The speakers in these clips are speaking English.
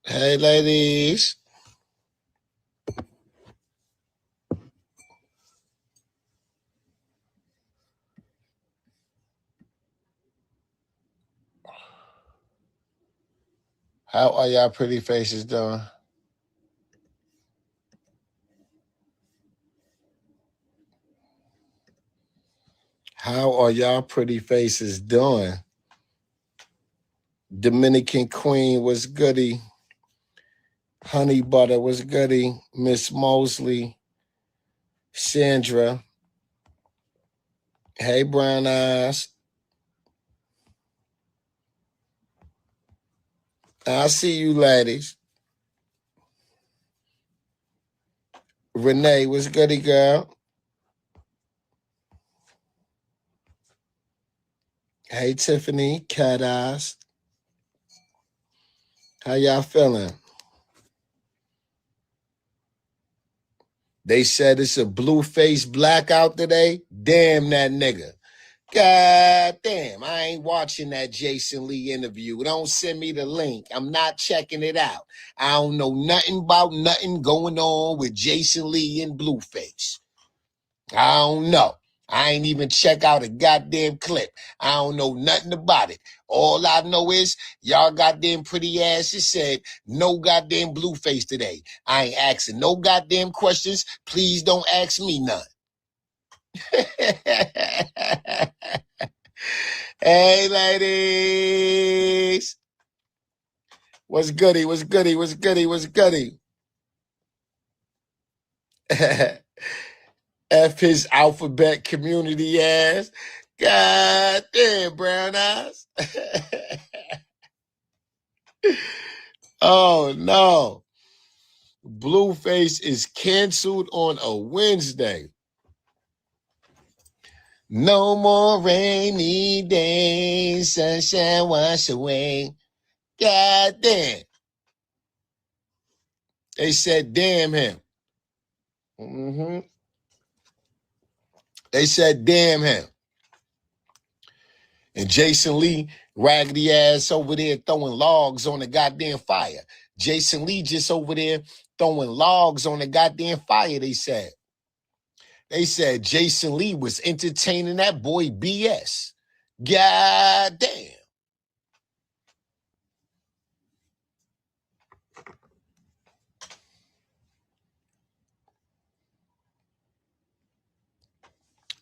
Hey, ladies. How are y'all pretty faces doing? How are y'all pretty faces doing? Dominican Queen was goody. Honey Butter was goody. Miss Mosley. Sandra. Hey, Brown Eyes. I see you, ladies. Renee was goody, girl. Hey, Tiffany. Cat Eyes. How y'all feeling? They said it's a blue-faced blackout today. Damn that nigga. God damn, I ain't watching that Jason Lee interview. Don't send me the link. I'm not checking it out. I don't know nothing about nothing going on with Jason Lee and Blueface. I don't know. I ain't even check out a goddamn clip. I don't know nothing about it. All I know is y'all goddamn pretty asses said no goddamn Blueface today. I ain't asking no goddamn questions. Please don't ask me none. Hey, ladies. What's goody? What's goody? What's goody? What's goody? F his alphabet community ass. God damn, Brown Eyes. Oh, no. Blueface is canceled on a Wednesday. No more rainy days, sunshine wash away. God damn. They said, damn him. Mm-hmm. They said, damn him. And Jason Lee, raggedy ass over there throwing logs on the goddamn fire. Jason Lee just over there throwing logs on the goddamn fire, they said. They said Jason Lee was entertaining that boy BS. God damn.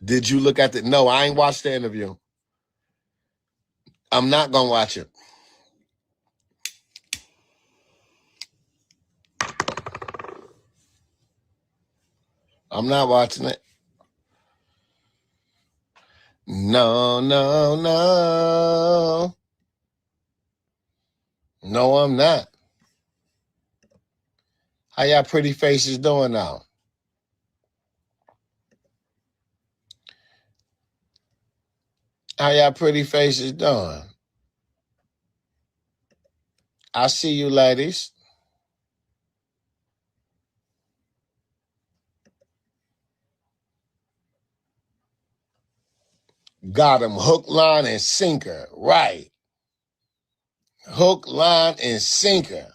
Did you look at the... No, I ain't watched the interview. I'm not going to watch it. I'm not watching it. No, no, no. No, I'm not. How y'all pretty faces doing now? How y'all pretty faces doing? I see you, ladies. Got him hook, line, and sinker. Right. Hook, line, and sinker.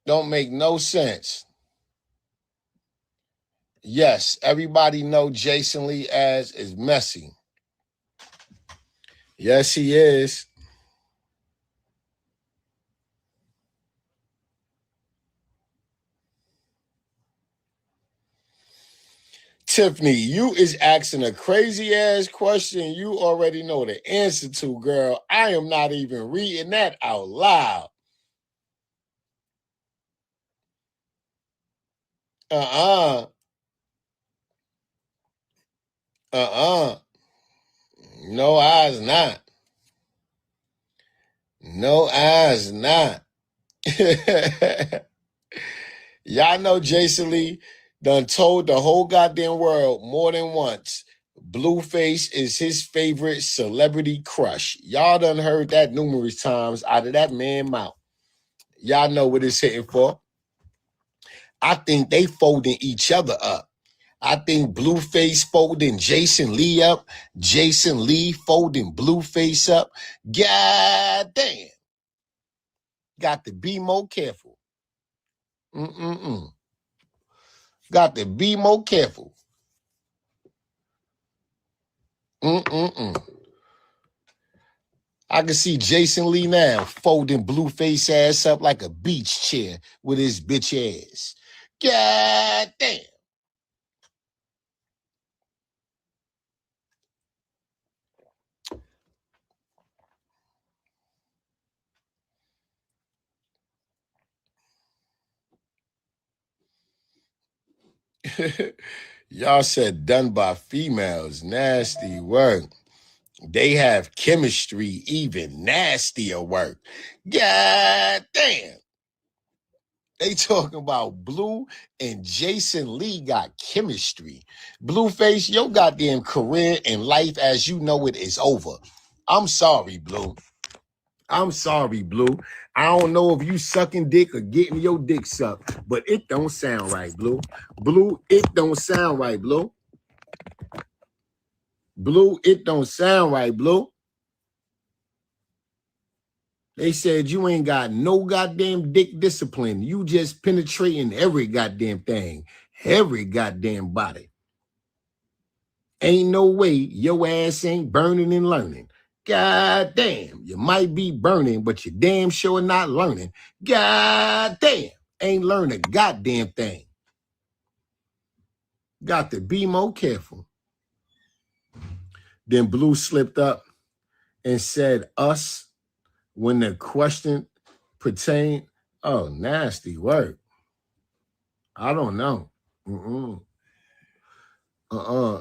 Don't make no sense. Yes, everybody know Jason Lee as is messy. Yes, he is. Tiffany, you is asking a crazy ass question you already know the answer to, girl. I am not even reading that out loud. Uh-uh. No, I's not. No, I's not. Y'all know Jason Lee done told the whole goddamn world more than once Blueface is his favorite celebrity crush. Y'all done heard that numerous times out of that man's mouth. Y'all know what it's hitting for. I think they folding each other up. I think Blueface folding Jason Lee up. Jason Lee folding Blueface up. God damn. Got to be more careful. Got to be more careful. I can see Jason Lee now folding Blueface ass up like a beach chair with his bitch ass. God damn. Y'all said done by females. Nasty work. They have chemistry, even nastier work. God damn. They talking about Blue and Jason Lee got chemistry. Blueface, your goddamn career and life as you know it is over. I'm sorry, Blue. I'm sorry, Blue. I don't know if you sucking dick or getting your dick sucked, but it don't sound right, Blue. Blue, it don't sound right, Blue. Blue, it don't sound right, Blue. They said you ain't got no goddamn dick discipline. You just penetrating every goddamn thing, every goddamn body. Ain't no way your ass ain't burning and learning. God damn, you might be burning, but you damn sure not learning. God damn, ain't learning a goddamn thing. Got to be more careful. Then Blue slipped up and said us when the question pertained. Oh, nasty word. I don't know.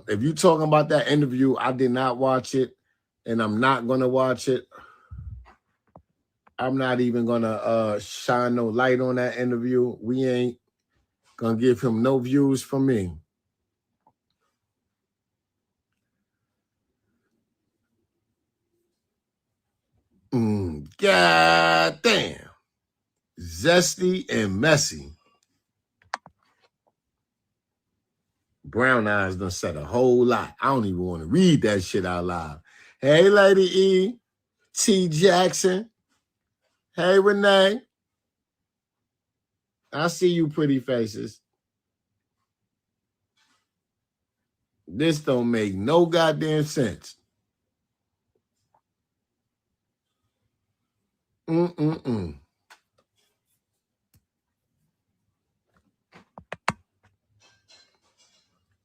If you talking about that interview, I did not watch it, and I'm not gonna watch it. I'm not even gonna shine no light on that interview. We ain't gonna give him no views from me. God damn. Zesty and messy. Brown eyes done said a whole lot. I don't even want to read that shit out loud. Hey, Lady E. T. Jackson. Hey, Renee. I see you pretty faces. This don't make no goddamn sense.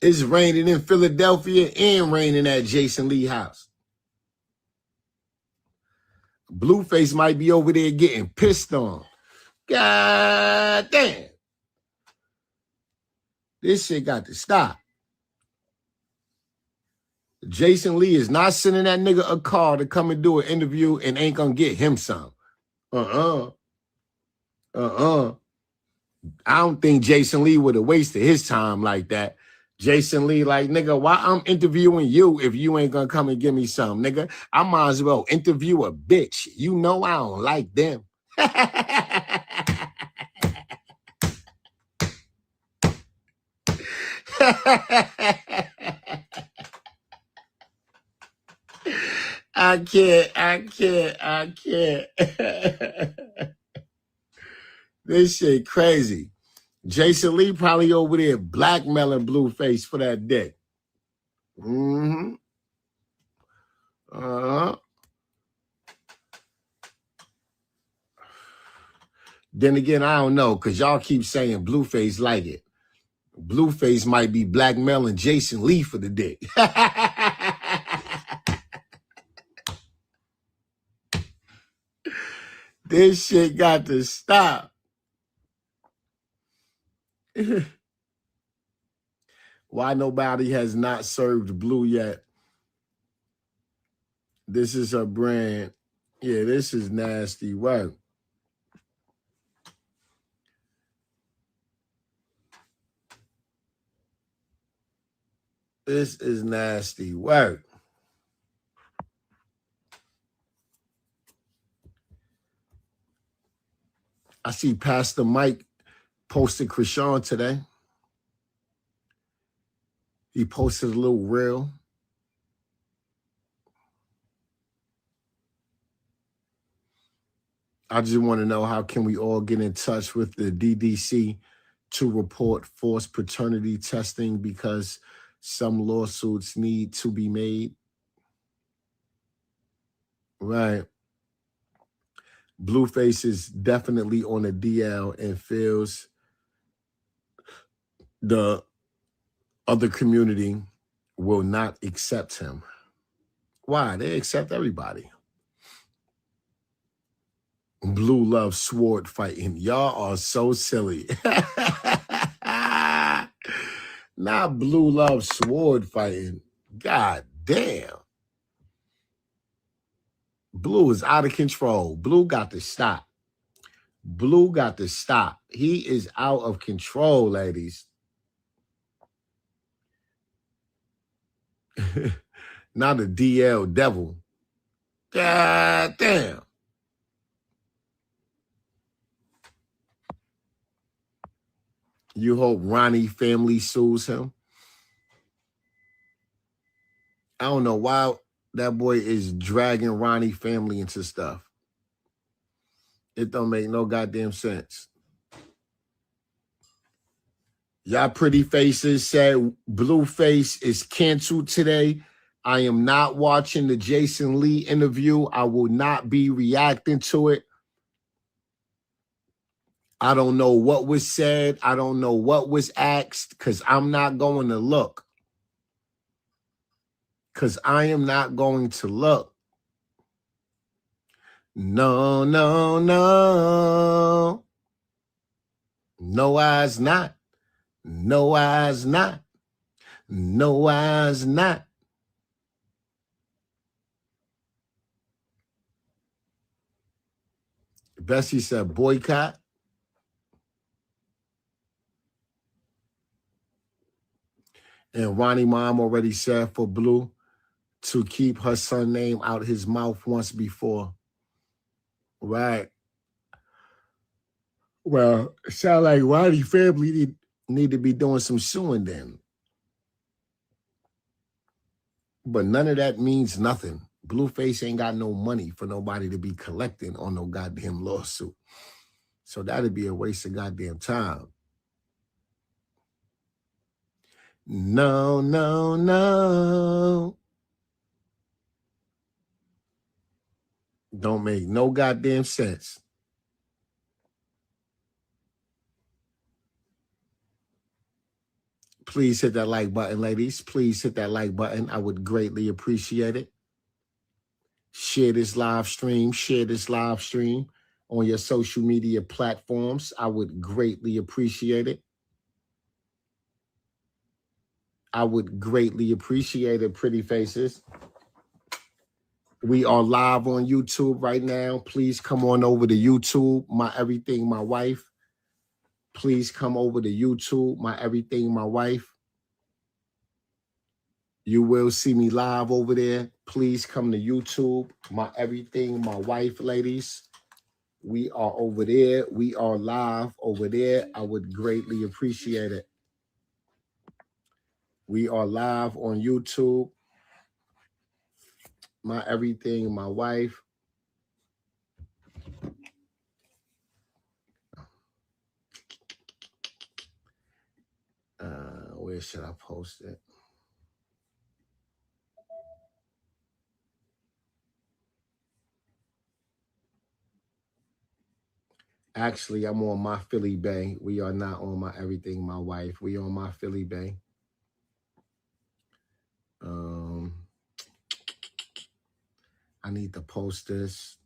It's raining in Philadelphia and raining at Jason Lee house. Blueface might be over there getting pissed on. God damn. This shit got to stop. Jason Lee is not sending that nigga a call to come and do an interview and ain't gonna get him some. I don't think Jason Lee would have wasted his time like that. Jason Lee, like, nigga, why I'm interviewing you if you ain't gonna come and give me some, nigga? I might as well interview a bitch. You know I don't like them. I can't. This shit crazy. Jason Lee probably over there blackmailing Blueface for that dick. Then again, I don't know, because y'all keep saying Blueface like it. Blueface might be blackmailing Jason Lee for the dick. This shit got to stop. Why nobody has not served Blue yet? This is a brand. Yeah, this is nasty work. This is nasty work. I see Pastor Mike posted Chrisean today. He posted a little reel. I just want to know, how can we all get in touch with the DDC to report forced paternity testing, because some lawsuits need to be made? Right. Blueface is definitely on the DL and feels the other community will not accept him. Why? They accept everybody. Blue loves sword fighting. Y'all are so silly. Not Blue loves sword fighting. God damn. Blue is out of control. Blue got to stop. Blue got to stop. He is out of control, ladies. Not a DL devil. God damn. You hope Ronnie family sues him? I don't know why that boy is dragging Ronnie family into stuff. It don't make no goddamn sense. Y'all pretty faces said Blueface is canceled today. I am not watching the Jason Lee interview. I will not be reacting to it. I don't know what was said. I don't know what was asked, because I'm not going to look. Because I am not going to look. No, no, no. No, I's not. No, I's not. No, I's not. Bessie said boycott. And Ronnie mom already said for Blue to keep her son name out his mouth once before. Right. Well, it sounds like Ronnie family need to be doing some suing then. But none of that means nothing. Blueface ain't got no money for nobody to be collecting on no goddamn lawsuit. So that'd be a waste of goddamn time. No, no, no. Don't make no goddamn sense. Please hit that like button, ladies. Please hit that like button. I would greatly appreciate it. Share this live stream. Share this live stream on your social media platforms. I would greatly appreciate it. I would greatly appreciate it, pretty faces. We are live on YouTube right now. Please come on over to YouTube, My Everything, My Wife. Please come over to YouTube, My Everything, My Wife. You will see me live over there. Please come to YouTube, My Everything, My Wife, ladies. We are over there. We are live over there. I would greatly appreciate it. We are live on YouTube, My Everything, My Wife. Where should I post it? Actually, I'm on My Philly Bay. We are not on My Everything, My Wife. We on My Philly Bay. I need to post this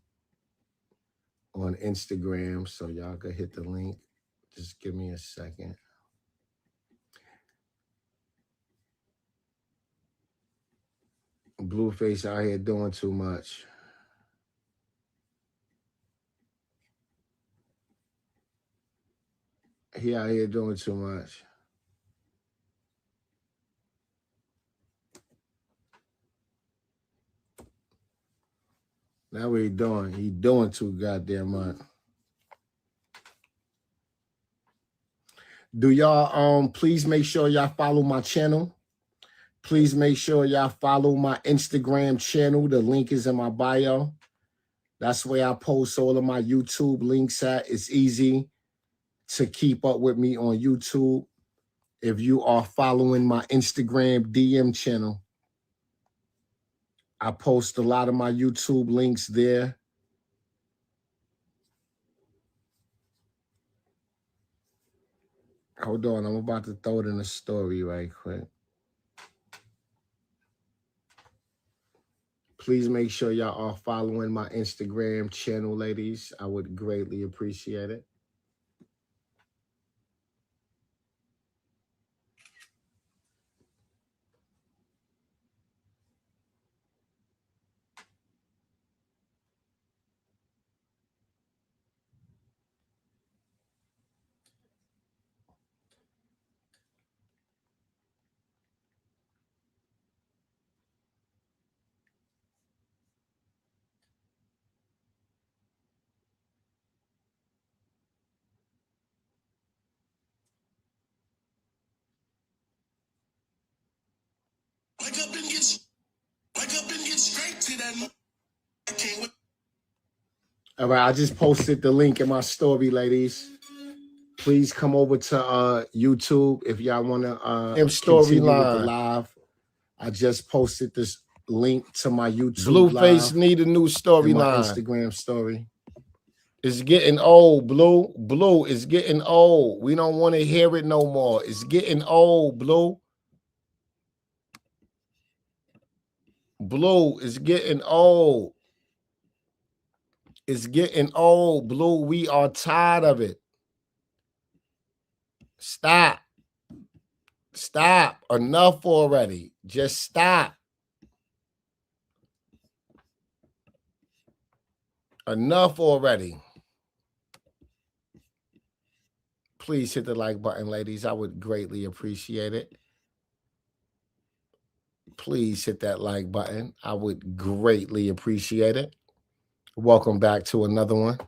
on Instagram so y'all can hit the link. Just give me a second. Blueface out here doing too much. He out here doing too much. Now what he doing? He doing too goddamn much. Do y'all please make sure y'all follow my channel. Please make sure y'all follow my Instagram channel. The link is in my bio. That's where I post all of my YouTube links at. It's easy to keep up with me on YouTube. If you are following my Instagram DM channel, I post a lot of my YouTube links there. Hold on, I'm about to throw it in a story right quick. Please make sure y'all are following my Instagram channel, ladies. I would greatly appreciate it. Wake up and get straight to that. I can't wait. All right, I just posted the link in my story, ladies. Please come over to YouTube if y'all want to continue with the live. I just posted this link to my YouTube Blueface need a new storyline. Instagram story. It's getting old, Blue. Blue is getting old. We don't want to hear it no more. It's getting old, Blue. Blue is getting old. It's getting old, Blue. We are tired of it. Stop. Stop. Enough already. Just stop. Enough already. Please hit the like button, ladies. I would greatly appreciate it. Please hit that like button. I would greatly appreciate it. Welcome back to another one.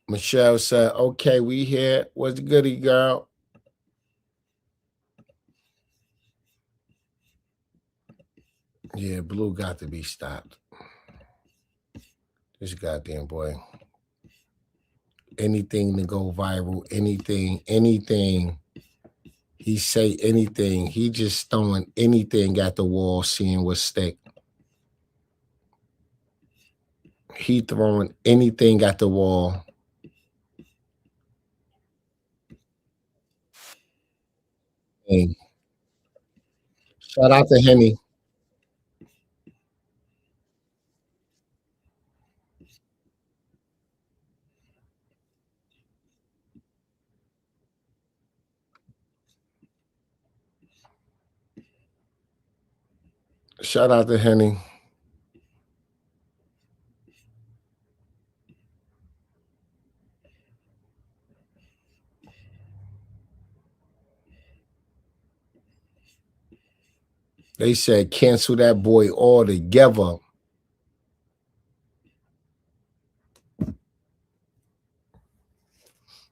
Michelle said, okay, we here. What's goody, girl? Yeah, Blue got to be stopped. This goddamn boy. Anything to go viral, anything. He say anything. He just throwing anything at the wall, seeing what stick. He throwing anything at the wall. Hey. Shout out to Henny. Shout out to Henny. They said cancel that boy altogether.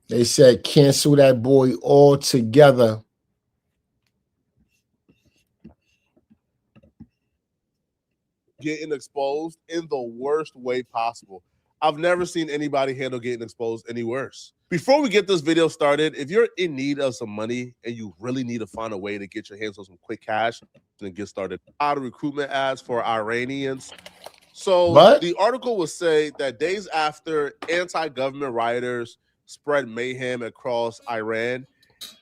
They said cancel that boy altogether. Getting exposed in the worst way possible. I've never seen anybody handle getting exposed any worse. Before we get this video started, if you're in need of some money and you really need to find a way to get your hands on some quick cash, then get started. Out of recruitment ads for Iranians. So the article will say that days after anti-government rioters spread mayhem across Iran,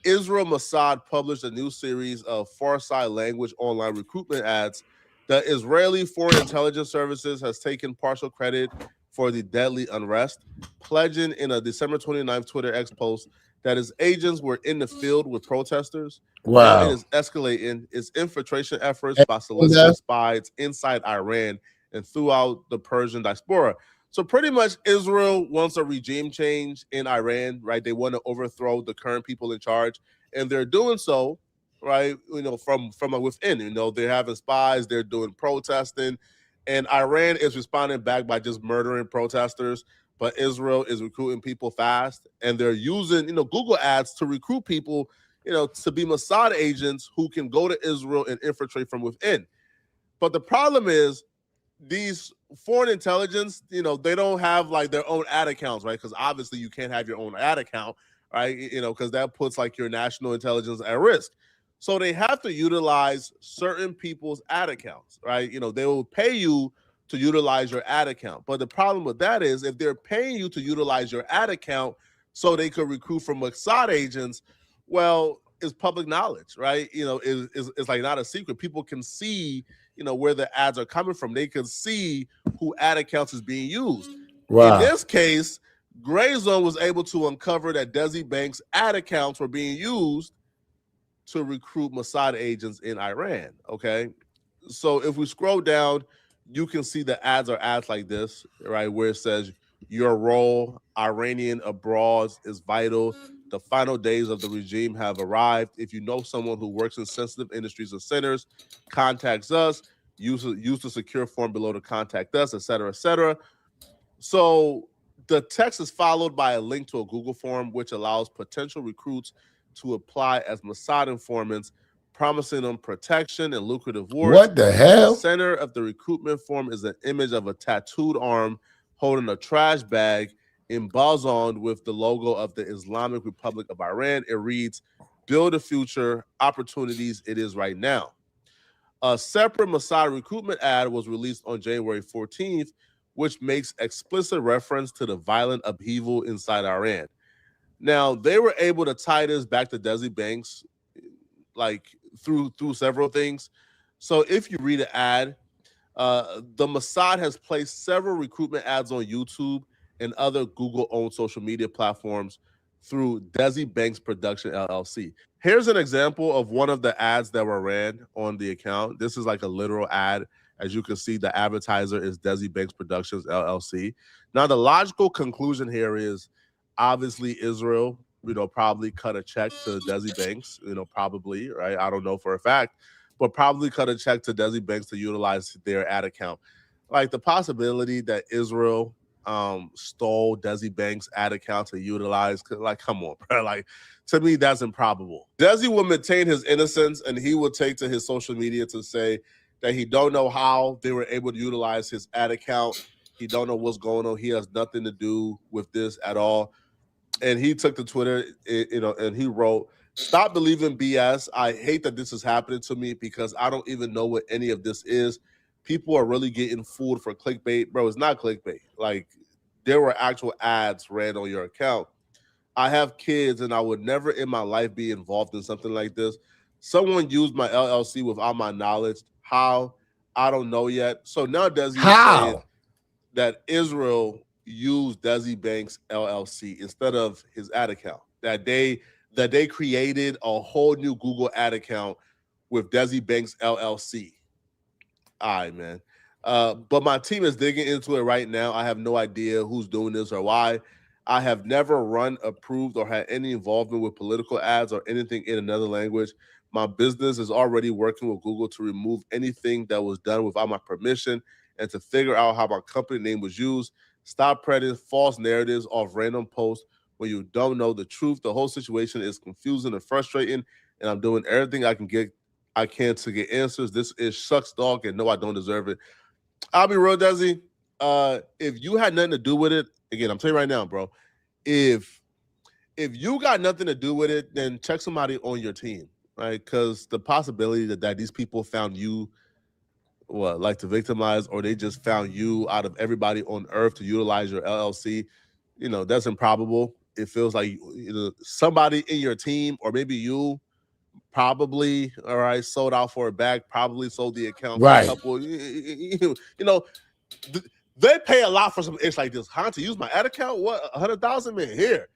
Israel Mossad published a new series of Farsi language online recruitment ads. The Israeli Foreign Intelligence Services has taken partial credit for the deadly unrest, pledging in a December 29th Twitter X post that its agents were in the field with protesters. Wow. Now it is escalating its infiltration efforts by soliciting spies inside Iran and throughout the Persian diaspora. So pretty much Israel wants a regime change in Iran, right? They want to overthrow the current people in charge, and they're doing so right? From within. They're having spies, they're doing protesting, and Iran is responding back by just murdering protesters. But Israel is recruiting people fast, and they're using Google ads to recruit people, to be Mossad agents who can go to Israel and infiltrate from within. But the problem is these foreign intelligence, they don't have like their own ad accounts, right? Because obviously you can't have your own ad account, right? Because that puts like your national intelligence at risk. So they have to utilize certain people's ad accounts, right? They will pay you to utilize your ad account. But the problem with that is if they're paying you to utilize your ad account so they could recruit from Mossad agents, well, it's public knowledge, right? It's like not a secret. People can see where the ads are coming from. They can see who ad accounts is being used. Wow. In this case, Gray Zone was able to uncover that Desi Banks' ad accounts were being used to recruit Mossad agents in Iran. Okay, so if we scroll down, you can see the ads are ads like this, right, where it says your role, Iranian abroad, is vital. The final days of the regime have arrived. If you know someone who works in sensitive industries or centers, contacts us. Use the secure form below to contact us, etc., etc. So the text is followed by a link to a Google form, which allows potential recruits to apply as Mossad informants, promising them protection and lucrative work. What the hell? In the center of the recruitment form is an image of a tattooed arm holding a trash bag embossed with the logo of the Islamic Republic of Iran. It reads, "Build a future, opportunities, it is right now." A separate Mossad recruitment ad was released on January 14th, which makes explicit reference to the violent upheaval inside Iran. Now, they were able to tie this back to Desi Banks, like through several things. So if you read an ad, the Mossad has placed several recruitment ads on YouTube and other Google-owned social media platforms through Desi Banks Production LLC. Here's an example of one of the ads that were ran on the account. This is like a literal ad. As you can see, the advertiser is Desi Banks Productions LLC. Now, the logical conclusion here is obviously Israel, probably cut a check to Desi Banks, probably, right? I don't know for a fact, but probably cut a check to Desi Banks to utilize their ad account. Like the possibility that Israel stole Desi Banks' ad account to utilize, like, come on, bro. Like, to me, that's improbable. Desi will maintain his innocence, and he will take to his social media to say that he don't know how they were able to utilize his ad account. He don't know what's going on. He has nothing to do with this at all. And he took to Twitter, and he wrote, "Stop believing BS. I hate that this is happening to me because I don't even know what any of this is. People are really getting fooled for clickbait." Bro, it's not clickbait. Like, there were actual ads ran on your account. I have kids, and I would never in my life be involved in something like this. Someone used my LLC without my knowledge. How? I don't know yet. So now Desi is saying that Israel used Desi Banks LLC instead of his ad account. That they created a whole new Google ad account with Desi Banks LLC. All right, man. But my team is digging into it right now. I have no idea who's doing this or why. I have never run, approved, or had any involvement with political ads or anything in another language. My business is already working with Google to remove anything that was done without my permission and to figure out how my company name was used. Stop spreading false narratives off random posts when you don't know the truth. The whole situation is confusing and frustrating, and I'm doing everything I can to get answers. This is sucks, dog, and no, I don't deserve it. I'll be real, Desi. If you had nothing to do with it, again, I'm telling you right now, bro. If you got nothing to do with it, then check somebody on your team, right? Because the possibility that these people found you, like to victimize, or they just found you out of everybody on earth to utilize your LLC, that's improbable. It feels like somebody in your team, or maybe you, probably, all right, sold out for a bag, probably sold the account for a couple. They pay a lot for some ish like this. Huh? To use my ad account? What, 100,000? Man, here.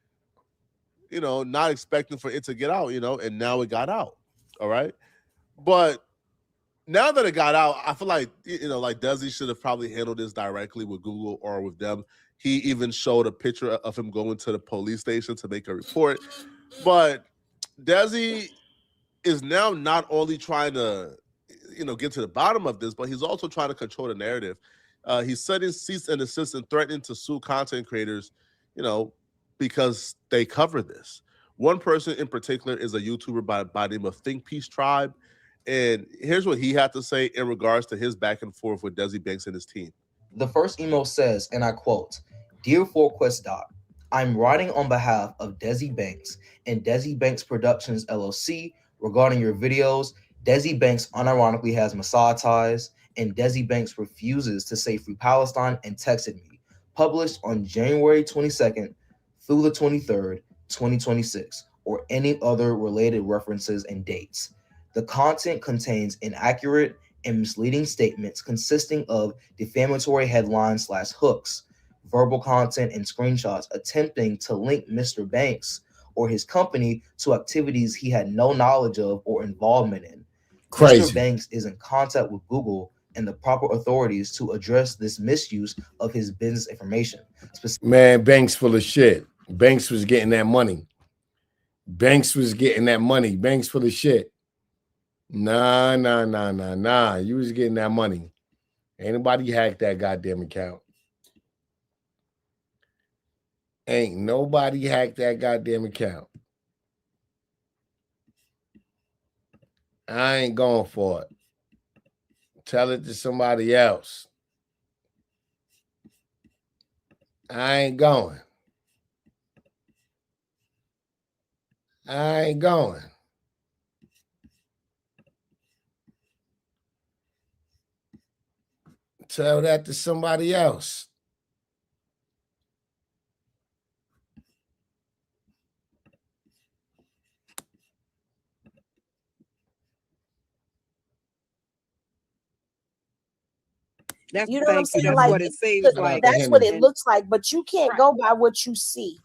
Not expecting for it to get out, and now it got out. All right. But now that it got out, I feel like, like Desi should have probably handled this directly with Google or with them. He even showed a picture of him going to the police station to make a report. But Desi is now not only trying to, get to the bottom of this, but he's also trying to control the narrative. He's setting cease and desist and threatening to sue content creators, you know, because they cover this. One person in particular is a YouTuber by the name of Think Peace Tribe. And here's what he had to say in regards to his back and forth with Desi Banks and his team. The first email says, and I quote, "Dear ForQuest Doc, I'm writing on behalf of Desi Banks and Desi Banks Productions LLC regarding your videos. Desi Banks unironically has Mossad ties, and Desi Banks refuses to say Free Palestine and texted me. Published on January 22nd through the 23rd, 2026, or any other related references and dates. The content contains inaccurate and misleading statements consisting of defamatory headlines / hooks, verbal content, and screenshots attempting to link Mr. Banks or his company to activities he had no knowledge of or involvement in. Crazy. Mr. Banks is in contact with Google and the proper authorities to address this misuse of his business information." Man, Banks full of shit. Banks was getting that money. Banks was getting that money. Banks full of shit. Nah. You was getting that money. Ain't nobody hacked that goddamn account. Ain't nobody hacked that goddamn account. I ain't going for it. Tell it to somebody else. I ain't going. I ain't going. Tell that to somebody else. You know what I'm saying? Like what it seems like. that's what it looks like, but you can't go by what you see.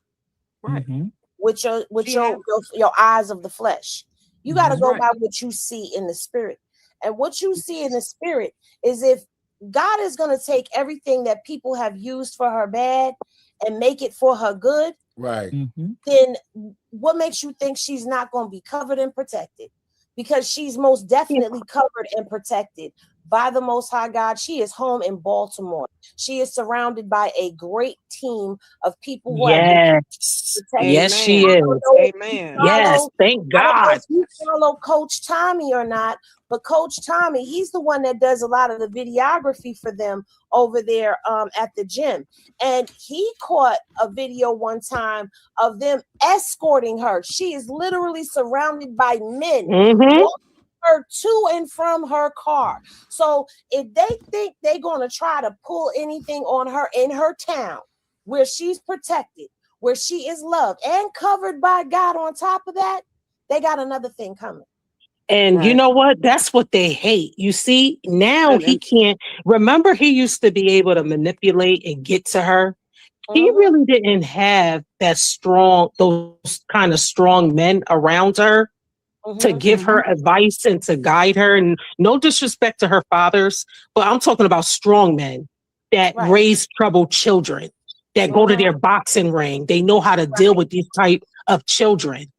Right. With your eyes of the flesh. You got to go by what you see in the spirit. And what you see in the spirit is if God is going to take everything that people have used for her bad and make it for her good, right? Then what makes you think she's not going to be covered and protected? Because she's most definitely covered and protected by the Most High God. She is home in Baltimore. She is surrounded by a great team of people who have yes, she is. Amen. Yes, thank God. I don't know if you follow Coach Tommy or not, but Coach Tommy, he's the one that does a lot of the videography for them over there at the gym. And he caught a video one time of them escorting her. She is literally surrounded by men walking her to and from her car. So if they think they're going to try to pull anything on her in her town where she's protected, where she is loved and covered by God on top of that, they got another thing coming. And you know what? That's what they hate. You see, now he can't. Remember, he used to be able to manipulate and get to her. He really didn't have those kind of strong men around her to give her advice and to guide her. And no disrespect to her fathers, but I'm talking about strong men that raise troubled children, that go to their boxing ring. They know how to deal with these type of children.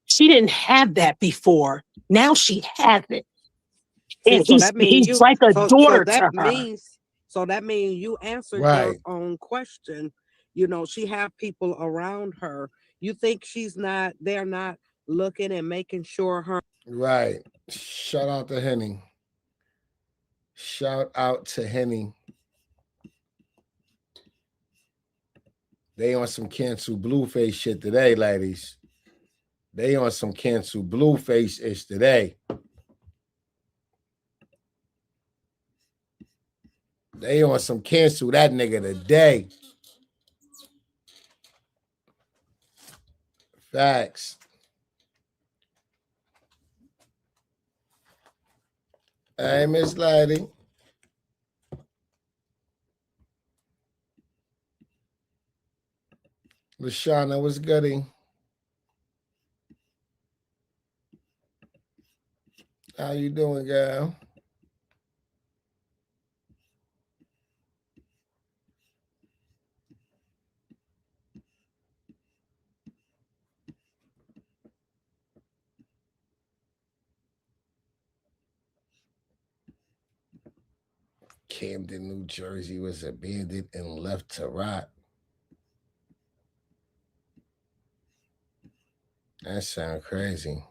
She didn't have that before. Now she has it. And he's like a daughter to her. So that means you answered your own question. You know, she have people around her. You think they're not looking and making sure her. Right. Shout out to Henny. Shout out to Henny. They on some cancel Blueface shit today, ladies. They on some cancel Blueface-ish today. They on some cancel that nigga today. Facts. Hey, Miss Lady. Lashana, what's gooding? How you doing, girl? Camden, New Jersey was abandoned and left to rot. That sounds crazy.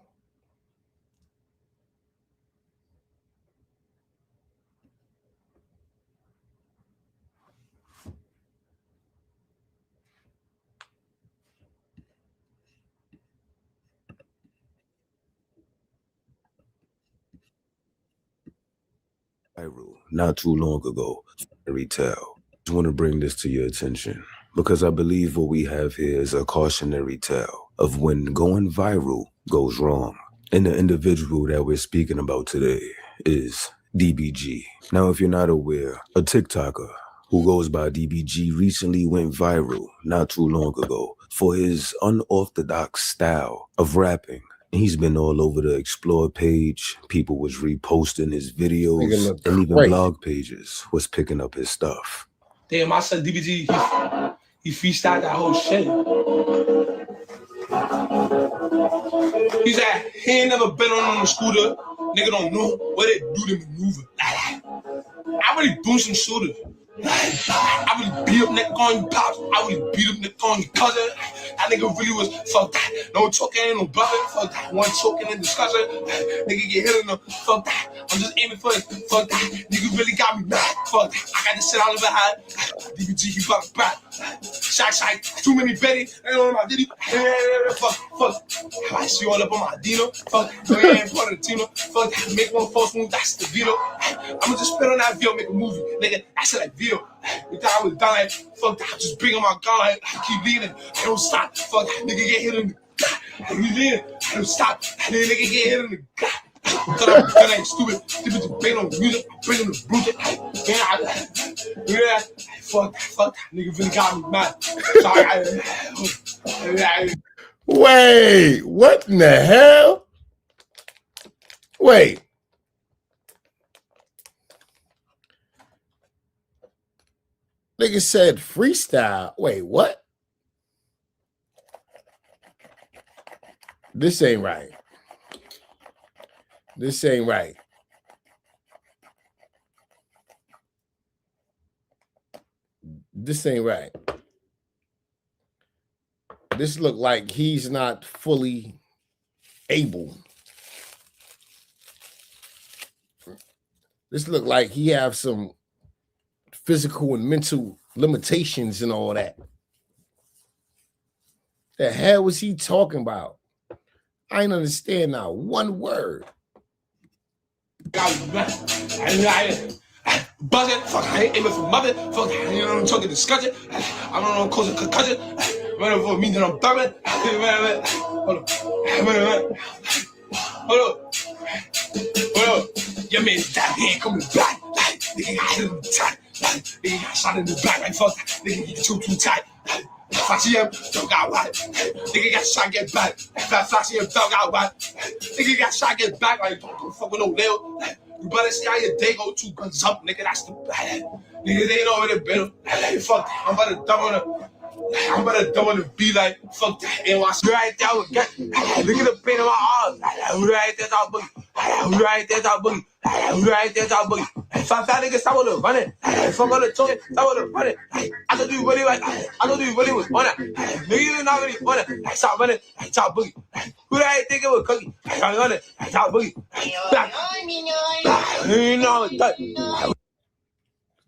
Not too long ago, fairy tale. I just want to bring this to your attention because I believe what we have here is a cautionary tale of when going viral goes wrong. And the individual that we're speaking about today is DBG. Now, if you're not aware, a TikToker who goes by DBG recently went viral not too long ago for his unorthodox style of rapping. He's been all over the Explore page. People was reposting his videos, and even blog pages was picking up his stuff. Damn, my son DBG, he freestyled that whole shit. He said he ain't never been on a scooter. Nigga don't know what it do to maneuver. I really doing some shooters. I really beat up nigga on your pops. I really beat up nigga on your cousin. That nigga really was fuck that. No choking, ain't no bluffing. Fuck that. One choking in discussion. Nigga get hit in the fuck that. I'm just aiming for it. Fuck that. Nigga really got me mad. Fuck that. I got this shit all behind. DBG, he fuck back. Shy. Too many Betty. Ain't on my Diddy. Fuck. I see all up on my Dino. Fuck. No, you ain't part of the Tino. Fuck that. Make one false move. That's the Vito. I'ma just spit on that video, make a movie. Nigga, that's like Vito. You thought I was done like, fuck that. Just bring on my gun like, I keep leaning. I don't stop. Fuck that. Nigga get hit in the I keep leaning. I don't stop. Nigga get hit in the Cause I'm ain't stupid. Stupid bring on music. Bring on the bruiser. Yeah. Fuck that. Nigga really got me mad. Sorry. Wait, what in the hell? Wait. Nigga said freestyle. Wait, what? This ain't right. This ain't right. This ain't right. This look like he's not fully able. This look like he have some physical and mental limitations and all that. The hell was he talking about? I ain't understand now one word. Buzzing, fuck, I ain't aiming for mother, fuck, you know I'm talking discussion, I don't know, cause a concussion, running for me, then I'm thumbing, hold up, your man that he ain't coming back, nigga got hit in the tight, nigga got shot in the back, like fuck, nigga get too tight. Flashy him, don't got wide. Nigga got shot, get back. Flashy him, don't got wide. Nigga got shot, get back. Like, don't fuck with no nail. You better see how your day go, 2 guns up, nigga. That's the bad. Nigga, they ain't over the bill. Fuck that. I'm about to dumb on the beat like, fuck that. And watch right there with gut. Look at the pain in my arms. Right there, top boogie. Right there, top boogie. Right there, top boogie. Fat nigga, stop with the running. Fuck all the talking, stop with the running. I thought you really like, I thought you really was on it. Nigga, you not really on it. Stop running, top boogie. Who that think it was cookie? I'm on it, top boogie. You know that.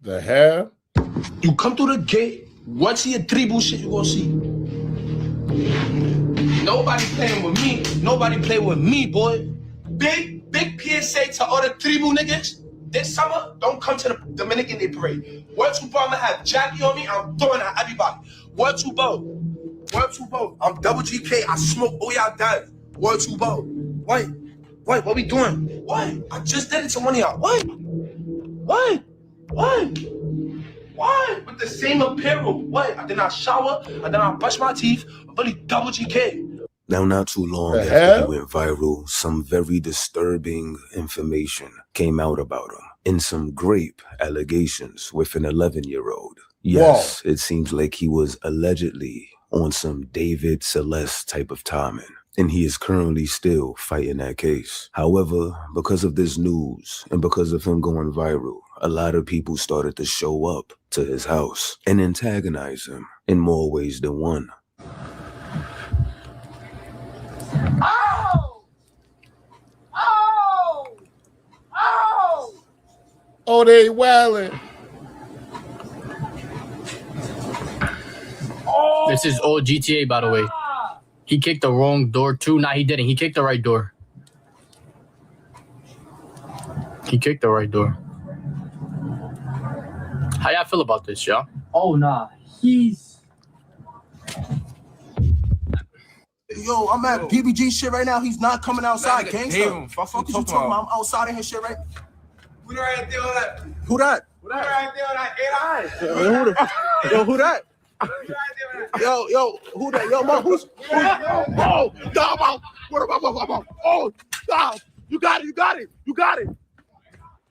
The hell? You come through the gate, once see a tribu shit, you gonna see. Nobody playing with me. Nobody play with me, boy. Big PSA to all the tribu niggas. This summer, don't come to the Dominican Day Parade. Word to I'ma have Jackie on me. I'm throwing at everybody. Word to Bo. I'm double GK. I smoke all y'all done. Word to Bo. Wait, what we doing? What? I just did it to one of y'all. What? With the same apparel. What? I did not shower. I did not brush my teeth. I'm really double GK. Now, not too long after he went viral, some very disturbing information came out about him and some grape allegations with an 11-year-old. Yes, it seems like he was allegedly on some David Celeste type of timing, and he is currently still fighting that case. However, because of this news and because of him going viral, a lot of people started to show up to his house and antagonize him in more ways than one. Oh! Oh! Oh! Oh, they wailing. Oh! This is old GTA, by the way. He kicked the wrong door too. Nah, he didn't. He kicked the right door. He kicked the right door. How y'all feel about this, y'all? Oh, nah. He's... Yo, I'm at DBG shit right now. He's not coming outside, gangsta. Fuck you talking about? I'm outside in his shit right. Who right there on that? Who that? Who right there on that 8 eyes? Yo, who that? Yo, who that? Yo, man, who's? Oh, stop! Oh, stop! You got it!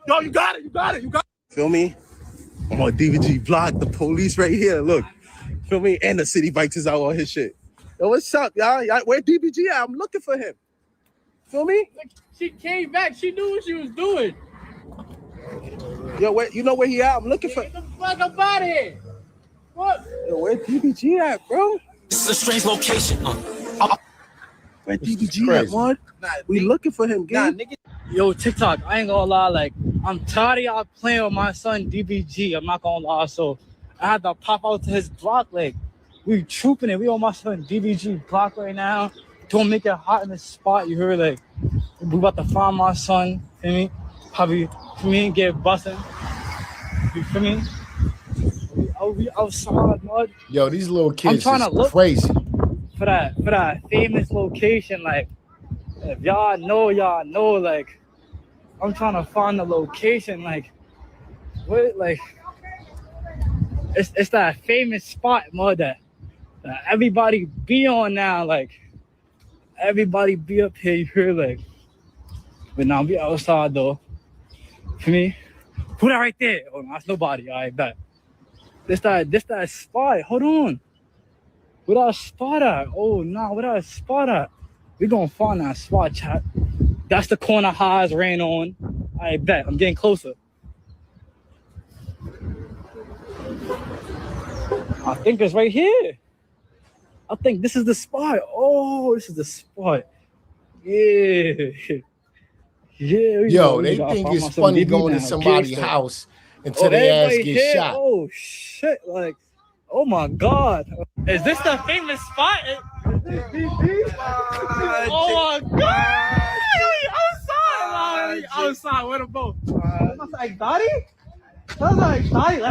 Yo, you got it! Feel me? I'm on DVG block. The police right here. Look, feel me? And the city bikes is out on his shit. Yo, what's up, y'all? Where DVG at? I'm looking for him. Feel me? She came back. She knew what she was doing. Yo, you know where he at? I'm looking for. Get the fuck up out of here. What? Yo, where DVG at, bro? This is a strange location. Where DVG at, man? We looking for him, gang. Yo, TikTok, I ain't gonna lie. Like, I'm tired of y'all playing with my son DBG. I'm not gonna lie. So I had to pop out to his block. Like, we trooping it. We on my son DBG block right now. Don't make it hot in the spot. You heard? Like, we about to find my son. Feel me? Probably for me get busting. You feel me? We outside, mud. Yo, these little kids I'm trying is to look crazy. For that famous location. Like, if y'all know, like, I'm trying to find the location. Like, what? Like, it's that famous spot, mud, that everybody be on now. Like, everybody be up here. You hear? Like, but now we outside though. For me, who that right there? Oh, that's nobody. I bet. This that spot. Hold on. Where that spot at? Oh, nah, where that spot at? We gonna find that spot, chat. That's the corner highs ran on. I bet. I'm getting closer. I think it's right here. I think this is the spot. Oh, this is the spot. Yeah. Yeah. Yo, they think it's funny going to somebody's house until their ass gets shot. Oh, shit. Like, oh, my God. Is this the famous spot? Oh, my God. Outside. Where the boat? That's like Dottie? That's like Dottie.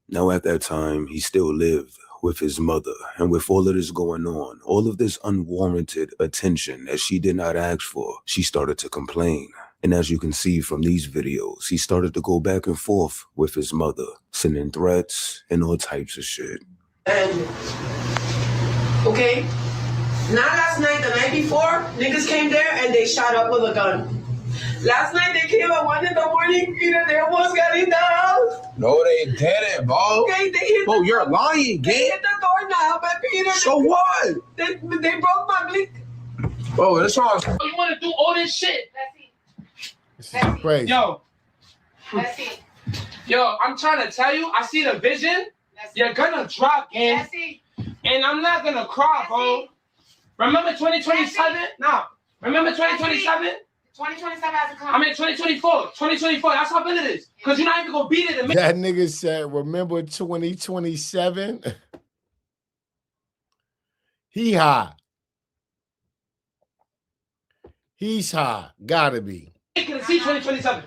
Now at that time, he still lived with his mother, and with all of this going on, all of this unwarranted attention that she did not ask for, she started to complain. And as you can see from these videos, he started to go back and forth with his mother, sending threats and all types of shit. And, okay, not last night, the night before, niggas came there and they shot up with a gun. Last night they came at 1 in the morning, Peter, they almost got in the house. No, they didn't, bro. Okay, they hit Bro, you're lying, They gang. hit the door now, but Peter. So what? They broke my blick. Bro, that's all. You want to do all this shit? This is crazy. Yo, I'm trying to tell you, I see the vision. You're gonna drop, gang. And I'm not gonna cry, bro. Remember 2027? Nah. Remember 2027? 2027 has to come. I mean 2024. 2024. That's how big it is. Because you're not even gonna beat it. That nigga said, remember 2027? He high. He's high. Gotta be. You can see 2027.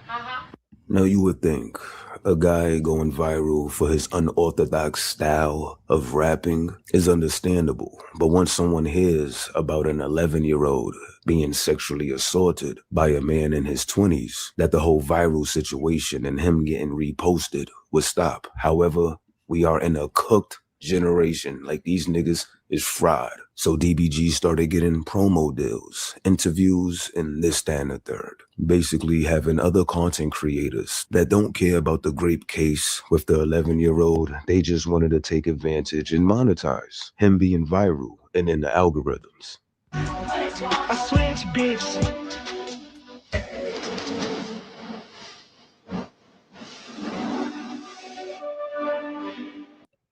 Now you would think a guy going viral for his unorthodox style of rapping is understandable, but once someone hears about an 11-year-old being sexually assaulted by a man in his 20s, that the whole viral situation and him getting reposted would stop. However, we are in a cooked generation. Like, these niggas is fried. So DBG started getting promo deals, interviews, and this, that, and the third. Basically having other content creators that don't care about the grape case with the 11-year-old. They just wanted to take advantage and monetize him being viral and in the algorithms. I swear to bitch.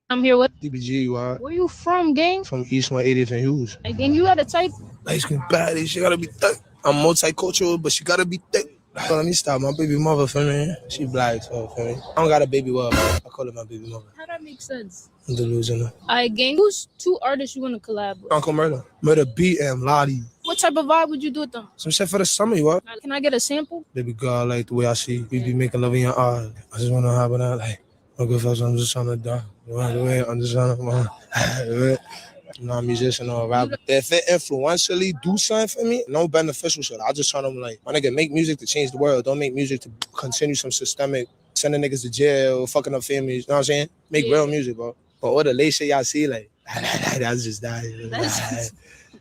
I'm here with DBG, why? where you from, gang? From East 180th and Hughes. Hey, gang, you got a type? Light skin baddie, she gotta be thick. I'm multicultural, but she gotta be thick. So let me stop. My baby mother, for me. She black, so for me. I don't got a baby mother. I call it my baby mother. How that make sense? I'm delusional. Alright, gang, who's 2 artists you want to collab with? Uncle Murder. Murder beat and Lottie. What type of vibe would you do with them? Some shit for the summer, you what? Can I get a sample? Baby girl, I like the way I see we be making love in your eyes. I just wanna have it out like, no good fucks, I'm just trying to die. I'm just trying to, I'm not a musician or a rapper. If it influentially do something for me, no beneficial shit. I just try to like, my nigga, make music to change the world. Don't make music to continue some systemic, sending niggas to jail, fucking up families. You know what I'm saying? Make real music, bro. But all the late shit y'all see, like, that's just that.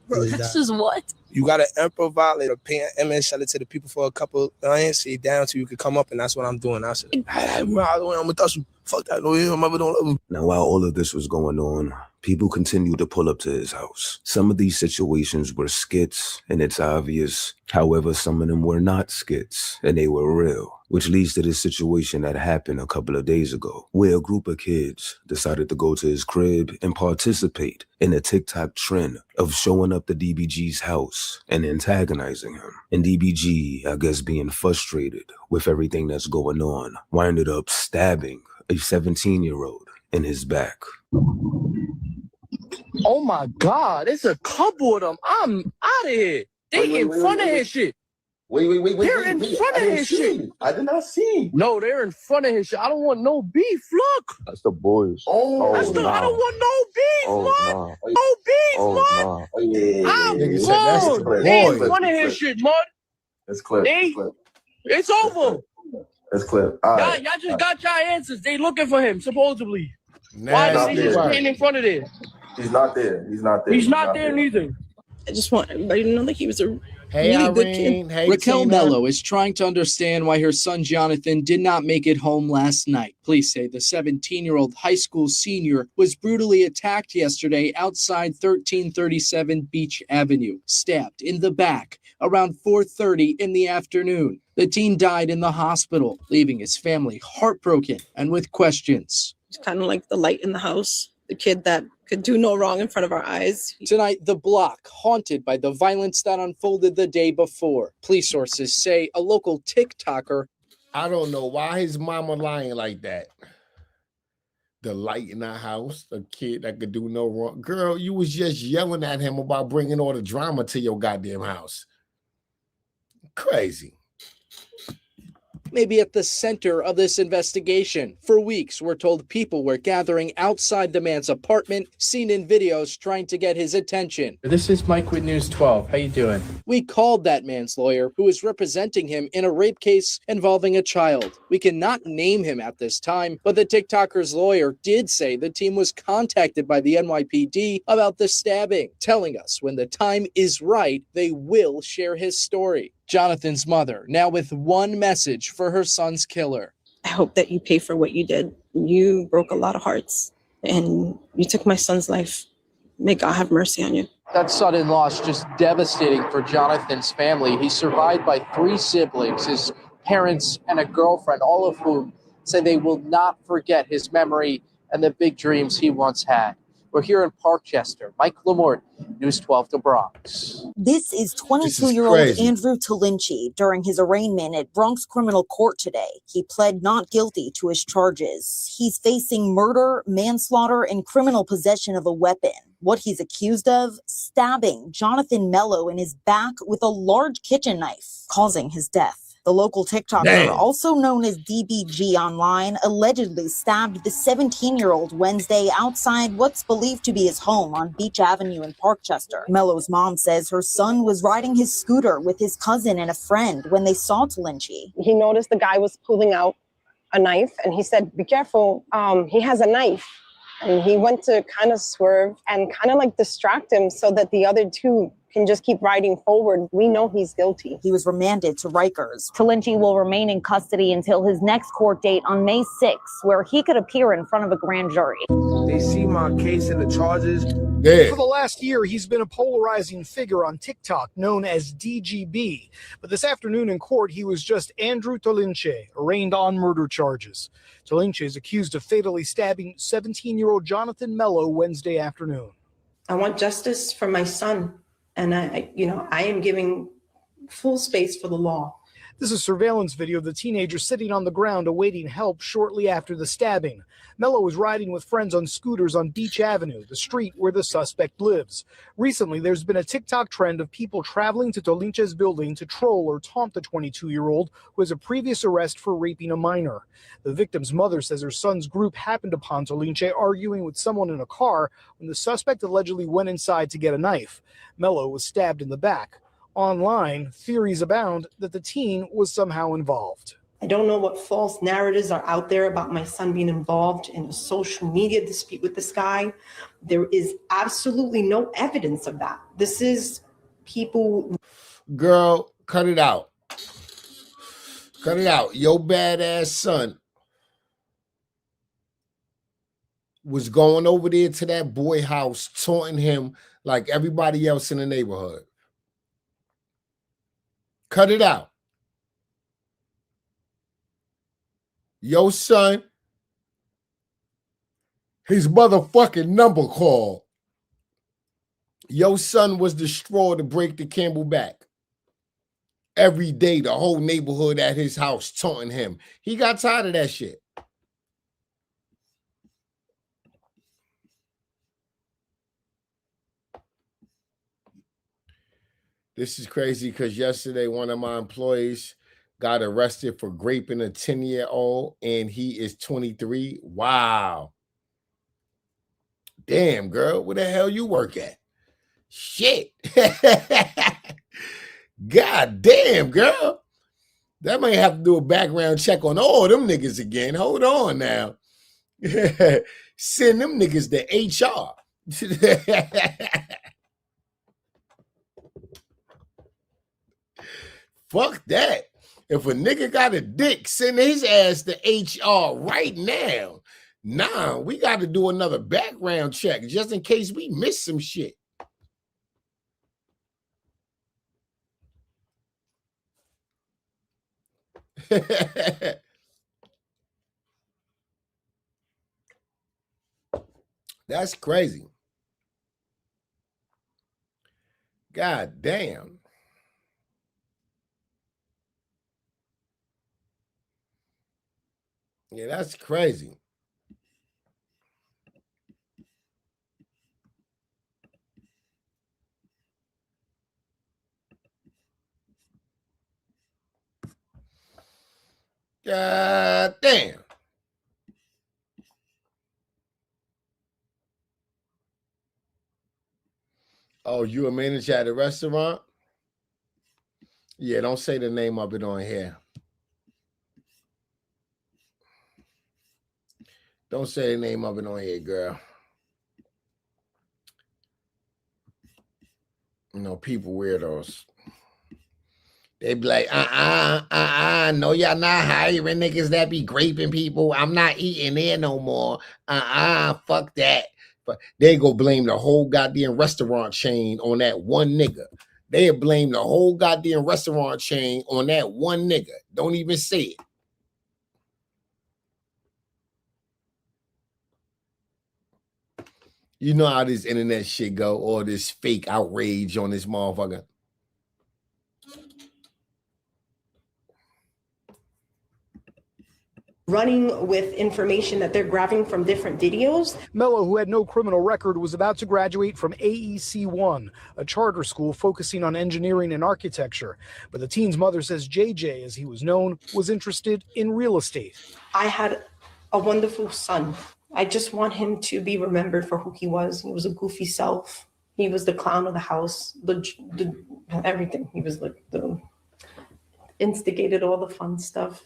That's just what? You gotta improvise, like, paint an image, sell it to the people for a couple, see down till you can come up, and that's what I'm doing. I said, I'm gonna touch you. Fuck that, no, your mother don't love him. Now, while all of this was going on, people continued to pull up to his house. Some of these situations were skits, and it's obvious. However, some of them were not skits, and they were real, which leads to this situation that happened a couple of days ago, where a group of kids decided to go to his crib and participate in a TikTok trend of showing up to DBG's house and antagonizing him. And DBG, I guess being frustrated with everything that's going on, winded up stabbing a 17-year-old in his back. Oh my God, it's a couple of them. I'm out of here. They in front of his shit. Wait. They're in front of his shit. I did not see. No, they're in front of his shit. I don't want no beef. Look. That's the boys. I don't want no beef, Mud. No beef, Mud. I'm gone. They in front of his shit, Mud. It's clip. It's over. It's clip. Right. Y'all just got your answers. They looking for him, supposedly. Why did they just stand in front of there? He's not there. He's not there neither. I just want everybody to know that he was a Hey, really good Irene. kid. Hey, Raquel Tina. Mello is trying to understand why her son Jonathan did not make it home last night. Police say the 17-year-old high school senior was brutally attacked yesterday outside 1337 Beach Avenue, stabbed in the back around 4:30 in the afternoon. The teen died in the hospital, leaving his family heartbroken and with questions. It's kind of like the light in the house, the kid that could do no wrong in front of our eyes. Tonight, the block haunted by the violence that unfolded the day before. Police sources say a local TikToker. I don't know why his mama lying like that. The light in the house, a kid that could do no wrong. Girl, you was just yelling at him about bringing all the drama to your goddamn house. Crazy. May be at the center of this investigation. For weeks, we're told people were gathering outside the man's apartment, seen in videos trying to get his attention. This is Mike with News 12. How you doing? We called that man's lawyer, who is representing him in a rape case involving a child. We cannot name him at this time, but the TikToker's lawyer did say the team was contacted by the NYPD about the stabbing, telling us when the time is right, they will share his story. Jonathan's mother, now with one message for her son's killer. I hope that you pay for what you did. You broke a lot of hearts and you took my son's life. May God have mercy on you. That sudden loss just devastating for Jonathan's family. He's survived by 3 siblings, his parents and a girlfriend, all of whom say they will not forget his memory and the big dreams he once had. We're here in Parkchester. Mike Lamort, News 12 The Bronx. This is 22-year-old Andrew Talinci during his arraignment at Bronx Criminal Court today. He pled not guilty to his charges. He's facing murder, manslaughter, and criminal possession of a weapon. What he's accused of? Stabbing Jonathan Mello in his back with a large kitchen knife, causing his death. The local TikToker, also known as DBG Online, allegedly stabbed the 17-year-old Wednesday outside what's believed to be his home on Beach Avenue in Parkchester. Mello's mom says her son was riding his scooter with his cousin and a friend when they saw Talinci. He noticed the guy was pulling out a knife and he said, "Be careful, he has a knife." And he went to kind of swerve and kind of like distract him so that the other two can just keep riding forward. We know he's guilty. He was remanded to Rikers. Talinci will remain in custody until his next court date on May 6th, where he could appear in front of a grand jury. They see my case and the charges. Yeah. For the last year, he's been a polarizing figure on TikTok known as DGB. But this afternoon in court, he was just Andrew Tolinche, arraigned on murder charges. Tolinche is accused of fatally stabbing 17-year-old Jonathan Mello Wednesday afternoon. I want justice for my son, and I am giving full space for the law. This is surveillance video of the teenager sitting on the ground awaiting help shortly after the stabbing. Mello was riding with friends on scooters on Beach Avenue, the street where the suspect lives. Recently, there's been a TikTok trend of people traveling to Tolinche's building to troll or taunt the 22-year-old who has a previous arrest for raping a minor. The victim's mother says her son's group happened upon Tolinche arguing with someone in a car when the suspect allegedly went inside to get a knife. Mello was stabbed in the back. Online, theories abound that the teen was somehow involved. I don't know what false narratives are out there about my son being involved in a social media dispute with this guy. There is absolutely no evidence of that. This is people. Girl, cut it out. Cut it out. Your badass son was going over there to that boy house, taunting him like everybody else in the neighborhood. Cut it out. Your son, his motherfucking number called. Your son was the straw to break the Campbell back. Every day, the whole neighborhood at his house taunting him. He got tired of that shit. This is crazy because yesterday one of my employees got arrested for raping a 10-year-old and he is 23. Wow. Damn, girl, where the hell you work at? Shit. God damn, girl. That might have to do a background check on all them niggas again. Hold on now. Send them niggas to HR. Fuck that. If a nigga got a dick, send his ass to HR right now. Nah, we got to do another background check just in case we miss some shit. That's crazy. God damn. Yeah, that's crazy. God damn. Oh, you a manager at a restaurant? Yeah, don't say the name of it on here. Don't say the name of it on here, girl. You know, people weirdos. They be like, no, y'all not hiring niggas that be graping people. I'm not eating there no more. Fuck that. But they go blame the whole goddamn restaurant chain on that one nigga. They blame the whole goddamn restaurant chain on that one nigga. Don't even say it. You know how this internet shit go, all this fake outrage on this motherfucker. Running with information that they're grabbing from different videos. Mello, who had no criminal record, was about to graduate from AEC-1, a charter school focusing on engineering and architecture. But the teen's mother says JJ, as he was known, was interested in real estate. I had a wonderful son. I just want him to be remembered for who he was. He was a goofy self. He was the clown of the house, the everything. He was like the instigated all the fun stuff.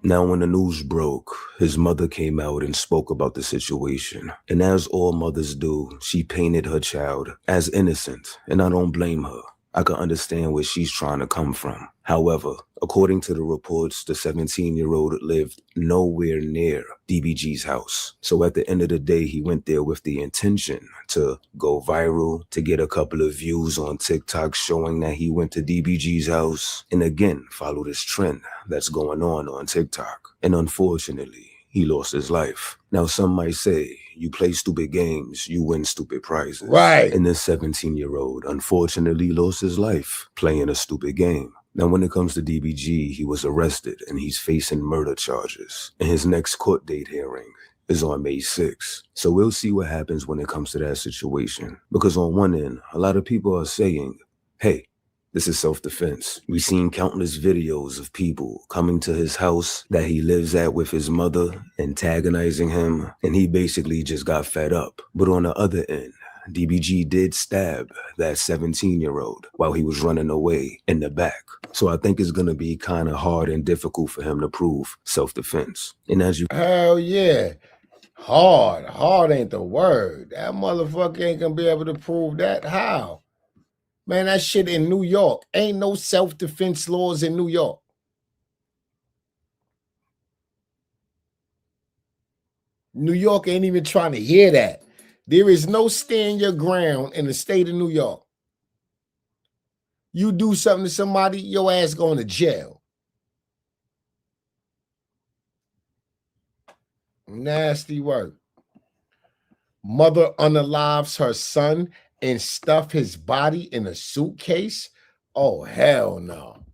Now, when the news broke, his mother came out and spoke about the situation. And as all mothers do, she painted her child as innocent, and I don't blame her. I can understand where she's trying to come from. However, according to the reports, the 17-year-old lived nowhere near DBG's house. So at the end of the day, he went there with the intention to go viral, to get a couple of views on TikTok showing that he went to DBG's house, and again, follow this trend that's going on TikTok. And unfortunately, he lost his life. Now, some might say, you play stupid games, you win stupid prizes. Right. And this 17-year-old unfortunately lost his life playing a stupid game. Now, when it comes to DBG, he was arrested and he's facing murder charges. And his next court date hearing is on May 6th. So we'll see what happens when it comes to that situation. Because on one end, a lot of people are saying, hey, this is self-defense. We've seen countless videos of people coming to his house that he lives at with his mother, antagonizing him, and he basically just got fed up. But on the other end, DBG did stab that 17-year-old while he was running away in the back. So I think it's going to be kind of hard and difficult for him to prove self-defense. And as you... Hell yeah. Hard. Hard ain't the word. That motherfucker ain't going to be able to prove that. How? Man, that shit in New York. Ain't no self-defense laws in New York. New York ain't even trying to hear that. There is no stand your ground in the state of New York. You do something to somebody, your ass going to jail. Nasty work. Mother unalives her son and stuff his body in a suitcase? Oh, hell no.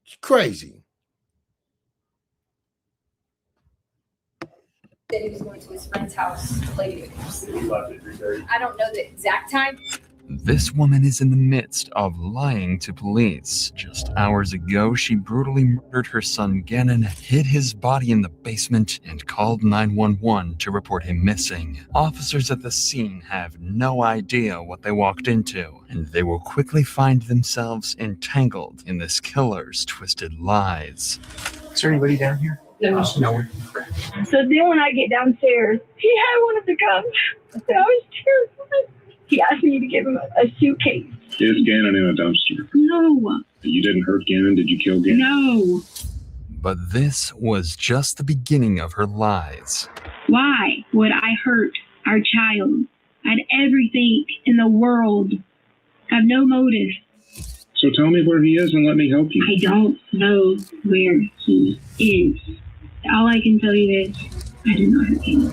It's crazy. That he was going to his friend's house later. I don't know the exact time. This woman is in the midst of lying to police. Just hours ago, she brutally murdered her son Gannon, hid his body in the basement, and called 911 to report him missing. Officers at the scene have no idea what they walked into, and they will quickly find themselves entangled in this killer's twisted lies. Is there anybody down here? No. No. So then when I get downstairs, he had one of the guns. And I was terrified. He asked me to give him a suitcase. Is Gannon in a dumpster? No. You didn't hurt Gannon? Did you kill Gannon? No. But this was just the beginning of her lies. Why would I hurt our child? I had everything in the world. I have no motive. So tell me where he is and let me help you. I don't know where he is. All I can tell you is I did not hurt him.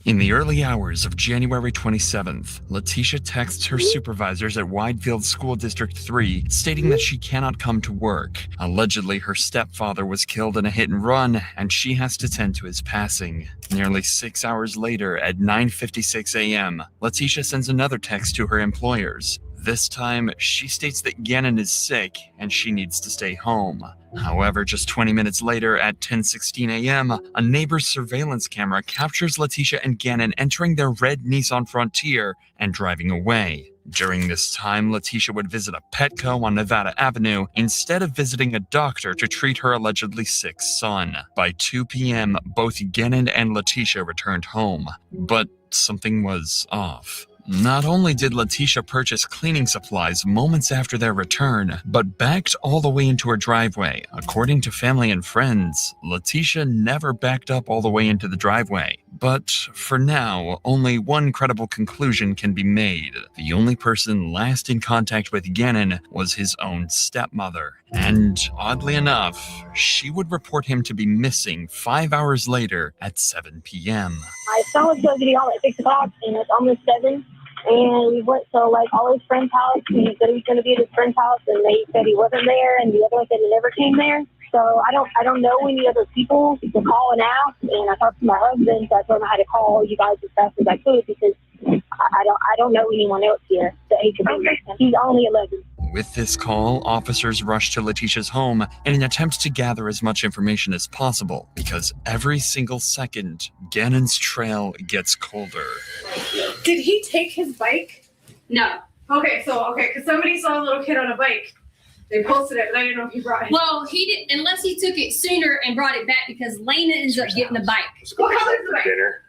In the early hours of January 27th, Letitia texts her supervisors at Widefield School District 3 stating that she cannot come to work. Allegedly, her stepfather was killed in a hit and run, and she has to tend to his passing. Nearly 6 hours later, at 9:56 a.m., Letitia sends another text to her employers. This time, she states that Gannon is sick and she needs to stay home. However, just 20 minutes later, at 10:16 a.m., a neighbor's surveillance camera captures Letitia and Gannon entering their red Nissan Frontier and driving away. During this time, Letitia would visit a Petco on Nevada Avenue instead of visiting a doctor to treat her allegedly sick son. By 2 p.m., both Gannon and Letitia returned home, but something was off. Not only did Letitia purchase cleaning supplies moments after their return, but backed all the way into her driveway. According to family and friends, Letitia never backed up all the way into the driveway. But for now, only one credible conclusion can be made. The only person last in contact with Gannon was his own stepmother. And oddly enough, she would report him to be missing 5 hours later at 7 p.m. My son was supposed to be home at 6 o'clock, and it's almost 7. And we went to all his friends' house. He said he was going to be at his friend's house, and they said he wasn't there, and the other one said he never came there. So I don't know any other people to call and ask. And I talked to my husband, so I told him I had to call you guys as fast as I could because I don't know anyone else here that he could be. He's only 11. With this call, officers rushed to Letitia's home in an attempt to gather as much information as possible, because every single second, Gannon's trail gets colder. Did he take his bike? No. Okay, because somebody saw a little kid on a bike, They posted it, but I didn't know if you brought it. Well, he didn't, unless he took it sooner and brought it back because Lena ends up getting the bike. What color is the bike? Dinner.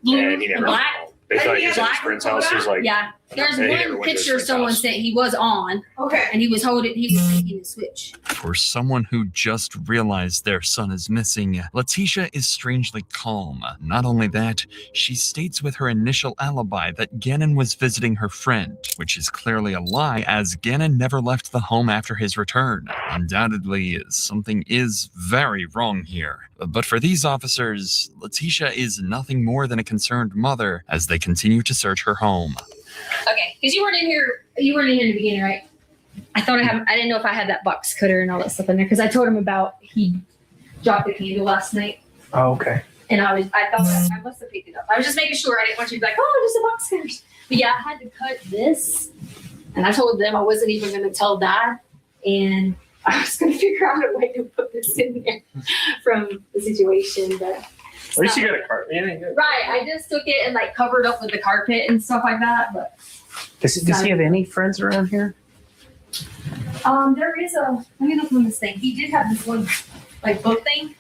Blue And he never and black. They thought he was at his friend's house. He was like, Yeah, there's and he never one went to his picture friend's someone house. said he was on. Okay. And he was taking the switch. For someone who just realized their son is missing, Letitia is strangely calm. Not only that, she states with her initial alibi that Gannon was visiting her friend, which is clearly a lie as Gannon never left the home after his return. Undoubtedly, something is very wrong here. But for these officers, Letitia is nothing more than a concerned mother as they continue to search her home. Okay, because you weren't in here in the beginning, right? I didn't know if I had that box cutter and all that stuff in there because I told him about he dropped the candle last night. Oh, okay. And I thought I must have picked it up. I was just making sure I didn't want you to be like, oh, just a box cutters. But yeah, I had to cut this. And I told them I wasn't even going to tell Dad. And I was going to figure out a way to put this in there from the situation. But at least you got a carpet. Yeah, right. I just took it and like covered up with the carpet and stuff like that. But Does he have any friends around here? there is let me look on this thing. He did have this one like book thing.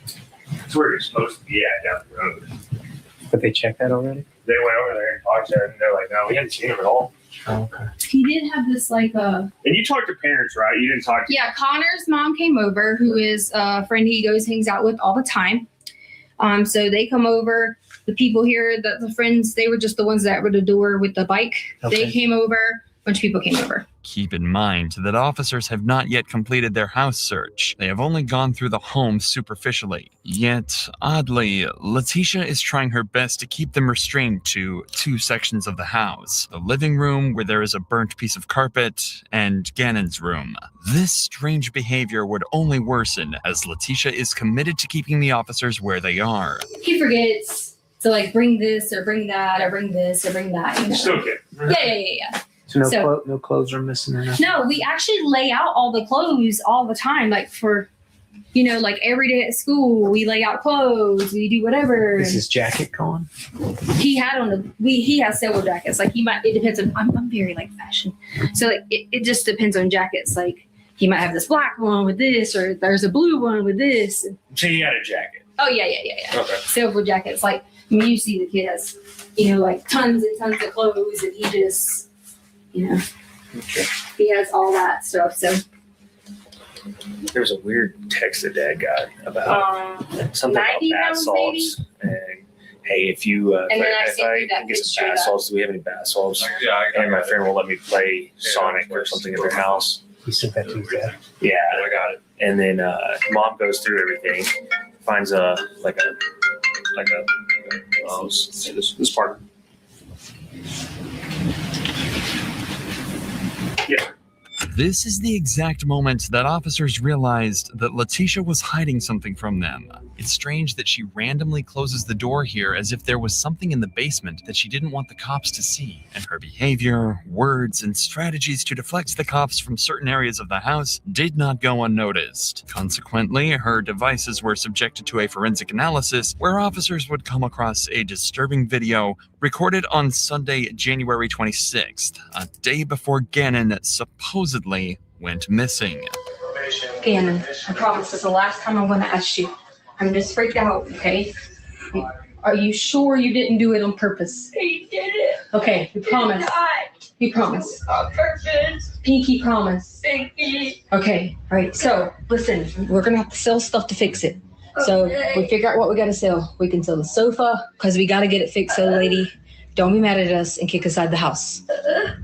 That's where you're supposed to be at down the road. But they checked that already? They went over there and talked to him, and they're like, no, we haven't seen him at all. Oh, okay. He did have this like And you talked to parents, right? You didn't talk to yeah, Connor's mom came over, who is a friend he hangs out with all the time. So they come over. The people here, the friends, they were just the ones that were at the door with the bike. Okay. They came over. A bunch of people came over. Keep in mind that officers have not yet completed their house search. They have only gone through the home superficially. Yet, oddly, Letitia is trying her best to keep them restrained to two sections of the house. The living room, where there is a burnt piece of carpet, and Gannon's room. This strange behavior would only worsen as Letitia is committed to keeping the officers where they are. He forgets to like bring this or bring that or bring this or bring that. You know? Still good. Yeah. So no clothes are missing or nothing? No, we actually lay out all the clothes all the time. Like for, like every day at school, we lay out clothes, we do whatever. Is his jacket gone? He had he has several jackets. Like it depends on, I'm very like fashion. So like it just depends on jackets. Like he might have this black one with this, or there's a blue one with this. So you had a jacket. Oh yeah. Okay. Several jackets. Like you see the kid has, like tons and tons of clothes, and he just, Okay. he has all that stuff. So There was a weird text that Dad got about something about 90 bath pounds, salts. And hey, if you And then I if sent you that can get some picture bath that- salts, do we have any bath salts? Yeah, And my friend will let me play Sonic or something at their house. He sent that to his dad. Yeah, I got it. And then Mom goes through everything, finds this part. Yeah. This is the exact moment that officers realized that Letitia was hiding something from them. It's strange that she randomly closes the door here as if there was something in the basement that she didn't want the cops to see. And her behavior, words, and strategies to deflect the cops from certain areas of the house did not go unnoticed. Consequently, her devices were subjected to a forensic analysis where officers would come across a disturbing video recorded on Sunday, January 26th, a day before Gannon supposedly went missing. Gannon, I promise it's the last time I'm going to ask you. I'm just freaked out, okay? Are you sure you didn't do it on purpose? He did it. Okay, we promise. We promise. On purpose. Pinky promise. Pinky. Okay, all right. So, listen, we're going to have to sell stuff to fix it. So, we figure out what we got to sell. We can sell the sofa because we got to get it fixed so the lady don't be mad at us and kick us out of the house.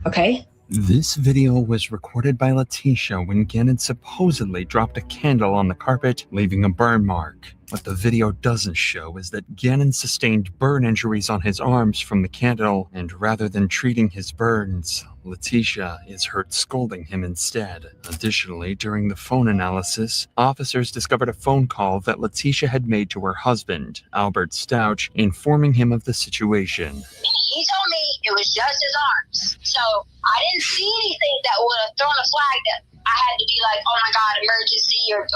Okay? This video was recorded by Letitia when Gannon supposedly dropped a candle on the carpet, leaving a burn mark. What the video doesn't show is that Gannon sustained burn injuries on his arms from the candle, and rather than treating his burns, Letitia is heard scolding him instead. Additionally, during the phone analysis, officers discovered a phone call that Letitia had made to her husband, Albert Stouch, informing him of the situation. He told me it was just his arms. So I didn't see anything that would have thrown a flag that I had to be like, oh my God, emergency or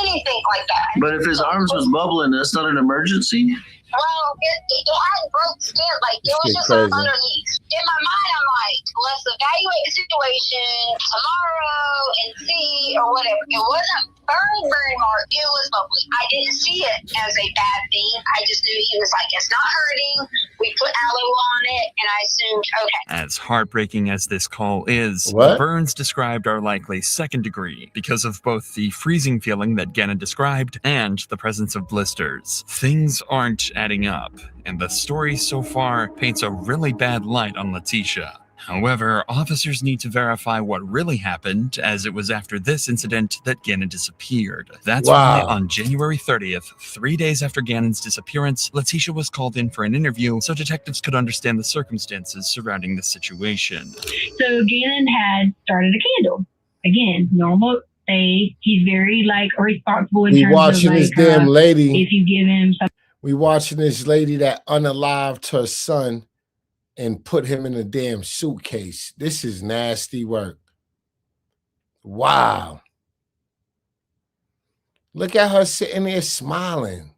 anything like that. But if his arms was bubbling, that's not an emergency? Well, it had broke skin, like it was just crazy. underneath. In my mind, I'm like, let's evaluate the situation tomorrow and see or whatever. It wasn't burn mark. It was bubbly. I didn't see it as a bad thing. I just knew he was like, it's not hurting. We put aloe on it, and I assumed, okay. As heartbreaking as this call is, What? the burns described are likely second degree because of both the freezing feeling that Gannon described and the presence of blisters. Things aren't adding up, and the story so far paints a really bad light on Letitia. However, officers need to verify what really happened, as it was after this incident that Gannon disappeared. That's why on January 30th, 3 days after Gannon's disappearance, Letitia was called in for an interview so detectives could understand the circumstances surrounding the situation. So Gannon had started a candle. Again, normal day. He's very responsible in We terms watching of this damn lady. if you give him something. We watching this lady that unalived her son and put him in a damn suitcase. This is nasty work. Wow. Look at her sitting there smiling.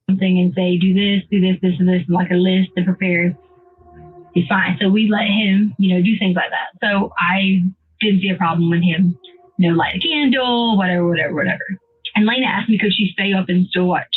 Something and say, do this, and this, like a list to prepare. He's fine. So we let him, do things like that. So I didn't see a problem with him, light a candle, whatever. And Lena asked me, could she stay up and still watch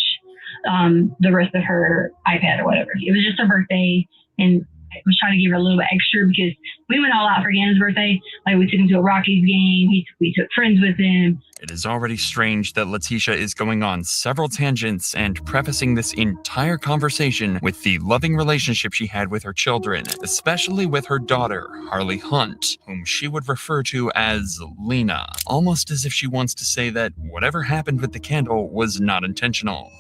the rest of her iPad or whatever. It was just her birthday, and I was trying to give her a little bit extra because we went all out for Gannon's birthday. Like, we took him to a Rockies game. We took friends with him. It is already strange that Letitia is going on several tangents and prefacing this entire conversation with the loving relationship she had with her children, especially with her daughter, Harley Hunt, whom she would refer to as Lena, almost as if she wants to say that whatever happened with the candle was not intentional.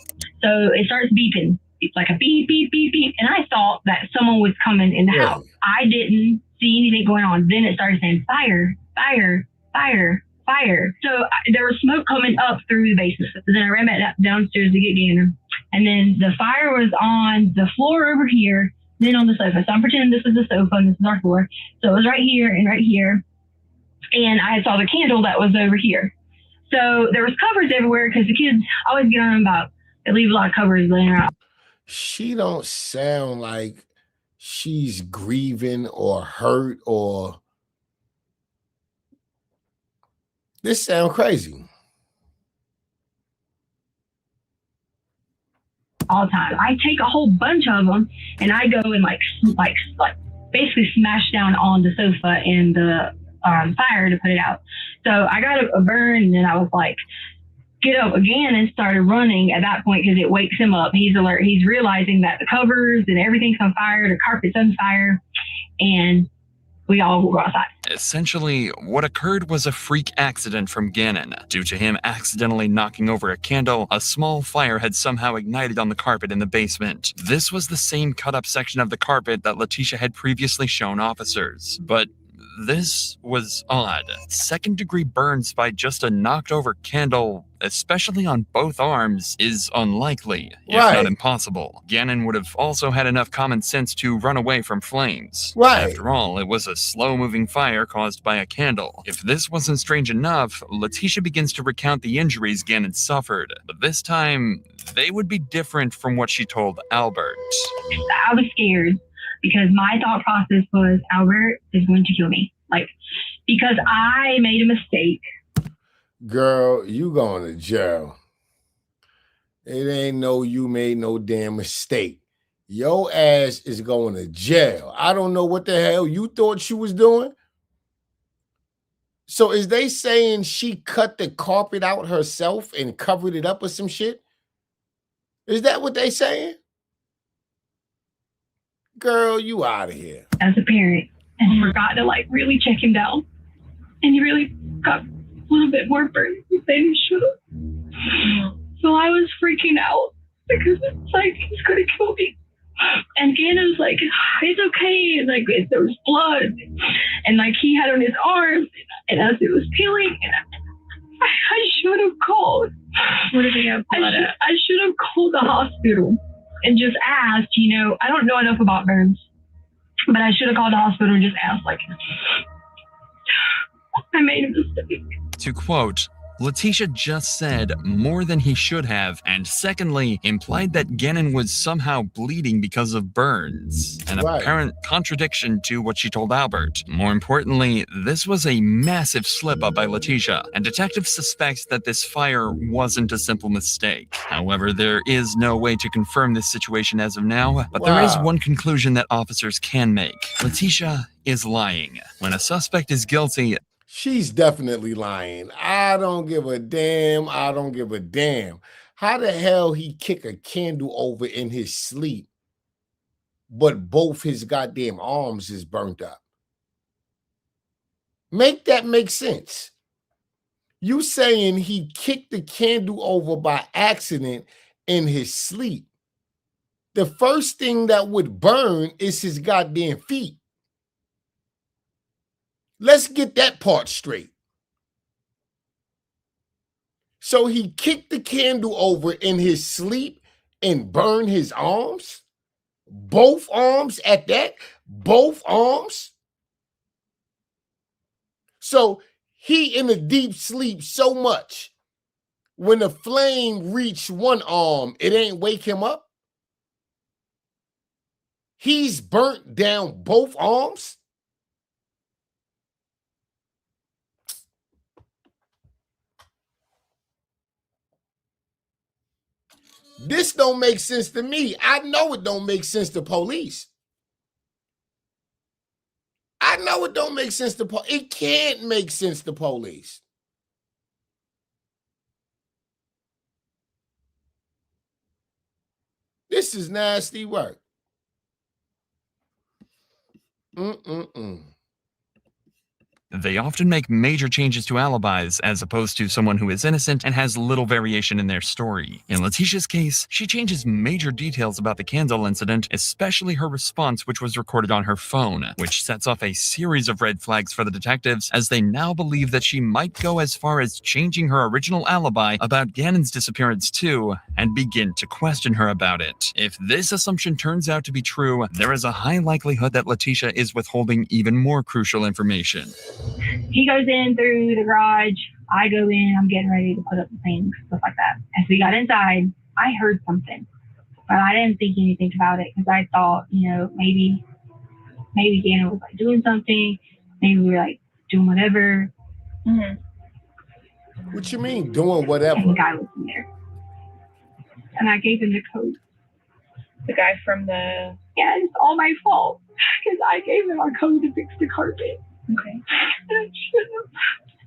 So it starts beeping. It's like a beep, beep, beep, beep. And I thought that someone was coming in the house. I didn't see anything going on. Then it started saying fire, fire, fire, fire. So there was smoke coming up through the basement. So then I ran back downstairs to get Gannon. And then the fire was on the floor over here, then on the sofa. So I'm pretending this is the sofa and this is our floor. So it was right here and right here. And I saw the candle that was over here. So there was covers everywhere because the kids always get on them about, they leave a lot of covers laying around. She don't sound like she's grieving or hurt or... This sound crazy. All the time. I take a whole bunch of them and I go and like basically smash down on the sofa and the fire to put it out. So I got a burn and then I was like, get up again and started running at that point because it wakes him up. He's alert. He's realizing that the covers and everything's on fire, the carpet's on fire, and we all go outside. Essentially, what occurred was a freak accident from Gannon. Due to him accidentally knocking over a candle, a small fire had somehow ignited on the carpet in the basement. This was the same cut-up section of the carpet that Letitia had previously shown officers. But this was odd. Second-degree burns by just a knocked-over candle, especially on both arms, is unlikely, if not impossible. Gannon would have also had enough common sense to run away from flames. After all, it was a slow-moving fire caused by a candle. If this wasn't strange enough, Letitia begins to recount the injuries Gannon suffered. But this time, they would be different from what she told Albert. I was scared because my thought process was, Albert is going to kill me. Because I made a mistake. Girl, you going to jail. It ain't no you made no damn mistake. Your ass is going to jail. I don't know what the hell you thought she was doing. So is they saying she cut the carpet out herself and covered it up with some shit? Is that what they saying? Girl, you out of here. As a parent, and forgot to really check him down. And he really got a little bit more burnt than he should have. So I was freaking out because it's like, he's going to kill me. And Gannon was like, it's okay. And there was blood. And he had on his arms. And as it was peeling, and I should have called. What did he have blood at? I should have called the hospital and just asked, I don't know enough about burns, but I should have called the hospital and just asked, I made a mistake. To quote, Letitia just said more than he should have, and secondly, implied that Gannon was somehow bleeding because of burns, an apparent contradiction to what she told Albert. More importantly, this was a massive slip-up by Letitia, and detectives suspect that this fire wasn't a simple mistake. However, there is no way to confirm this situation as of now, but there is one conclusion that officers can make. Letitia is lying. When a suspect is guilty, she's definitely lying. I don't give a damn. I don't give a damn. How the hell he kick a candle over in his sleep, but both his goddamn arms is burnt up? Make that make sense. You saying he kicked the candle over by accident in his sleep. The first thing that would burn is his goddamn feet. Let's get that part straight. So he kicked the candle over in his sleep and burned his arms? Both arms at that? Both arms? So he in a deep sleep so much, when the flame reached one arm, it ain't wake him up? He's burnt down both arms? This don't make sense to me. I know it don't make sense to police. I know it don't make sense to police. It can't make sense to police. This is nasty work. they often make major changes to alibis as opposed to someone who is innocent and has little variation in their story. In Letitia's case, she changes major details about the candle incident, especially her response, which was recorded on her phone, which sets off a series of red flags for the detectives as they now believe that she might go as far as changing her original alibi about Gannon's disappearance too, and begin to question her about it. If this assumption turns out to be true, there is a high likelihood that Letitia is withholding even more crucial information. He goes in through the garage. I go in. I'm getting ready to put up the things, stuff like that. As we got inside, I heard something, but I didn't think anything about it because I thought, maybe Gannon was like doing something. Maybe we were like doing whatever. Mm-hmm. What you mean doing whatever? And the guy was in there, and I gave him the code. The guy from the... Yeah, it's all my fault because I gave him our code to fix the carpet. Okay.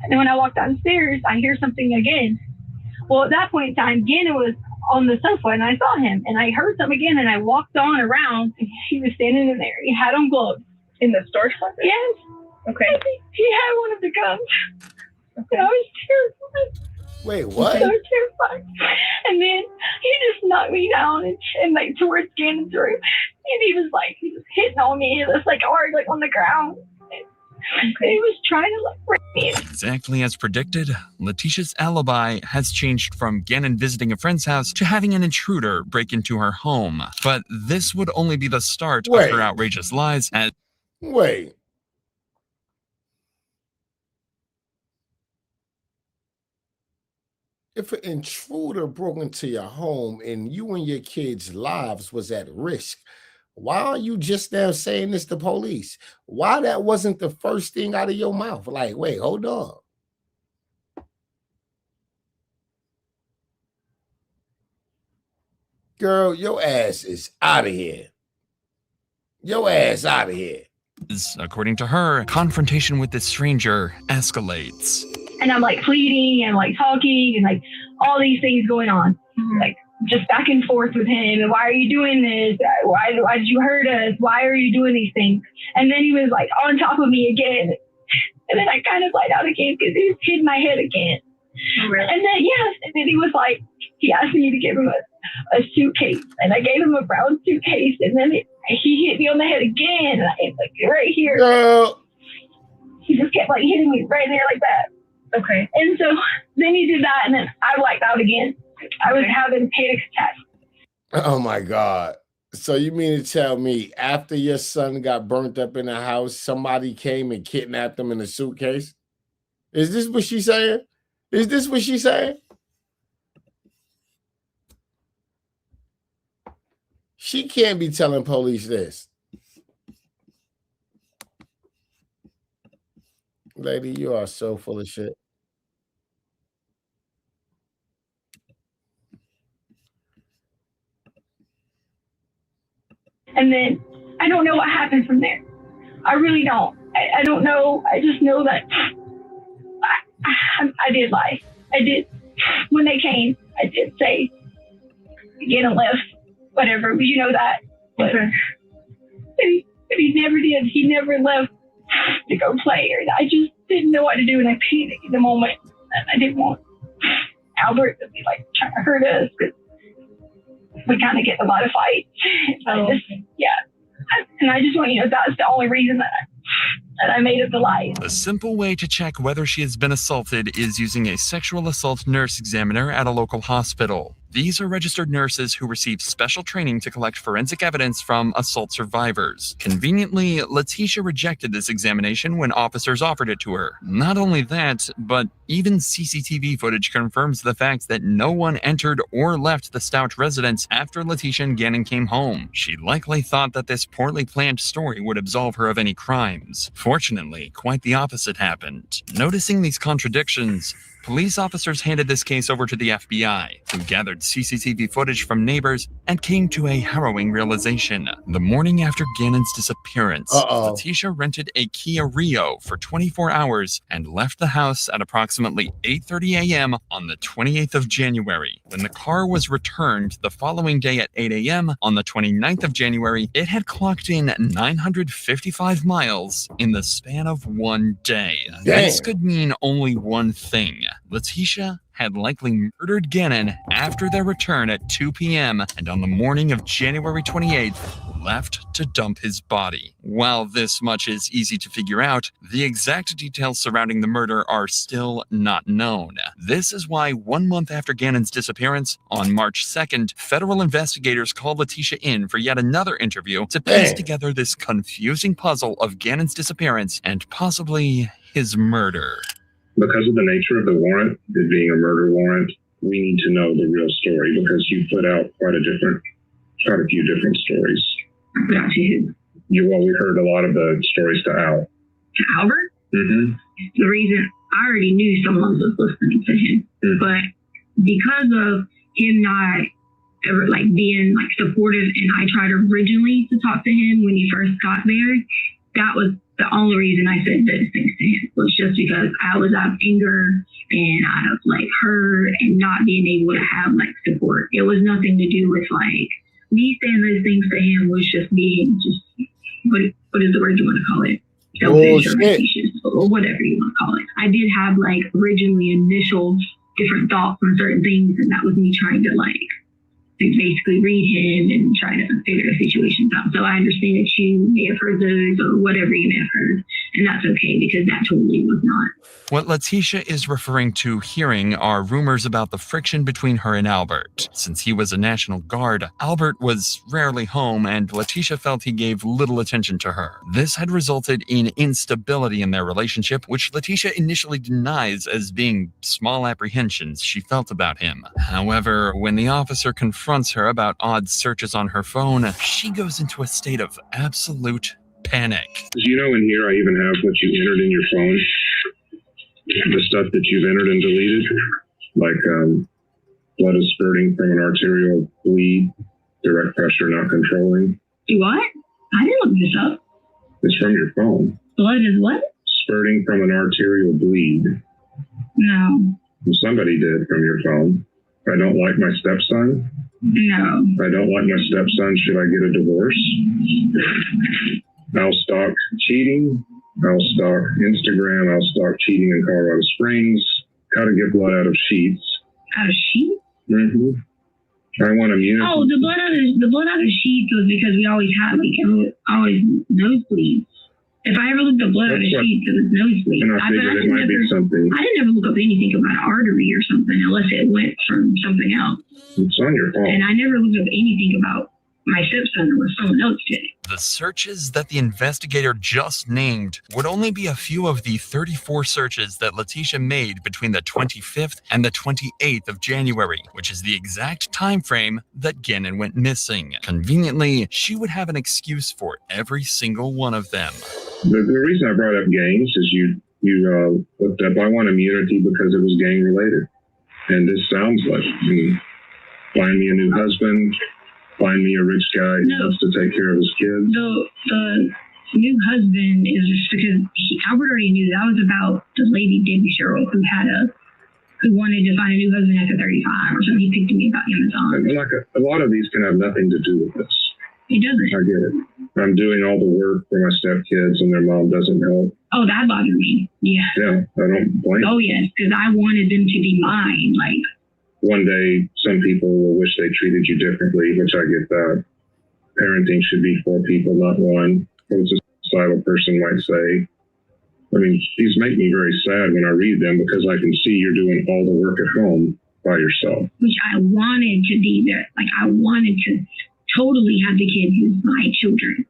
And then when I walked downstairs, I hear something again. Well, at that point in time, Gannon was on the sofa and I saw him and I heard something again and I walked on around and he was standing in there. He had on gloves. In the storage closet? Yes. Okay. He had one of the guns. Okay. And I was terrified. Wait, what? So terrified. And then he just knocked me down and like towards Gannon's room. And he was hitting on me. It was hard, on the ground. Okay. He was trying to break me. Exactly as predicted, Letitia's alibi has changed from Gannon visiting a friend's house to having an intruder break into her home. But this would only be the start of her outrageous lies. Wait. If an intruder broke into your home and you and your kids' lives was at risk, why are you just now saying this to police? Why that wasn't the first thing out of your mouth? Like, wait, hold on. Girl, your ass is out of here. Your ass out of here. According to her, confrontation with this stranger escalates. And I'm pleading and talking and all these things going on. Mm-hmm. Just back and forth with him. And why are you doing this? Why did you hurt us? Why are you doing these things? And then he was on top of me again. And then I kind of lied out again because he was hitting my head again. Really? And then, yes. And then he was he asked me to give him a suitcase. And I gave him a brown suitcase. And then he hit me on the head again. And I right here. Girl. He just kept hitting me right there like that. Okay. And so then he did that. And then I blacked out again. I was having panic attacks. Oh my God. So you mean to tell me after your son got burnt up in the house, somebody came and kidnapped him in a suitcase? Is this what she's saying? Is this what she's saying? She can't be telling police this. Lady, you are so full of shit. And then I don't know what happened from there. I really don't. I don't know. I just know that I did lie. I did. When they came, I did say, get a lift, whatever. But you know that. But he never did. He never left to go play. I just didn't know what to do, and I panicked in the moment. And I didn't want Albert to be like trying to hurt us, because we kind of get a lot of fights. And I just want you to know that's the only reason that I made up the lie. A simple way to check whether she has been assaulted is using a sexual assault nurse examiner at a local hospital. These are registered nurses who receive special training to collect forensic evidence from assault survivors. Conveniently, Letitia rejected this examination when officers offered it to her. Not only that, but even CCTV footage confirms the fact that no one entered or left the Stout residence after Letitia and Gannon came home. She likely thought that this poorly planned story would absolve her of any crimes. Fortunately, quite the opposite happened. Noticing these contradictions, police officers handed this case over to the FBI, who gathered CCTV footage from neighbors and came to a harrowing realization. The morning after Gannon's disappearance, Letitia rented a Kia Rio for 24 hours and left the house at approximately 8:30 a.m. on the 28th of January. When the car was returned the following day at 8 a.m. on the 29th of January, it had clocked in 955 miles in the span of one day. Damn. This could mean only one thing. Letitia had likely murdered Gannon after their return at 2 p.m. and on the morning of January 28th, left to dump his body. While this much is easy to figure out, the exact details surrounding the murder are still not known. This is why 1 month after Gannon's disappearance, on March 2nd, federal investigators called Letitia in for yet another interview to piece together this confusing puzzle of Gannon's disappearance and possibly his murder. Because of the nature of the warrant, it being a murder warrant, we need to know the real story, because you put out quite a few different stories. About you? We heard a lot of the stories to Al. To Albert? Mm-hmm. The reason I already knew someone was listening to him, but because of him not ever being supportive, and I tried originally to talk to him when he first got there, that was the only reason I said those things to him, was just because I was out of anger and out of hurt and not being able to have support. It was nothing to do with me saying those things to him. Was just being what is the word you want to call it? Selfish or whatever you want to call it. I did have originally initial different thoughts on certain things, and that was me trying to basically read him and try to figure the situation out. So I understand that you may have heard those or whatever you may have heard, and that's okay, because that totally was not. What Letitia is referring to hearing are rumors about the friction between her and Albert. Since he was a National Guard, Albert was rarely home, and Letitia felt he gave little attention to her. This had resulted in instability in their relationship, which Letitia initially denies as being small apprehensions she felt about him. However, when the officer confronts her about odd searches on her phone, she goes into a state of absolute panic. In here I even have what you entered in your phone. The stuff that you've entered and deleted, blood is spurting from an arterial bleed, direct pressure not controlling. What? I didn't look this up. It's from your phone. Blood is what? Spurting from an arterial bleed. No. Somebody did from your phone. I don't like my stepson. No. I don't like my stepson. Should I get a divorce? I'll stalk cheating. I'll stalk Instagram. I'll stalk cheating in Colorado Springs. How to get blood out of sheets. Out of sheets? Mm-hmm. I want immunity. Oh, the blood out of sheets was because we always had always nosebleeds. If I ever looked up blood out of sheets, it was nosebleeds. And I figured it might be something. I didn't ever look up anything about an artery or something unless it went from something else. It's on your phone. And I never looked up anything about my stepson or someone else did. The searches that the investigator just named would only be a few of the 34 searches that Letitia made between the 25th and the 28th of January, which is the exact time frame that Gannon went missing. Conveniently, she would have an excuse for every single one of them. The reason I brought up gangs is you looked up, I want immunity because it was gang related. And this sounds like find me a new husband, find me a rich guy who loves to take care of his kids. The new husband is just because Albert already knew that was about the lady Debbie Sherrill who wanted to find a new husband after 35 or something. He picked me about Amazon. Like a lot of these can have nothing to do with this. It doesn't. I get it. I'm doing all the work for my stepkids and their mom doesn't help. Oh, that bothered me. Yeah. Yeah, I don't blame. Oh yes, because I wanted them to be mine. Like, one day, some people will wish they treated you differently, which I get that. Parenting should be for people, not one. As a societal person might say. I mean, these make me very sad when I read them because I can see you're doing all the work at home by yourself. which I wanted to be there. Like, I wanted to totally have the kids as my children.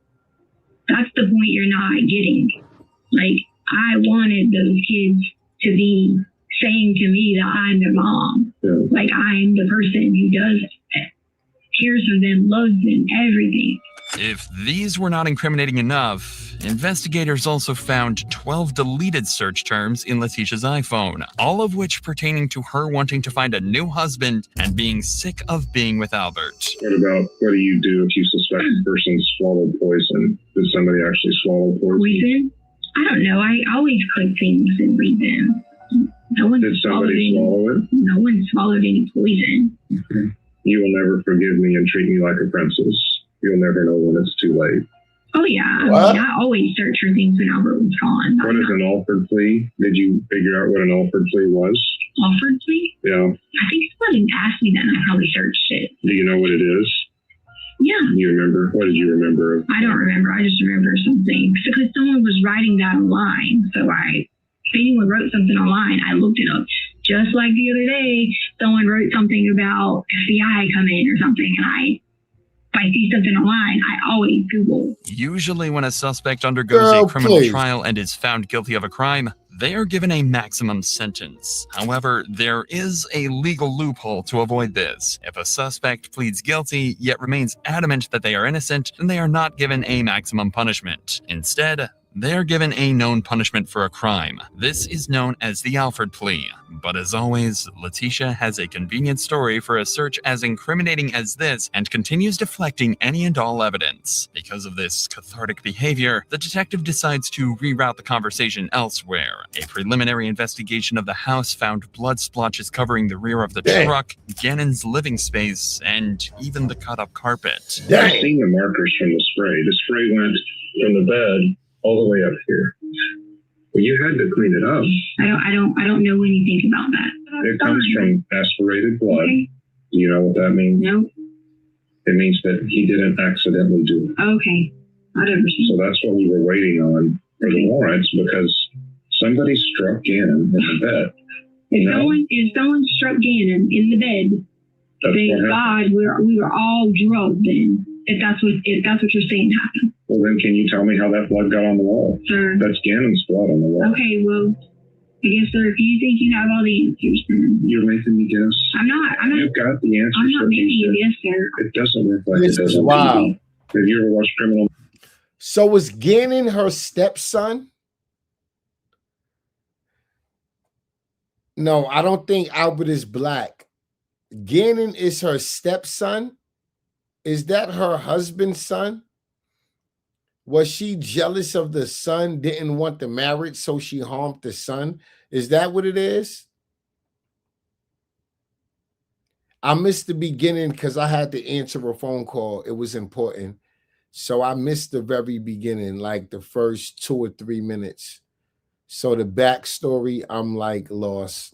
That's the point you're not getting. Like, I wanted those kids to be saying to me that I'm their mom. Yeah. Like, I'm the person who cares for them, loves them, everything. If these were not incriminating enough, investigators also found 12 deleted search terms in Letitia's iPhone, all of which pertaining to her wanting to find a new husband and being sick of being with Albert. What do you do if you suspect a person swallowed poison? Did somebody actually swallow poison? Poison? I don't know. I always click things and read them. No one Did somebody swallow it? No one swallowed any poison. Okay. You will never forgive me and treat me like a princess. You'll never know when it's too late. Oh, yeah. What? I mean, I always search for things when Albert was gone. What is an Alford plea? Did you figure out what an Alford plea was? Alford plea? Yeah. I think someone asked me that and I probably searched it. Do you know what it is? Yeah. You remember? What did you remember? I don't remember. I just remember something. Because someone was writing that online. So if anyone wrote something online, I looked it up. Just like the other day, someone wrote something about FBI coming or something, and if I see something online, I always Google. Usually when a suspect undergoes a criminal trial and is found guilty of a crime, they are given a maximum sentence. However, there is a legal loophole to avoid this. If a suspect pleads guilty, yet remains adamant that they are innocent, then they are not given a maximum punishment. Instead, they are given a known punishment for a crime. This is known as the Alford plea. But as always, Letitia has a convenient story for a search as incriminating as this and continues deflecting any and all evidence. Because of this cathartic behavior, the detective decides to reroute the conversation elsewhere. A preliminary investigation of the house found blood splotches covering the rear of the truck, Gannon's living space, and even the cut-up carpet. I've seen the markers from the spray. The spray went from the bed all the way up here. Well, you had to clean it up. I don't know anything about that. It comes from aspirated blood. Okay. Do you know what that means? No. It means that he didn't accidentally do it. Okay. Whatever. So that's what we were waiting on for the warrants because somebody struck Gannon in the bed. If someone struck Gannon in the bed, thank God we were all drugged then. If that's what you're saying happened. Well, then can you tell me how that blood got on the wall? Sure. That's Gannon's blood on the wall. Okay, well, I guess, sir, if you think you have all the answers, then You're making me guess. I'm not. You've got the answers. I'm not making you guess, sir. It doesn't look like This it is doesn't. wild. Have you ever watched Criminal? So was Gannon her stepson? No, I don't think Albert is black. Gannon is her stepson. Is that her husband's son? Was she jealous of the son, didn't want the marriage, so she harmed the son? Is that what it is? I missed the beginning because I had to answer a phone call. It was important. So I missed the very beginning, like the first 2 or 3 minutes. So the backstory, I'm like lost.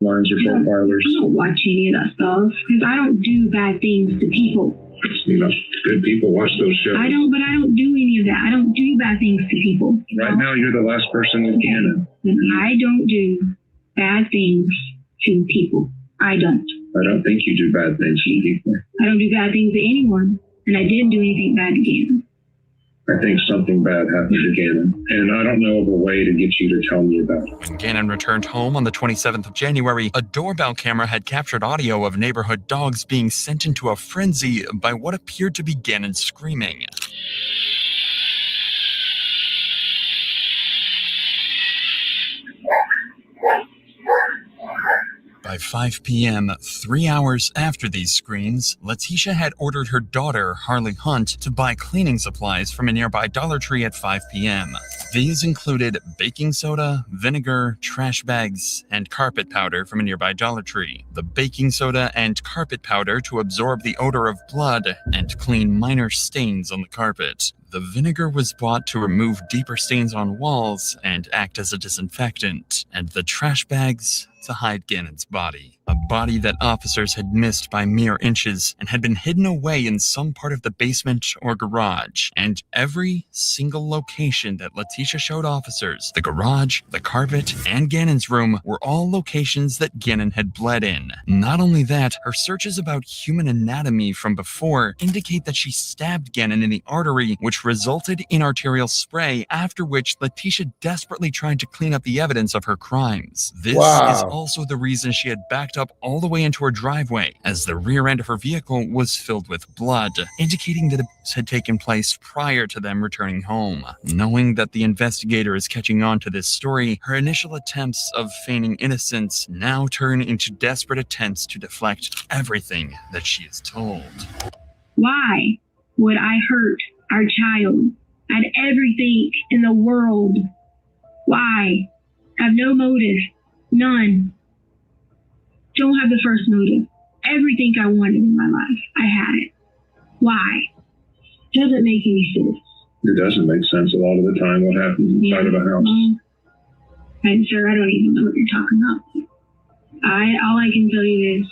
Lines or profilers. I don't watch any of that stuff because I don't do bad things to people. You know, good people watch those shows. I don't do any of that. I don't do bad things to people. Right now, you're the last person with Gannon. I don't do bad things to people. I don't. I don't think you do bad things to people. I don't do bad things to anyone, and I didn't do anything bad to Gannon. I think something bad happened to Gannon, and I don't know of a way to get you to tell me about it. When Gannon returned home on the 27th of January, a doorbell camera had captured audio of neighborhood dogs being sent into a frenzy by what appeared to be Gannon screaming. By 5 p.m., 3 hours after these screams, Letitia had ordered her daughter, Harley Hunt, to buy cleaning supplies from a nearby Dollar Tree at 5 p.m. These included baking soda, vinegar, trash bags, and carpet powder from a nearby Dollar Tree. The baking soda and carpet powder to absorb the odor of blood and clean minor stains on the carpet. The vinegar was bought to remove deeper stains on walls and act as a disinfectant, and the trash bags to hide Gannon's body. A body that officers had missed by mere inches and had been hidden away in some part of the basement or garage. And every single location that Letitia showed officers, the garage, the carpet, and Gannon's room, were all locations that Gannon had bled in. Not only that, her searches about human anatomy from before indicate that she stabbed Gannon in the artery, which resulted in arterial spray, after which Letitia desperately tried to clean up the evidence of her crimes. This is also the reason she had backed up all the way into her driveway, as the rear end of her vehicle was filled with blood, indicating that it had taken place prior to them returning home. Knowing that the investigator is catching on to this story, her initial attempts of feigning innocence now turn into desperate attempts to deflect everything that she is told. Why would I hurt our child? I had everything in the world. Why? I have no motive. None. Don't have the first motive. Everything I wanted in my life, I had it. Why? Doesn't make any sense. It doesn't make sense a lot of the time what happens inside of a house. And sir, I don't even know what you're talking about. All I can tell you is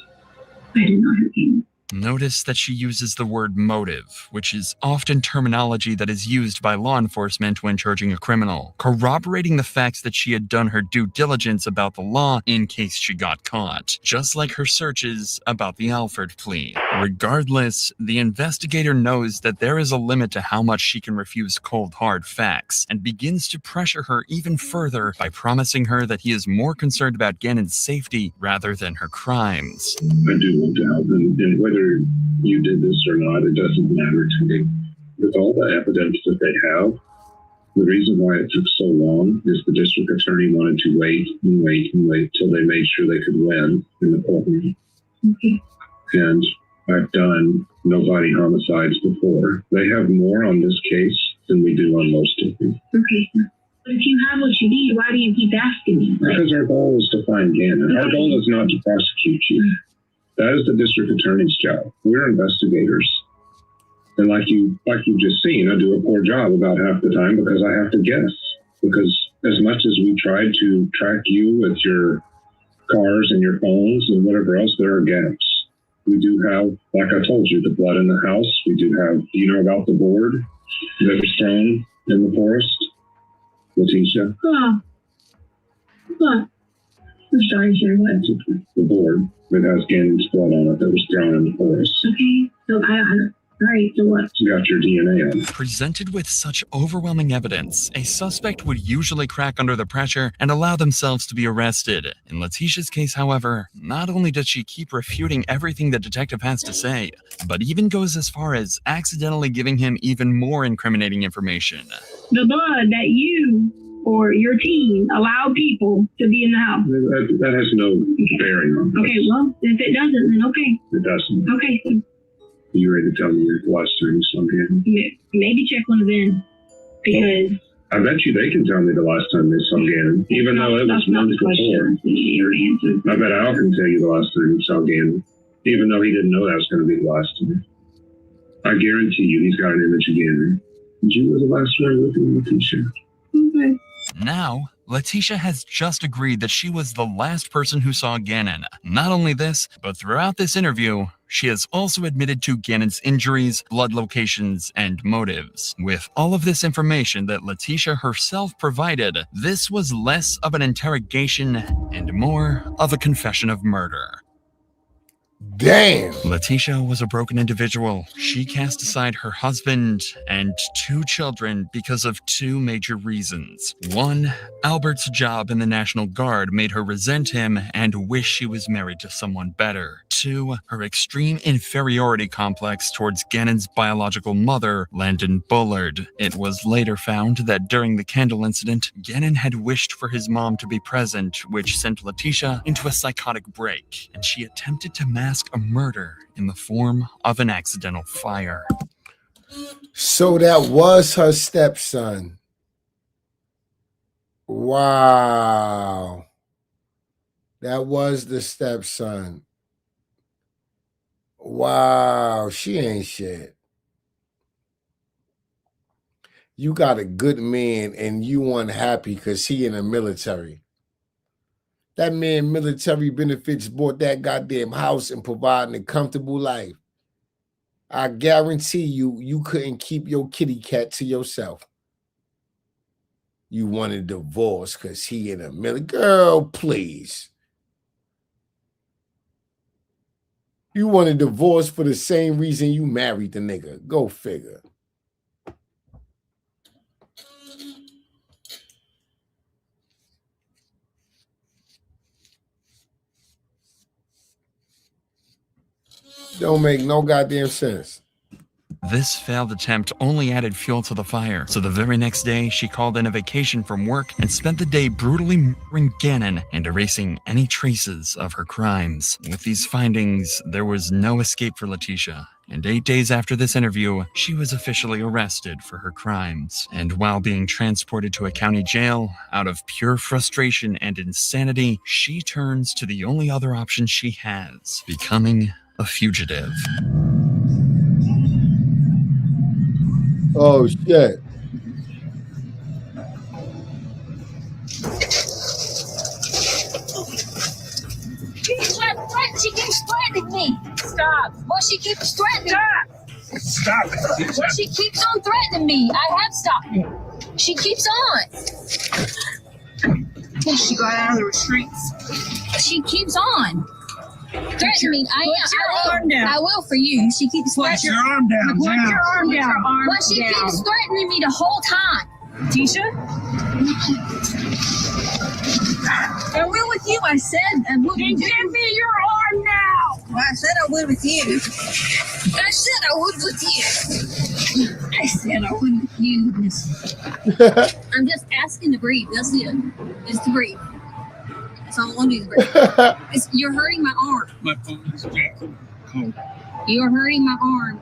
I did not hurt him. Notice that she uses the word motive, which is often terminology that is used by law enforcement when charging a criminal, corroborating the facts that she had done her due diligence about the law in case she got caught, just like her searches about the Alford plea. Regardless, the investigator knows that there is a limit to how much she can refuse cold, hard facts, and begins to pressure her even further by promising her that he is more concerned about Gannon's safety rather than her crimes. I do want to help, and whether you did this or not, it doesn't matter to me. With all the evidence that they have, the reason why it took so long is the district attorney wanted to wait and wait and wait till they made sure they could win in the courtroom. Okay. And I've done no body homicides before. They have more on this case than we do on most of them. Okay. But if you have what you need, why do you keep asking me? Because our goal is to find Gannon. Our goal is not to prosecute you. That is the district attorney's job. We're investigators. And like you've just seen, I do a poor job about half the time because I have to guess. Because as much as we tried to track you with your cars and your phones and whatever else, there are gaps. We do have, like I told you, the blood in the house. We do have, do you know about the board that was thrown in the forest? Letitia? What? I'm sorry, sir. What? The board that has Gannon's blood on it that was thrown in the forest. Okay. So all right, so what? You got your DNA on it. Presented with such overwhelming evidence, a suspect would usually crack under the pressure and allow themselves to be arrested. In Letitia's case, however, not only does she keep refuting everything the detective has to say, but even goes as far as accidentally giving him even more incriminating information. The blood that you or your team allow people to be in the house. That has no bearing on this. Okay, well, if it doesn't, then okay. It doesn't. Okay, so Are you ready to tell me the last time you saw Gannon? maybe check one of them, because I bet you they can tell me the last time they saw Gannon, even though it was months before. Your answer. I bet Al can tell you the last time you saw Gannon, even though he didn't know that was going to be the last time. I guarantee you he's got an image of Gannon. And you were the last one looking at Letitia. Okay. Now, Letitia has just agreed that she was the last person who saw Gannon. Not only this, but throughout this interview, she has also admitted to Gannon's injuries, blood locations, and motives. With all of this information that Letitia herself provided, this was less of an interrogation and more of a confession of murder. Damn. Letitia was a broken individual. She cast aside her husband and 2 children because of 2 major reasons. 1, Albert's job in the National Guard made her resent him and wish she was married to someone better. 2, her extreme inferiority complex towards Gannon's biological mother, Landon Bullard. It was later found that during the candle incident, Gannon had wished for his mom to be present, which sent Letitia into a psychotic break, and she attempted to mask a murder in the form of an accidental fire. So that was her stepson. Wow. That was the stepson. Wow. She ain't shit. You got a good man and you unhappy because he in the military. That man military benefits bought that goddamn house and providing a comfortable life. I guarantee you couldn't keep your kitty cat to yourself. You want a divorce because he in a military. Girl, please. You want a divorce for the same reason you married the nigga. Go figure. Don't make no goddamn sense. This failed attempt only added fuel to the fire, so the very next day she called in a vacation from work and spent the day brutally murdering Gannon and erasing any traces of her crimes. With these findings, there was no escape for Letitia, and 8 days after this interview, she was officially arrested for her crimes. And while being transported to a county jail, out of pure frustration and insanity, she turns to the only other option she has, becoming a fugitive. Oh, shit. She keeps threatening me. Stop. Well, she keeps threatening me. Stop it. Well, she keeps on threatening me. I have stopped her. She keeps on. Till she got out of the restraints. She keeps on. Threatening me. I will for you. She keeps threatening. Put your arm down. Put your arm Put down. your arm Well, she down. keeps threatening me the whole time. Tisha? I will with you. I said I would with you. Give me your arm now. Well, I said I would with you. I said I would with you. I said I would with you. I'm just asking to breathe. That's it. Just to breathe. That's all I want to do is breathe. You're hurting my arm. My phone is cold. You're hurting my arm.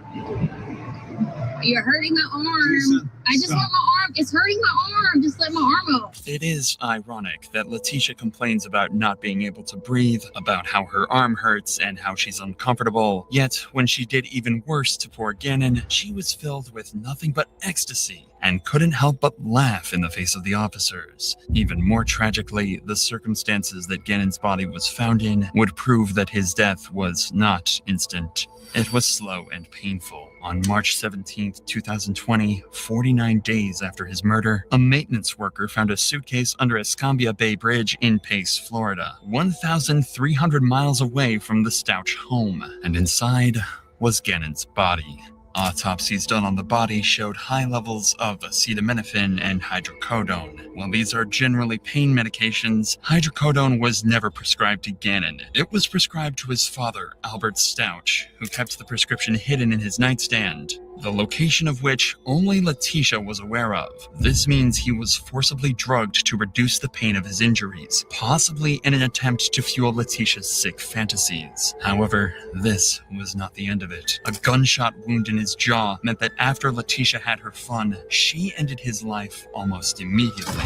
You're hurting my arm. I just want my arm. It's hurting my arm. Just let my arm up. It is ironic that Letitia complains about not being able to breathe, about how her arm hurts and how she's uncomfortable. Yet, when she did even worse to poor Gannon, she was filled with nothing but ecstasy and couldn't help but laugh in the face of the officers. Even more tragically, the circumstances that Gannon's body was found in would prove that his death was not instant. It was slow and painful. On March 17, 2020, 49 days after his murder, a maintenance worker found a suitcase under Escambia Bay Bridge in Pace, Florida, 1,300 miles away from the Stouch home, and inside was Gannon's body. Autopsies done on the body showed high levels of acetaminophen and hydrocodone. While these are generally pain medications, hydrocodone was never prescribed to Gannon. It was prescribed to his father, Albert Stouch, who kept the prescription hidden in his nightstand, the location of which only Letitia was aware of. This means he was forcibly drugged to reduce the pain of his injuries, possibly in an attempt to fuel Letitia's sick fantasies. However, this was not the end of it. A gunshot wound in his jaw meant that after Letitia had her fun, she ended his life almost immediately.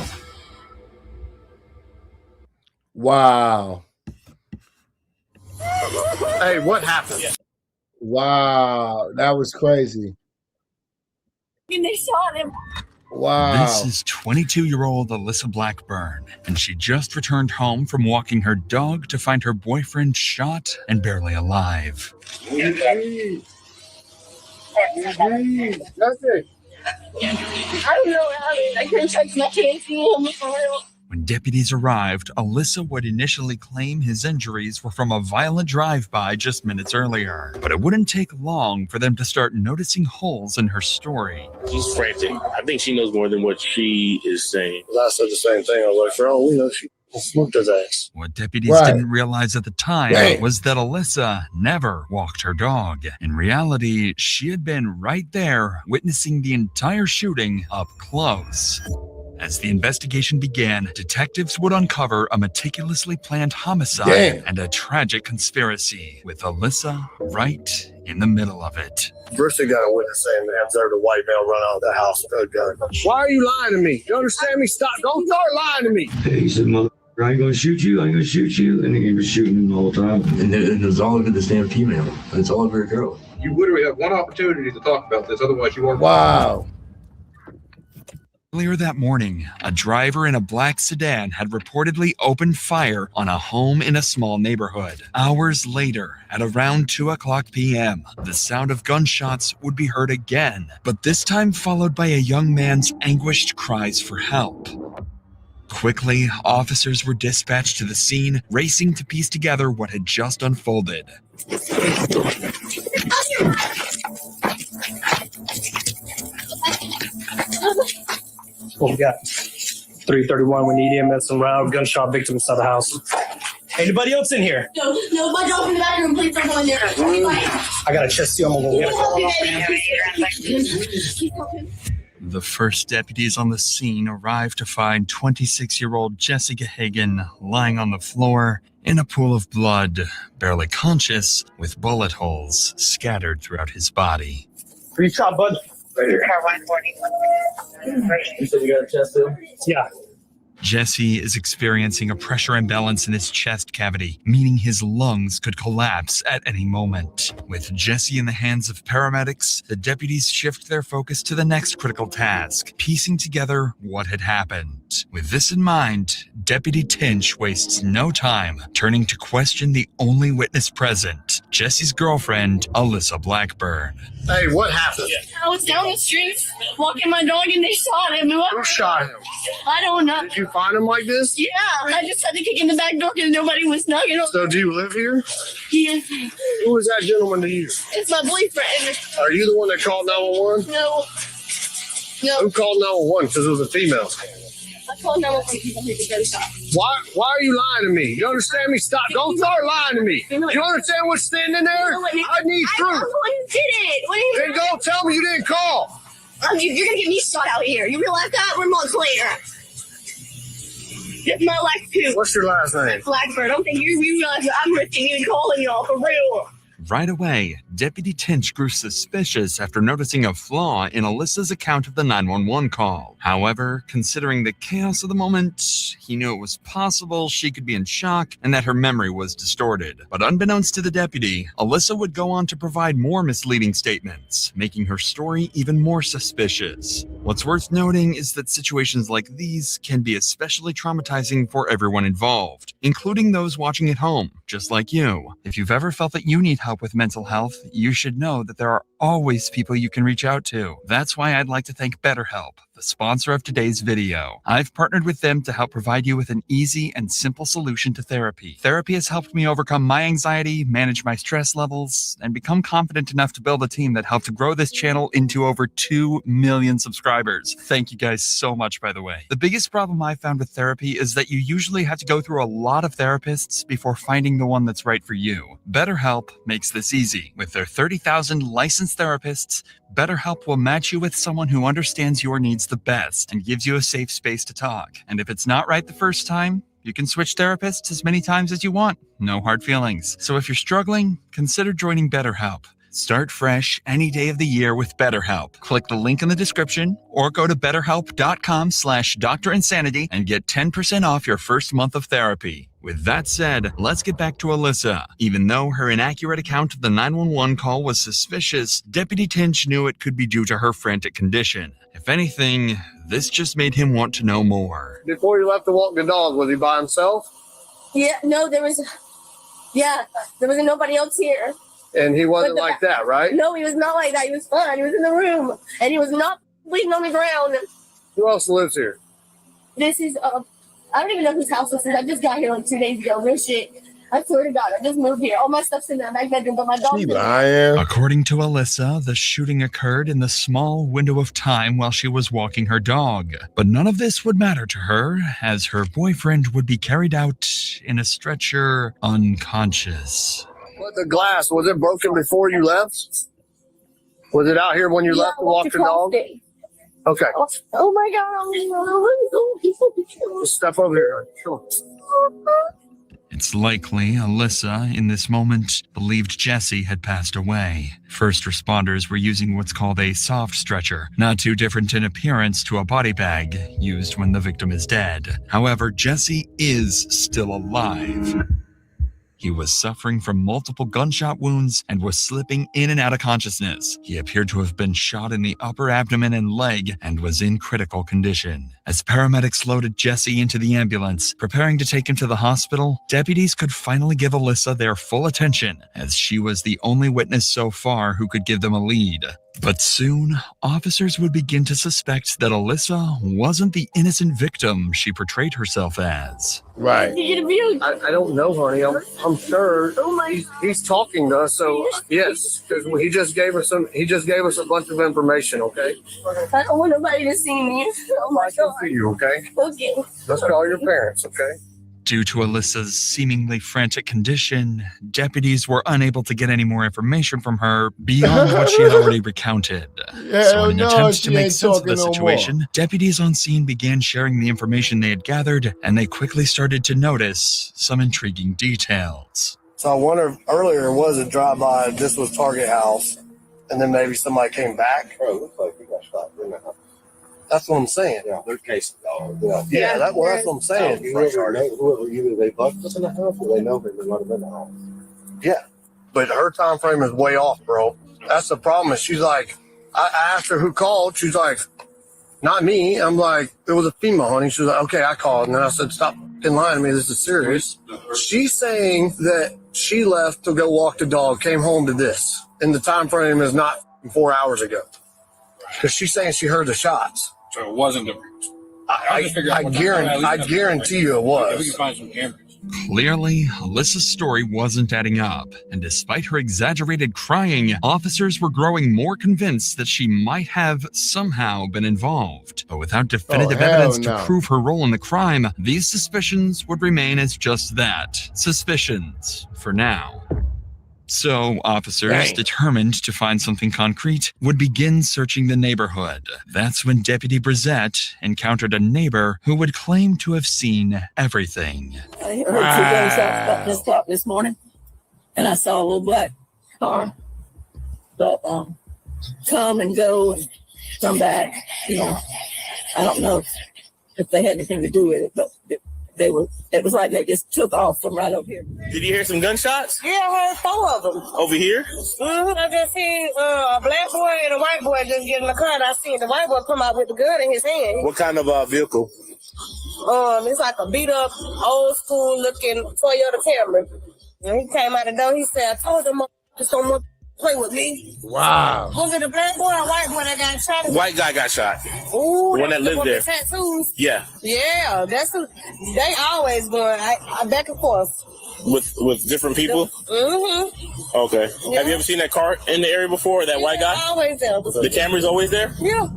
Wow. Hey, what happened? Wow. That was crazy. And they shot him. Wow. This is 22-year-old Alyssa Blackburn, and she just returned home from walking her dog to find her boyfriend shot and barely alive. That's it. I don't know how I couldn't touch my kids. When deputies arrived, Alyssa would initially claim his injuries were from a violent drive-by just minutes earlier. But it wouldn't take long for them to start noticing holes in her story. She's frantic. I think she knows more than what she is saying. I said the same thing. I was like, for all we know, she smoked his ass. What deputies didn't realize at the time was that Alyssa never walked her dog. In reality, she had been right there witnessing the entire shooting up close. As the investigation began, detectives would uncover a meticulously planned homicide and a tragic conspiracy, with Alyssa right in the middle of it. First they got a witness saying they observed a white male run out of the house with a gun. Why are you lying to me? You understand me? Stop. Don't start lying to me. He said, mother, I ain't gonna shoot you, I ain't gonna shoot you. And he was shooting him the whole time. And it was all over this damn female. It's all over a girl. You literally have one opportunity to talk about this, otherwise you are. Wow. Earlier that morning, a driver in a black sedan had reportedly opened fire on a home in a small neighborhood. Hours later, at around 2:00 p.m., the sound of gunshots would be heard again, but this time followed by a young man's anguished cries for help. Quickly, officers were dispatched to the scene, racing to piece together what had just unfolded. Well, we got 331. We need EMS and round gunshot victim inside the house. Anybody else in here? No, my dog in the bathroom. Please don't go in there. I got a chest seal. I'm gonna go get it. The first deputies on the scene arrived to find 26-year-old Jessica Hagan lying on the floor in a pool of blood, barely conscious, with bullet holes scattered throughout his body. Where you shot, bud? Right here. You said you got a chest seal? Yeah. Jesse is experiencing a pressure imbalance in his chest cavity, meaning his lungs could collapse at any moment. With Jesse in the hands of paramedics, the deputies shift their focus to the next critical task, piecing together what had happened. With this in mind, Deputy Tinch wastes no time turning to question the only witness present, Jesse's girlfriend, Alyssa Blackburn. Hey, what happened? I was down the street walking my dog and they shot him. Who shot him? I don't know. Did you find him like this? Yeah, I just had to kick in the back door because nobody was knocking on. So do you live here? Yeah. Who is that gentleman to you? It's my boyfriend. Are you the one that called 911? No. Who called 911? Because it was a female. I called 911 because I heard the gunshot. Why are you lying to me? You understand me? Stop. Don't start lying to me. You understand what's standing there? I need proof. I'm the one who did it. What do you Then go tell me you didn't call. You're going to get me shot out here. You realize that? We're months later. It's my life too. What's your last name? Blackbird. I don't think you realize that I'm risking you and calling y'all for real. Right away, Deputy Tinch grew suspicious after noticing a flaw in Alyssa's account of the 911 call. However, considering the chaos of the moment, he knew it was possible she could be in shock and that her memory was distorted. But unbeknownst to the deputy, Alyssa would go on to provide more misleading statements, making her story even more suspicious. What's worth noting is that situations like these can be especially traumatizing for everyone involved, including those watching at home, just like you. If you've ever felt that you need help with mental health, you should know that there are always people you can reach out to. That's why I'd like to thank BetterHelp, the sponsor of today's video. I've partnered with them to help provide you with an easy and simple solution to therapy. Therapy has helped me overcome my anxiety, manage my stress levels, and become confident enough to build a team that helped grow this channel into over 2 million subscribers. Thank you guys so much, by the way. The biggest problem I found with therapy is that you usually have to go through a lot of therapists before finding the one that's right for you. BetterHelp makes this easy. With their 30,000 licensed therapists, BetterHelp will match you with someone who understands your needs the best and gives you a safe space to talk. And if it's not right the first time, you can switch therapists as many times as you want. No hard feelings. So if you're struggling, consider joining BetterHelp. Start fresh any day of the year with BetterHelp. Click the link in the description or go to betterhelp.com/DrInsanity and get 10% off your first month of therapy. With that said, let's get back to Alyssa. Even though her inaccurate account of the 911 call was suspicious, Deputy Tinch knew it could be due to her frantic condition. If anything, this just made him want to know more. Before you left to walk the dog, was he by himself? Yeah, no, there was nobody else here. And he wasn't like that, right? No, he was not like that. He was fine. He was in the room, and he was not bleeding on the ground. Who else lives here? This is I don't even know whose house this is. I just got here like 2 days ago. Real shit. I swear to God, I just moved here. All my stuff's in that back bedroom, but my dog's in there. According to Alyssa, the shooting occurred in the small window of time while she was walking her dog. But none of this would matter to her, as her boyfriend would be carried out in a stretcher unconscious. What, the glass, was it broken before you left? Was it out here when you left to walk the dog? Okay. Oh my God. Just step over here. Sure. It's likely Alyssa, in this moment, believed Jesse had passed away. First responders were using what's called a soft stretcher, not too different in appearance to a body bag used when the victim is dead. However, Jesse is still alive. He was suffering from multiple gunshot wounds and was slipping in and out of consciousness. He appeared to have been shot in the upper abdomen and leg and was in critical condition. As paramedics loaded Jesse into the ambulance, preparing to take him to the hospital, deputies could finally give Alyssa their full attention, as she was the only witness so far who could give them a lead. But soon, officers would begin to suspect that Alyssa wasn't the innocent victim she portrayed herself as. Right. I don't know, honey. I'm sure he's talking to us. So yes, because he just gave us a bunch of information. Okay. I don't want nobody to see me. Oh my God. See you, okay? Okay. Let's call your parents, okay? Due to Alyssa's seemingly frantic condition, deputies were unable to get any more information from her beyond what she had already recounted. So in an attempt to make sense of the situation, deputies on scene began sharing the information they had gathered, and they quickly started to notice some intriguing details. So I wonder, earlier was a drive-by, this was Target House, and then maybe somebody came back. Bro, it looks like we got shot in the house. That's what I'm saying. Yeah, they're casing dog. Yeah, that's what I'm saying. Either they bucked us in the house or they know him and let him in the house. Yeah, but her time frame is way off, bro. That's the problem. Is she's like, I asked her who called. She's like, not me. I'm like, it was a female, honey. She was like, okay, I called. And then I said, stop lying to me. This is serious. She's saying that she left to go walk the dog, came home to this. And the time frame is not 4 hours ago. Because she's saying she heard the shots. So it wasn't the. I guarantee you it was. If we can find some cameras. Clearly, Alyssa's story wasn't adding up, and despite her exaggerated crying, officers were growing more convinced that she might have somehow been involved. But without definitive evidence to prove her role in the crime, these suspicions would remain as just that, suspicions, for now. So, officers, determined to find something concrete, would begin searching the neighborhood. That's when Deputy Brissette encountered a neighbor who would claim to have seen everything. I heard 2 gunshots about this clock this morning, and I saw a little black car. But come and go and come back. You know, I don't know if they had anything to do with it, but it was like they just took off from right over here. Did you hear some gunshots? Yeah, I heard 4 of them. Over here? Mm-hmm. I just seen a black boy and a white boy just get in the car, and I seen the white boy come out with the gun in his hand. What kind of vehicle? It's like a beat up, old school looking Toyota Camry. And he came out the door, he said, I told them just don't want to play with me. Wow. Was it a black boy or a white boy that got shot? White guy got shot. Ooh, the one that lived there. The tattoos. Yeah. Yeah, they always going I back and forth. With different people? Mm-hmm. Okay. Yeah. Have you ever seen that car in the area before, that white guy? Always there. The camera's always there? Yeah.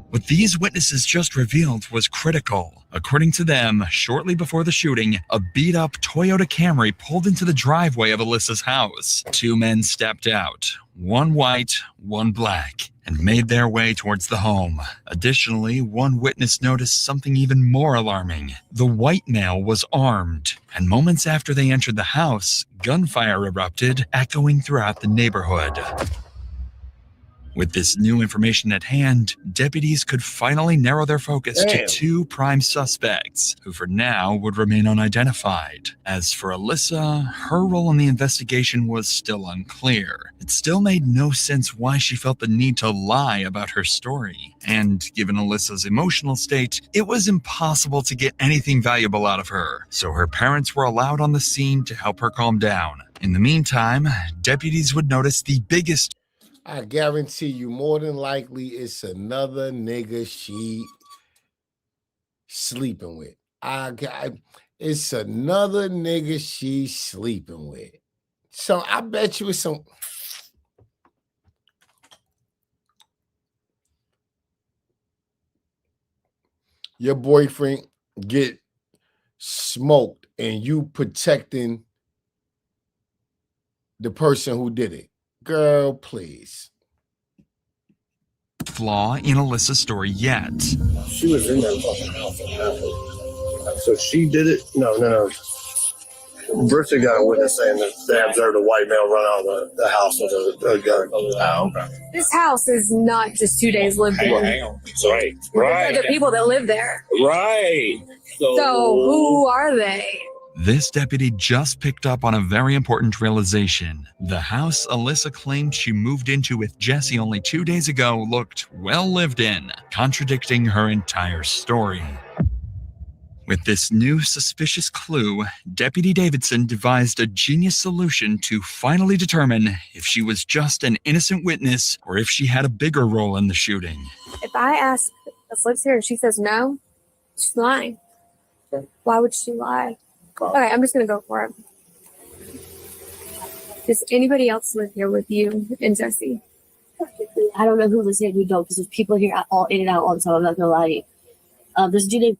What these witnesses just revealed was critical. According to them, shortly before the shooting, a beat-up Toyota Camry pulled into the driveway of Alyssa's house. 2 men stepped out, one white, one black, and made their way towards the home. Additionally, one witness noticed something even more alarming. The white male was armed, and moments after they entered the house, gunfire erupted, echoing throughout the neighborhood. With this new information at hand, deputies could finally narrow their focus to 2 prime suspects, who for now would remain unidentified. As for Alyssa, her role in the investigation was still unclear. It still made no sense why she felt the need to lie about her story. And given Alyssa's emotional state, it was impossible to get anything valuable out of her. So her parents were allowed on the scene to help her calm down. In the meantime, deputies would notice the biggest I guarantee you, more than likely, it's another nigga sleeping with. It's another nigga she's sleeping with. So I bet you it's some. Your boyfriend get smoked and you protecting the person who did it. Girl, please. Flaw in Alyssa's story yet. She was in that fucking house. So she did it? No. Bristol got a witness saying that they observed a white male run out of the house with a gun. Oh, okay. This house is not just 2 days lived in. Hang on. Right. They're the people that live there. Right. So who are they? This deputy just picked up on a very important realization. The house Alyssa claimed she moved into with Jesse only 2 days ago looked well lived in, contradicting her entire story. With this new suspicious clue, Deputy Davidson devised a genius solution to finally determine if she was just an innocent witness or if she had a bigger role in the shooting. If I ask if lives here and she says no, she's lying. Why would she lie? Okay, I'm just gonna go for it. Does anybody else live here with you and Jesse? I don't know who lives here and who don't, because there's people here all in and out all the time. I'm not gonna lie to you. There's a dude named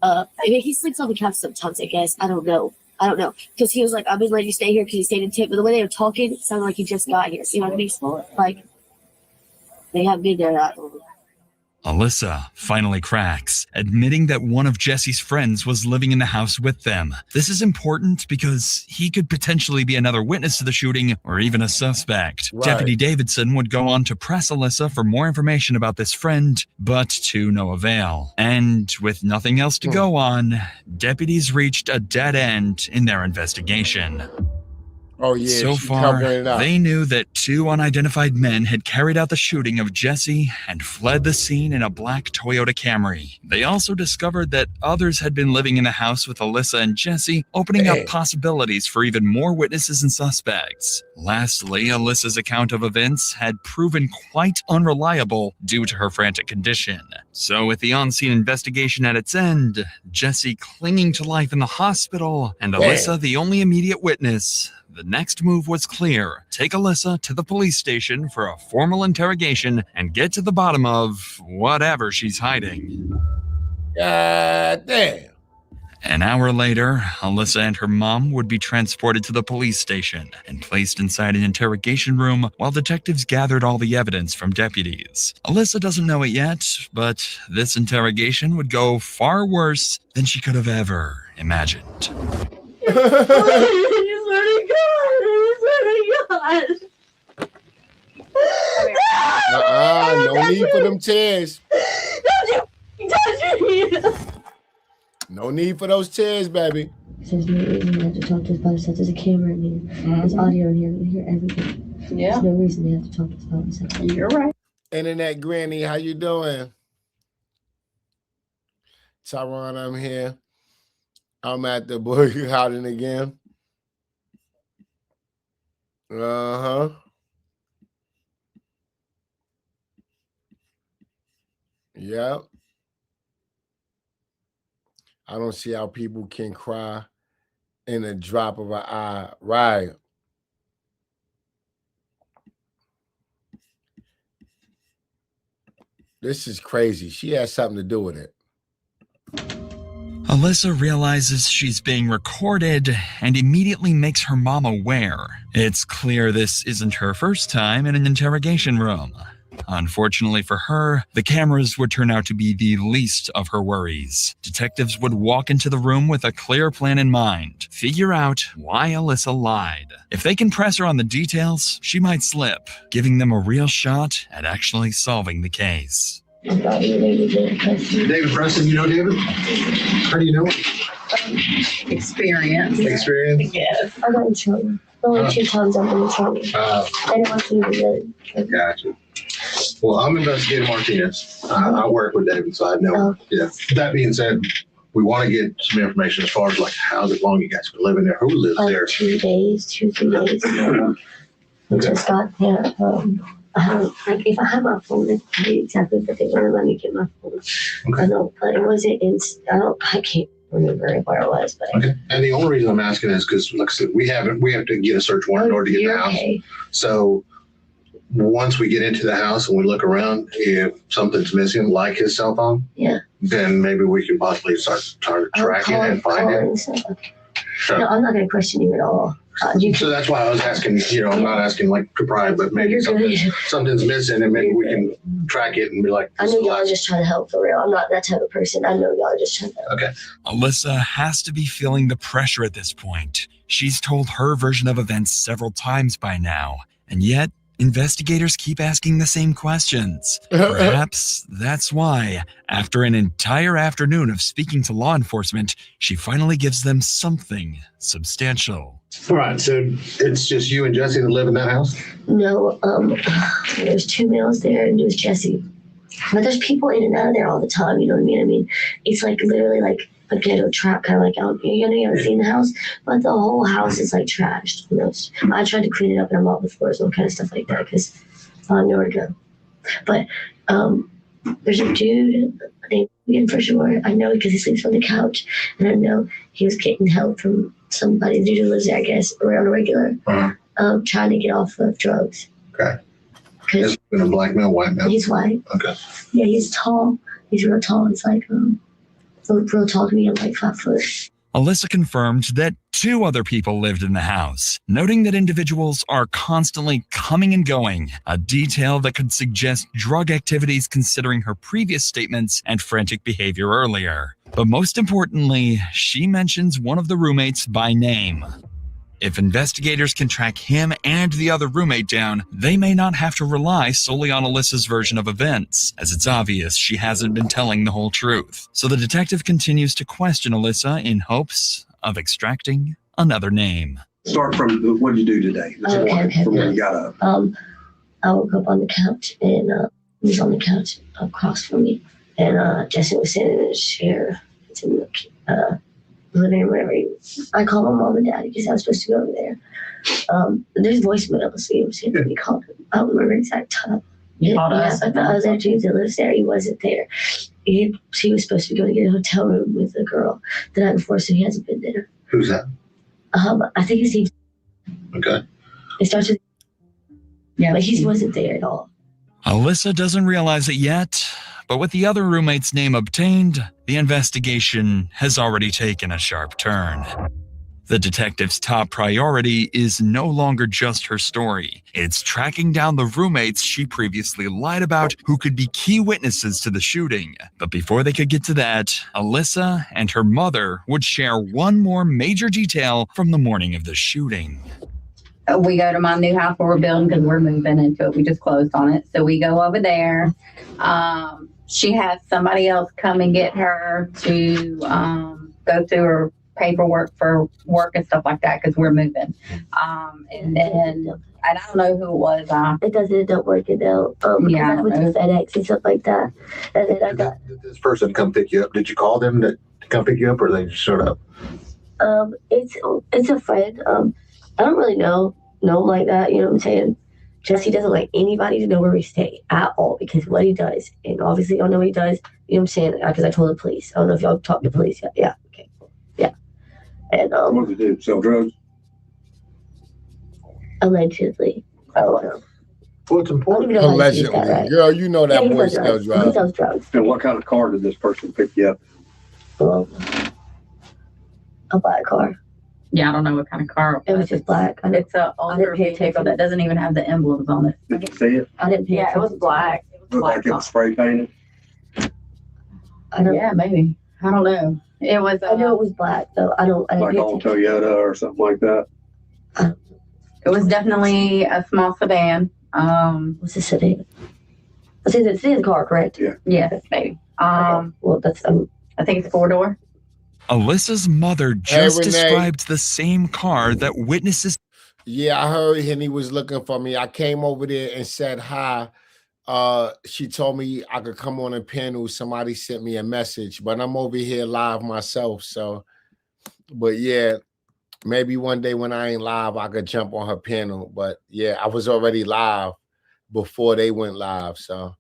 I mean, he sleeps on the couch sometimes, I guess. I don't know. Because he was like, I've been letting you stay here because he stayed in tip. But the way they were talking, it sounded like he just got here. So, you know what I mean? Like, they have been there. Alyssa finally cracks, admitting that one of Jesse's friends was living in the house with them. This is important because he could potentially be another witness to the shooting or even a suspect. Right. Deputy Davidson would go on to press Alyssa for more information about this friend, but to no avail. And with nothing else to go on, deputies reached a dead end in their investigation. Oh, yeah. So far, they knew that 2 unidentified men had carried out the shooting of Jesse and fled the scene in a black Toyota Camry. They also discovered that others had been living in the house with Alyssa and Jesse, opening up possibilities for even more witnesses and suspects. Lastly, Alyssa's account of events had proven quite unreliable due to her frantic condition. So with the on-scene investigation at its end, Jesse clinging to life in the hospital, and Alyssa the only immediate witness, the next move was clear. Take Alyssa to the police station for a formal interrogation and get to the bottom of whatever she's hiding. God damn. An hour later, Alyssa and her mom would be transported to the police station and placed inside an interrogation room while detectives gathered all the evidence from deputies. Alyssa doesn't know it yet, but this interrogation would go far worse than she could have ever imagined. No need for them tears. No need for those tears, baby. There's no reason they have to talk to us about himself. There's a camera in here. There's audio in here. We hear everything. Yeah. There's no reason they have to talk to us about himself. You're right. Internet Granny, how you doing? Tyron, I'm here. I'm at the Burger Outing again. Uh-huh. Yep. I don't see how people can cry in a drop of an eye. Right. This is crazy. She has something to do with it. Alyssa realizes she's being recorded and immediately makes her mom aware. It's clear this isn't her first time in an interrogation room. Unfortunately for her, the cameras would turn out to be the least of her worries. Detectives would walk into the room with a clear plan in mind, figure out why Alyssa lied. If they can press her on the details, she might slip, giving them a real shot at actually solving the case. David Preston, you know David? How do you know him? Experience. Experience? Yes. I got in trouble. Only 2 times I've been in trouble. I didn't want to even really. Gotcha. Well, I'm Investigator Martinez. I work with David, so I know. Yeah. That being said, we want to get some information as far as like how long you guys been living there, who lives there. 2 days, 2-3 days ago. We just got there. Like if I had my phone, I'd tell you exactly, but they wouldn't let me get my phone. Okay. I know, but it wasn't I can't remember where it was, but Okay. And the only reason I'm asking is because, like I said, we have to get a search warrant in order to get the house. okay. So once we get into the house and we look around, if something's missing, like his cell phone, Yeah. then maybe we can possibly start tracking and find it. So, No, I'm not going to question you at all. so that's why I was asking, I'm not asking like to pry, but maybe something's missing and maybe we can track it and be like, I know y'all are just trying to help for real. I'm not that type of person. I know y'all are just trying to help. Okay. Alyssa has to be feeling the pressure at this point. She's told her version of events several times by now, and yet investigators keep asking the same questions. Perhaps that's why, after an entire afternoon of speaking to law enforcement, she finally gives them something substantial. All right, so it's just you and Jesse that live in that house? No, there's 2 males there and there's Jesse. But there's people in and out of there all the time, you know what I mean? I mean, it's like literally like a ghetto trap, kind of like out here. You know, you haven't seen the house, but the whole house is like trashed. You know, I tried to clean it up and I mopped the floors and all kind of stuff like that because I have nowhere to go. But there's a dude named Ian for sure. I know because he sleeps on the couch, and I know he was getting help from somebody, the dude who lives there, I guess, around a regular, trying to get off of drugs. Okay. Is it a black male, white male? He's white. Okay. Yeah, he's tall. He's real tall. He's like real tall to me. I'm like 5 foot. Alyssa confirmed that 2 other people lived in the house, noting that individuals are constantly coming and going, a detail that could suggest drug activities considering her previous statements and frantic behavior earlier. But most importantly, she mentions one of the roommates by name. If investigators can track him and the other roommate down, they may not have to rely solely on Alyssa's version of events, as it's obvious she hasn't been telling the whole truth. So the detective continues to question Alyssa in hopes of extracting another name. Start from what did you do today? Okay. From when you got up. I woke up on the couch and he was on the couch across from me, and Jesse was sitting in his chair. It's in the living room, whatever. I called my mom and dad because I was supposed to go over there. There's voicemail, so you know, we called him. I don't remember exact time. You called us? I thought I was there too. That lives there. He wasn't there. He was supposed to be going to get a hotel room with a girl the night before, so he hasn't been there. Who's that? I think his name. Okay. It starts with. Yeah, but he wasn't there at all. Alyssa doesn't realize it yet, but with the other roommate's name obtained, the investigation has already taken a sharp turn. The detective's top priority is no longer just her story. It's tracking down the roommates she previously lied about who could be key witnesses to the shooting. But before they could get to that, Alyssa and her mother would share one more major detail from the morning of the shooting. We go to my new house where we're building because we're moving into it. We just closed on it. So we go over there. She has somebody else come and get her to go through her paperwork for work and stuff like that because we're moving. And I don't know who it was. It don't work it out. Yeah, I went to FedEx and stuff like that. And then I got. Did this person come pick you up? Did you call them to come pick you up, or they just showed up? It's a friend. I don't really know like that. You know what I'm saying? Jesse doesn't like anybody to know where we stay at all because what he does, and obviously y'all know what he does. You know what I'm saying? Because I told the police. I don't know if y'all talked to the police yet. Yeah. Okay. Yeah. And what did they do? Sell drugs? Allegedly. Well, it's important. Allegedly. Right. Girl, you know that boy sells drugs. He sells drugs. And what kind of car did this person pick you up? Well, a black car. Yeah, I don't know what kind of car it was. Just black. It's an older vehicle that doesn't even have the emblems on it. Did you see it? I didn't pay attention. It was black. Looked like it was spray painted. Yeah, maybe. I don't know. It was. I know it was black though. I didn't like old Toyota or something like that. It was definitely a small sedan. What's a sedan? It's a sedan car, correct? Yeah. Yes, maybe. Well, that's. I think it's 4-door. Alyssa's mother just described the same car that witnesses. Yeah, I heard him. He was looking for me. I came over there and said hi. She told me I could come on a panel. Somebody sent me a message, but I'm over here live myself. So, but yeah, maybe one day when I ain't live, I could jump on her panel. But yeah, I was already live. before they went live. So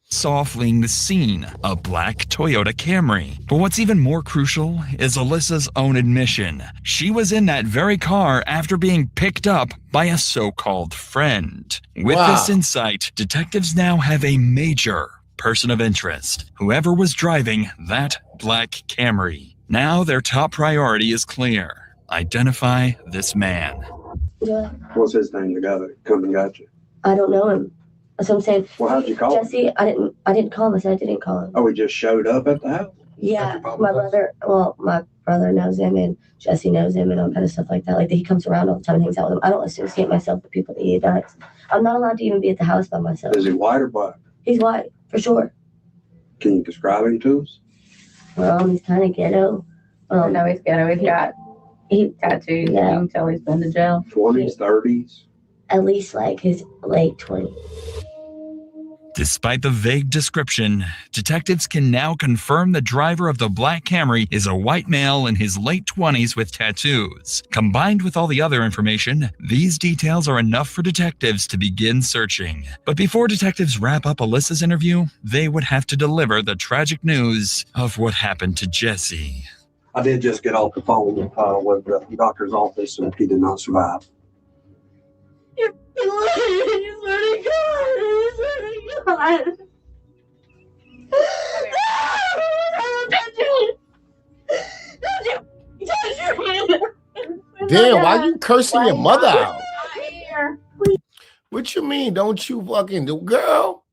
saw fleeing the scene, a black Toyota Camry. But what's even more crucial is Alyssa's own admission. She was in that very car after being picked up by a so-called friend. With this insight, detectives now have a major person of interest, whoever was driving that black Camry. Now their top priority is clear. Identify this man. Yeah. What's his name, the guy that come and got you? I don't know him. That's what I'm saying. Well, how'd you call him? Jesse, I didn't call him. I said I didn't call him. Oh, he just showed up at the house? Yeah, my brother knows him and Jesse knows him and all kind of stuff like that. Like, he comes around all the time and hangs out with him. I don't associate myself with people that he does. I'm not allowed to even be at the house by myself. Is he white or black? He's white, for sure. Can you describe him to us? He's kind of ghetto. No, he's ghetto. He's got tattoos. Yeah. You can tell he's been to jail. 20s, 30s? At least like his late 20s. Despite the vague description, detectives can now confirm the driver of the black Camry is a white male in his late 20s with tattoos. Combined with all the other information, these details are enough for detectives to begin searching. But before detectives wrap up Alyssa's interview, they would have to deliver the tragic news of what happened to Jesse. I did just get off the phone with the doctor's office, and he did not survive. damn, why you cursing your mother out? What you mean? Don't you fucking do, girl?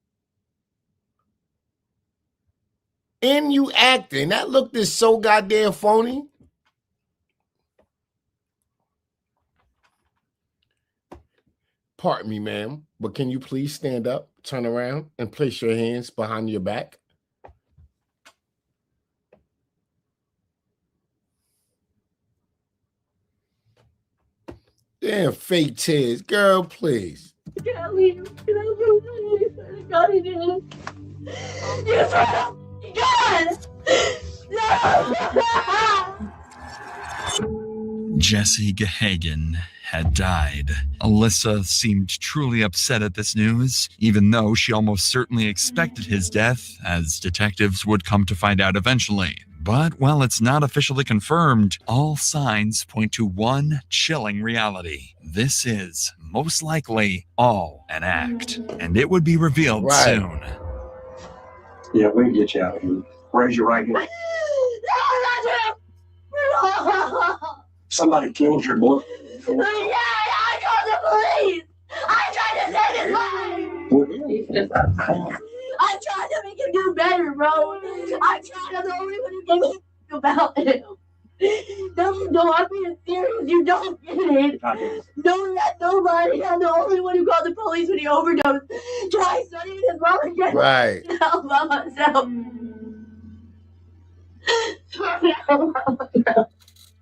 And you acting. That looked is so goddamn phony. Pardon me, ma'am, but can you please stand up, turn around, and place your hands behind your back? Damn, fake tears. Girl, please. Can't leave. God, he didn't. God! No! Jesse Gahagan had died. Alyssa seemed truly upset at this news, even though she almost certainly expected his death, as detectives would come to find out eventually. But while it's not officially confirmed, all signs point to one chilling reality. This is, most likely, all an act. And it would be revealed soon. Yeah, we can get you out of here. Raise your right hand. Somebody killed your boy. Yeah, I called the police. I tried to save his life. I tried to make him do better, bro. I tried. I'm the only one who gave a f- about him. No, I'm being serious. You don't get it. Don't let nobody. I'm the only one who called the police when he overdosed. Try studying his mom again. Right. All by myself.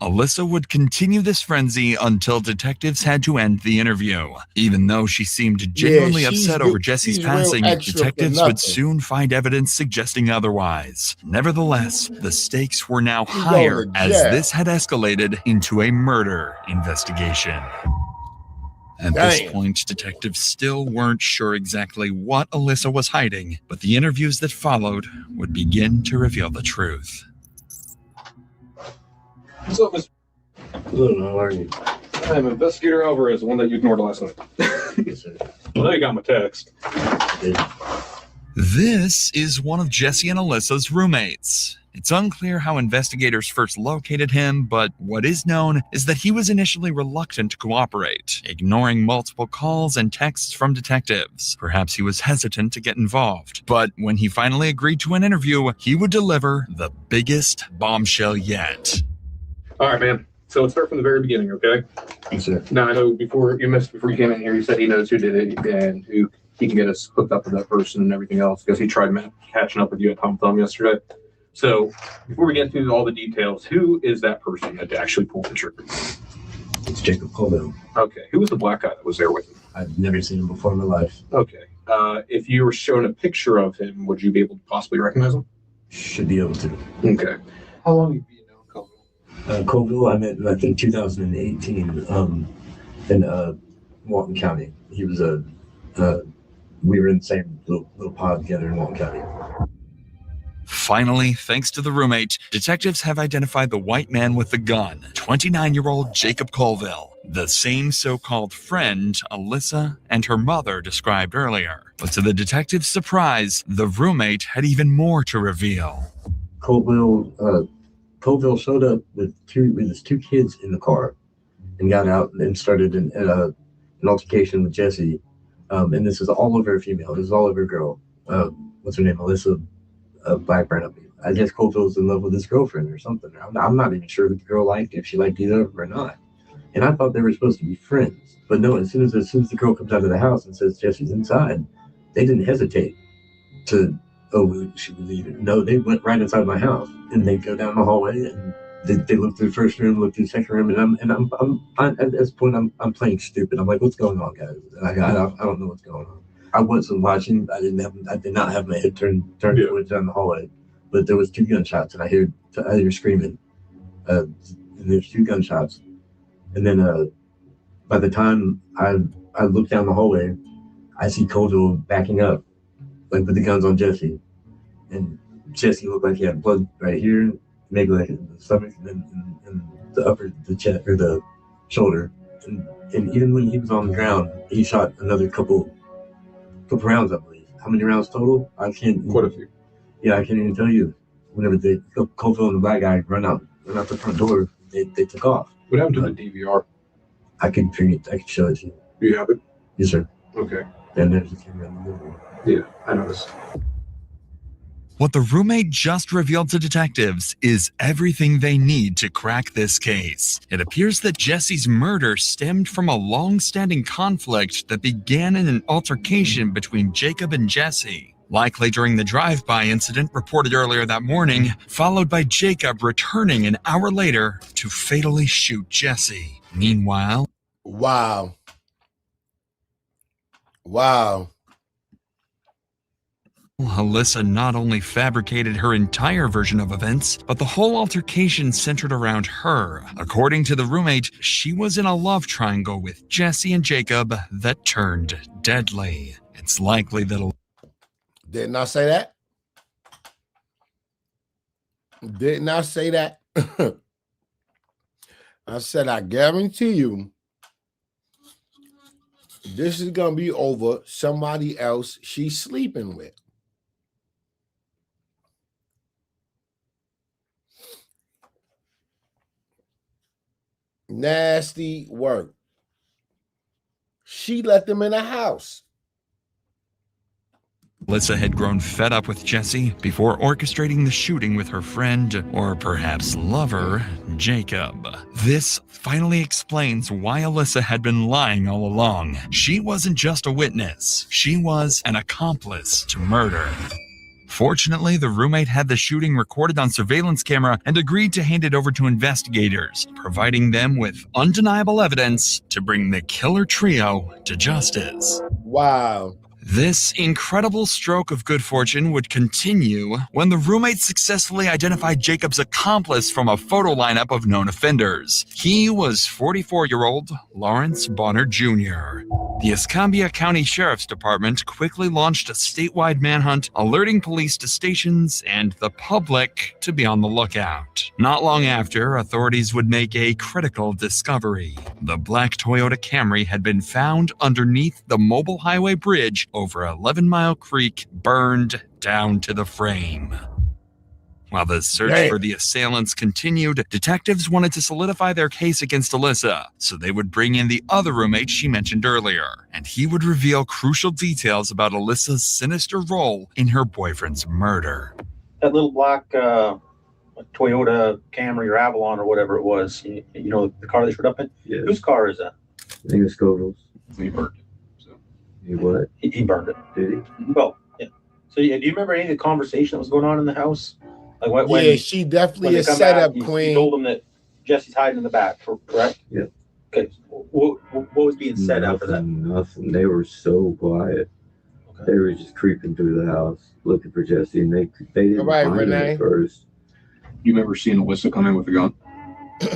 Alyssa would continue this frenzy until detectives had to end the interview. Even though she seemed genuinely upset over Jesse's passing, detectives would soon find evidence suggesting otherwise. Nevertheless, the stakes were now higher as this had escalated into a murder investigation. At this point, detectives still weren't sure exactly what Alyssa was hiding, but the interviews that followed would begin to reveal the truth. What's up, Mr. Good, how are you? I'm Investigator Alvarez, the one that you ignored last night. Well, now you got my text. This is one of Jesse and Alyssa's roommates. It's unclear how investigators first located him, but what is known is that he was initially reluctant to cooperate, ignoring multiple calls and texts from detectives. Perhaps he was hesitant to get involved, but when he finally agreed to an interview, he would deliver the biggest bombshell yet. All right, man. So let's start from the very beginning, okay? Yes, sir. Now, I know before you came in here, you said he knows who did it and who he can get us hooked up with that person and everything else because he tried catching up with you at Tom Thumb yesterday. So before we get into all the details, who is that person that actually pulled the trigger? It's Jacob Colville. Okay. Who was the black guy that was there with him? I've never seen him before in my life. Okay. If you were shown a picture of him, would you be able to possibly recognize him? Should be able to. Okay. How long have you known Colville? Colville, I met him, I think, 2018 in Walton County. He was a we were in the same little pod together in Walton County. Finally, thanks to the roommate, detectives have identified the white man with the gun, 29-year-old Jacob Colville, the same so-called friend Alyssa and her mother described earlier. But to the detectives' surprise, the roommate had even more to reveal. Colville showed up with his two kids in the car and got out and started an altercation with Jesse. And this is all over a female. This is all over a girl. What's her name? Alyssa Blackburn. I guess Colville's in love with his girlfriend or something. I'm not even sure if the girl liked, if she liked either of them or not. And I thought they were supposed to be friends. But no, as soon as the girl comes out of the house and says Jesse's inside, they didn't hesitate to, should we leave it? No, they went right inside my house and they go down the hallway and they look through the first room, look through the second room, and I'm at this point I'm playing stupid. I'm like, what's going on, guys? I don't know what's going on. I wasn't watching. I did not have my head turned towards down the hallway, but there was two gunshots and I hear screaming. And there's two gunshots, and then by the time I look down the hallway, I see Colville backing up, like with the guns on Jesse, and Jesse looked like he had blood right here, maybe like in the stomach, and then in the chest or the shoulder, and even when he was on the ground, he shot another couple rounds, I believe. How many rounds total? I can't. Quite a few. Yeah, I can't even tell you. Whenever Colville and the black guy run out the front door, they took off. What happened to the DVR? I can show it to you. Do you have it? Yes, sir. Okay. And there's the camera in the middle. Yeah, I noticed. What the roommate just revealed to detectives is everything they need to crack this case. It appears that Jesse's murder stemmed from a long-standing conflict that began in an altercation between Jacob and Jesse, likely during the drive-by incident reported earlier that morning, followed by Jacob returning an hour later to fatally shoot Jesse. Meanwhile... Wow. Alyssa not only fabricated her entire version of events, but the whole altercation centered around her. According to the roommate, she was in a love triangle with Jesse and Jacob that turned deadly. It's likely that... Didn't I say that? Didn't I say that? I said, I guarantee you, this is going to be over somebody else she's sleeping with. Nasty work. She let them in the house. Alyssa had grown fed up with Jesse before orchestrating the shooting with her friend, or perhaps lover, Jacob. This finally explains why Alyssa had been lying all along. She wasn't just a witness. She was an accomplice to murder. Fortunately, the roommate had the shooting recorded on surveillance camera and agreed to hand it over to investigators, providing them with undeniable evidence to bring the killer trio to justice. Wow. This incredible stroke of good fortune would continue when the roommate successfully identified Jacob's accomplice from a photo lineup of known offenders. He was 44-year-old Lawrence Bonner Jr. The Escambia County Sheriff's Department quickly launched a statewide manhunt, alerting police to stations and the public to be on the lookout. Not long after, authorities would make a critical discovery. The black Toyota Camry had been found underneath the mobile highway bridge over 11 Mile Creek, burned down to the frame. While the search for the assailants continued, detectives wanted to solidify their case against Alyssa, so they would bring in the other roommate she mentioned earlier, and he would reveal crucial details about Alyssa's sinister role in her boyfriend's murder. That little black Toyota Camry or Avalon or whatever it was, you know, the car they showed up in? Yeah. Whose car is that? I think it's Scoville's. He burned it. So. He what? He burned it. Did he? Well, yeah. So, yeah, do you remember any of the conversation that was going on in the house? Like when, yeah, she definitely is set up, queen. You told them that Jesse's hiding in the back, correct? Yeah. Okay. What was being said after that? Nothing. They were so quiet. Okay. They were just creeping through the house looking for Jesse, and they didn't find him at first. You remember seeing Alyssa come in with a gun?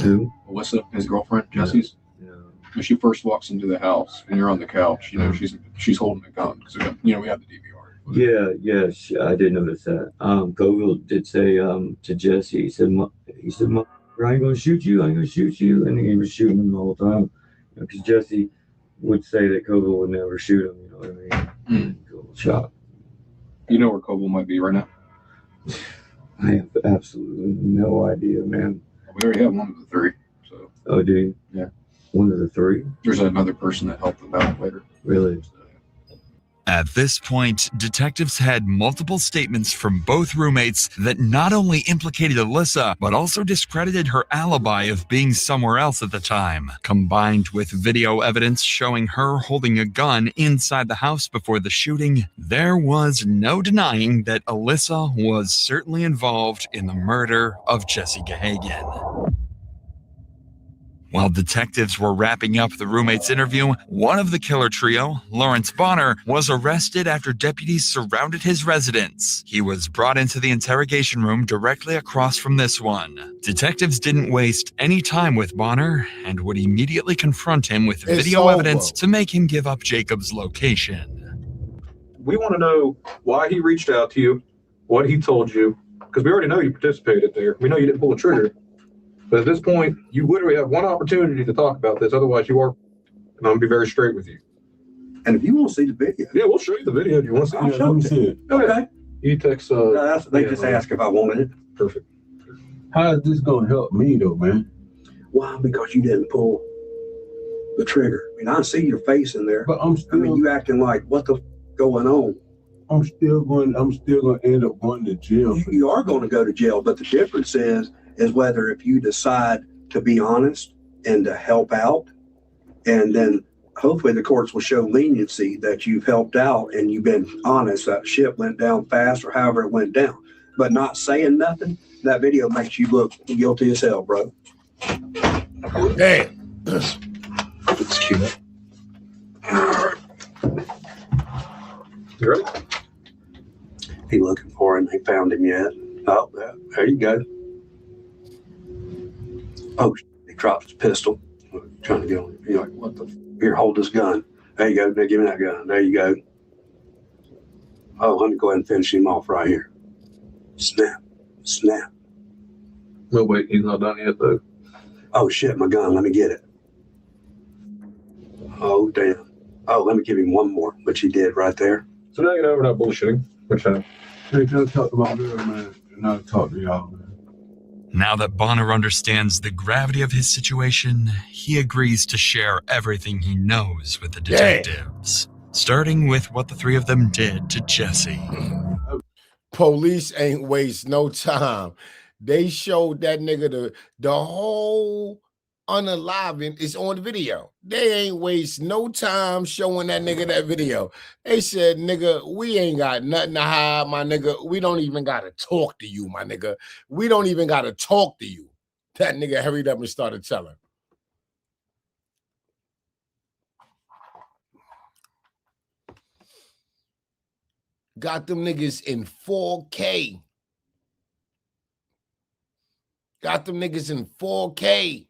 Who? Alyssa, his girlfriend, Jesse's? Yeah. when she first walks into the house and you're on the couch, you know, she's holding a gun because we have the DVR. Yeah, I did notice that. Coville did say to Jesse, he said, I ain't gonna shoot you, and he was shooting him the whole time. Because Jesse would say that Coville would never shoot him, you know what I mean? Coville shot. You know where Coville might be right now? I have absolutely no idea, man. We already have one of the three. So. Oh, do you? Yeah. One of the three? There's another person that helped them out later. Really? At this point, detectives had multiple statements from both roommates that not only implicated Alyssa, but also discredited her alibi of being somewhere else at the time. Combined with video evidence showing her holding a gun inside the house before the shooting, there was no denying that Alyssa was certainly involved in the murder of Jesse Gahagan. While detectives were wrapping up the roommate's interview, one of the killer trio, Lawrence Bonner, was arrested after deputies surrounded his residence. He was brought into the interrogation room directly across from this one. Detectives didn't waste any time with Bonner and would immediately confront him with video evidence to make him give up Jacob's location. We want to know why he reached out to you, what he told you, because we already know you participated there. We know you didn't pull a trigger. But at this point, you literally have one opportunity to talk about this. Otherwise, and I'm going to be very straight with you. And if you want to see the video. Yeah, we'll show you the video if you want to see it. I'll show it. Okay. You text. They just asked if I wanted it. Perfect. How is this going to help me, though, man? Why? Because you didn't pull the trigger. I mean, I see your face in there. But you acting like, what the going on? I'm still going to end up going to jail. You are going to go to jail, but the difference is whether if you decide to be honest and to help out, and then hopefully the courts will show leniency that you've helped out and you've been honest, that shit went down fast or however it went down. But not saying nothing, that video makes you look guilty as hell, bro. Damn. It's cute. You ready? He looking for him. They found him yet. Oh, there you go. Oh, he drops his pistol. Trying to get on. You're like, what the? Here, hold this gun. There you go. Now give me that gun. There you go. Oh, let me go ahead and finish him off right here. Snap. Snap. No, wait. He's not done yet, though. Oh, shit, my gun. Let me get it. Oh, damn. Oh, let me give him one more, which he did right there. So now you know we're not bullshitting. Which Hey, can I talk to my girl, man? And I'll talk to y'all, man. Now that Bonner understands the gravity of his situation, he agrees to share everything he knows with the detectives, starting with what the three of them did to Jesse. Police ain't waste no time. They showed that nigga the whole unaliving is on video. They ain't waste no time showing that nigga that video. They said, nigga, we ain't got nothing to hide, my nigga. We don't even got to talk to you, my nigga. We don't even got to talk to you. That nigga hurried up and started telling. Got them niggas in 4K. Got them niggas in 4K.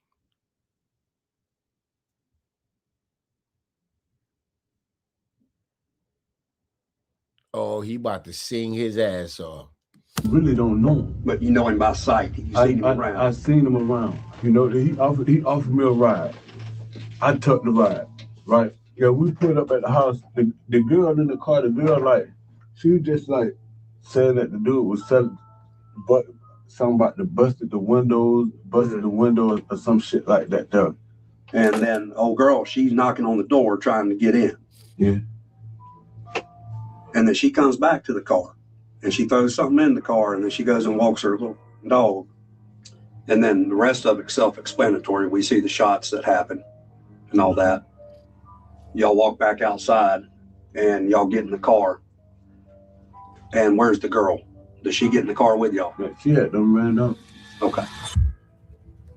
Oh, he about to sing his ass off. Really don't know him. But you know him by sight. You seen him around. I seen him around. You know, he offered me a ride. I took the ride, right? Yeah, we put up at the house. The girl in the car, she was just like saying that the dude was selling, but something about the busted the windows or some shit like that though. And then old girl, she's knocking on the door trying to get in. Yeah. And then she comes back to the car and she throws something in the car and then she goes and walks her little dog. And then the rest of it's self-explanatory. We see the shots that happen and all that. Y'all walk back outside and y'all get in the car. And where's the girl? Does she get in the car with y'all? Yeah, she had them ran up. Okay.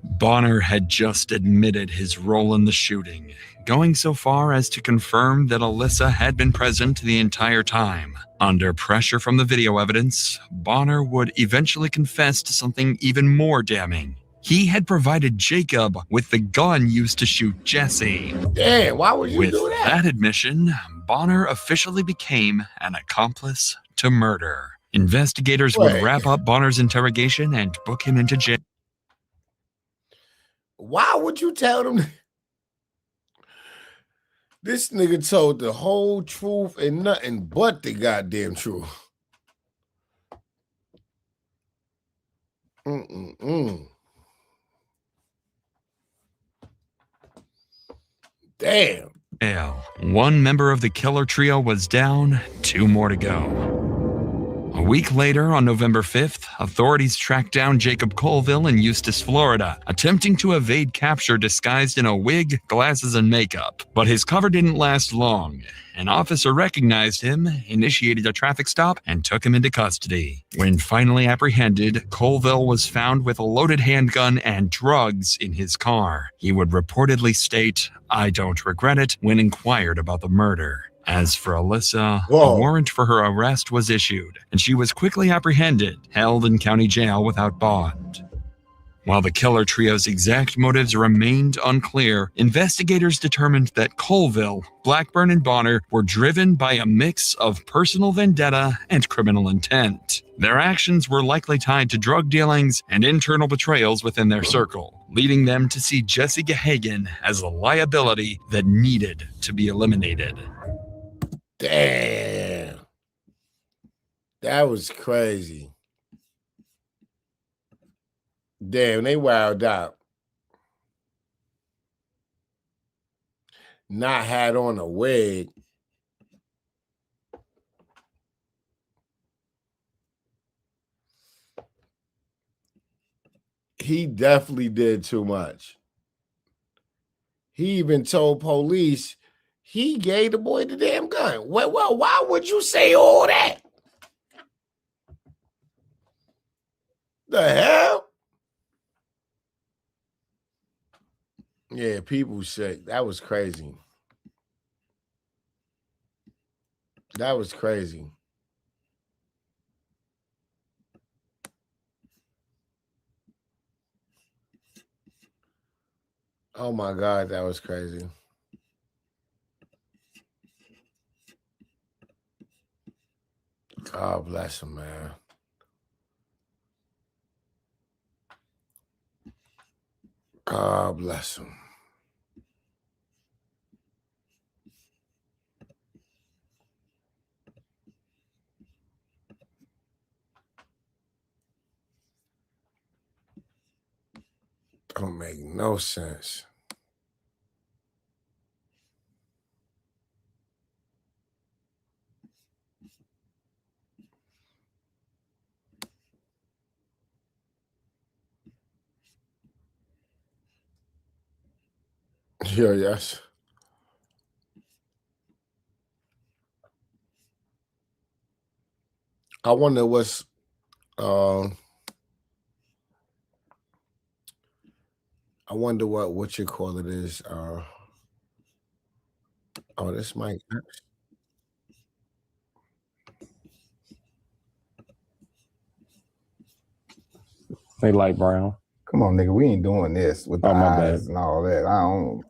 Bonner had just admitted his role in the shooting, going so far as to confirm that Alyssa had been present the entire time. Under pressure from the video evidence, Bonner would eventually confess to something even more damning. He had provided Jacob with the gun used to shoot Jesse. Damn, why would you With do that? that admission, Bonner officially became an accomplice to murder. Investigators would Wait. wrap up Bonner's interrogation and book him into jail. Why would you tell them? This nigga told the whole truth and nothing but the goddamn truth. Damn. One member of the killer trio was down, 2 more to go. A week later, on November 5th, authorities tracked down Jacob Colville in Eustis, Florida, attempting to evade capture disguised in a wig, glasses, and makeup. But his cover didn't last long. An officer recognized him, initiated a traffic stop, and took him into custody. When finally apprehended, Colville was found with a loaded handgun and drugs in his car. He would reportedly state, "I don't regret it," when inquired about the murder. As for Alyssa, a warrant for her arrest was issued, and she was quickly apprehended, held in county jail without bond. While the killer trio's exact motives remained unclear, investigators determined that Colville, Blackburn, and Bonner were driven by a mix of personal vendetta and criminal intent. Their actions were likely tied to drug dealings and internal betrayals within their circle, leading them to see Jesse Gahagan as a liability that needed to be eliminated. Damn. That was crazy. Damn, they wilded out. Not had on a wig. He definitely did too much. He even told police he gave the boy the damn gun. Well, why would you say all that? The hell? Yeah, people sick. That was crazy. That was crazy. Oh my God, that was crazy. God bless him, man. God bless him. Don't make no sense. Yeah, yes. I wonder what's I wonder what you call it is. Oh, this might. They light brown. Come on, nigga. We ain't doing this with the my eyes bad. and all that. I don't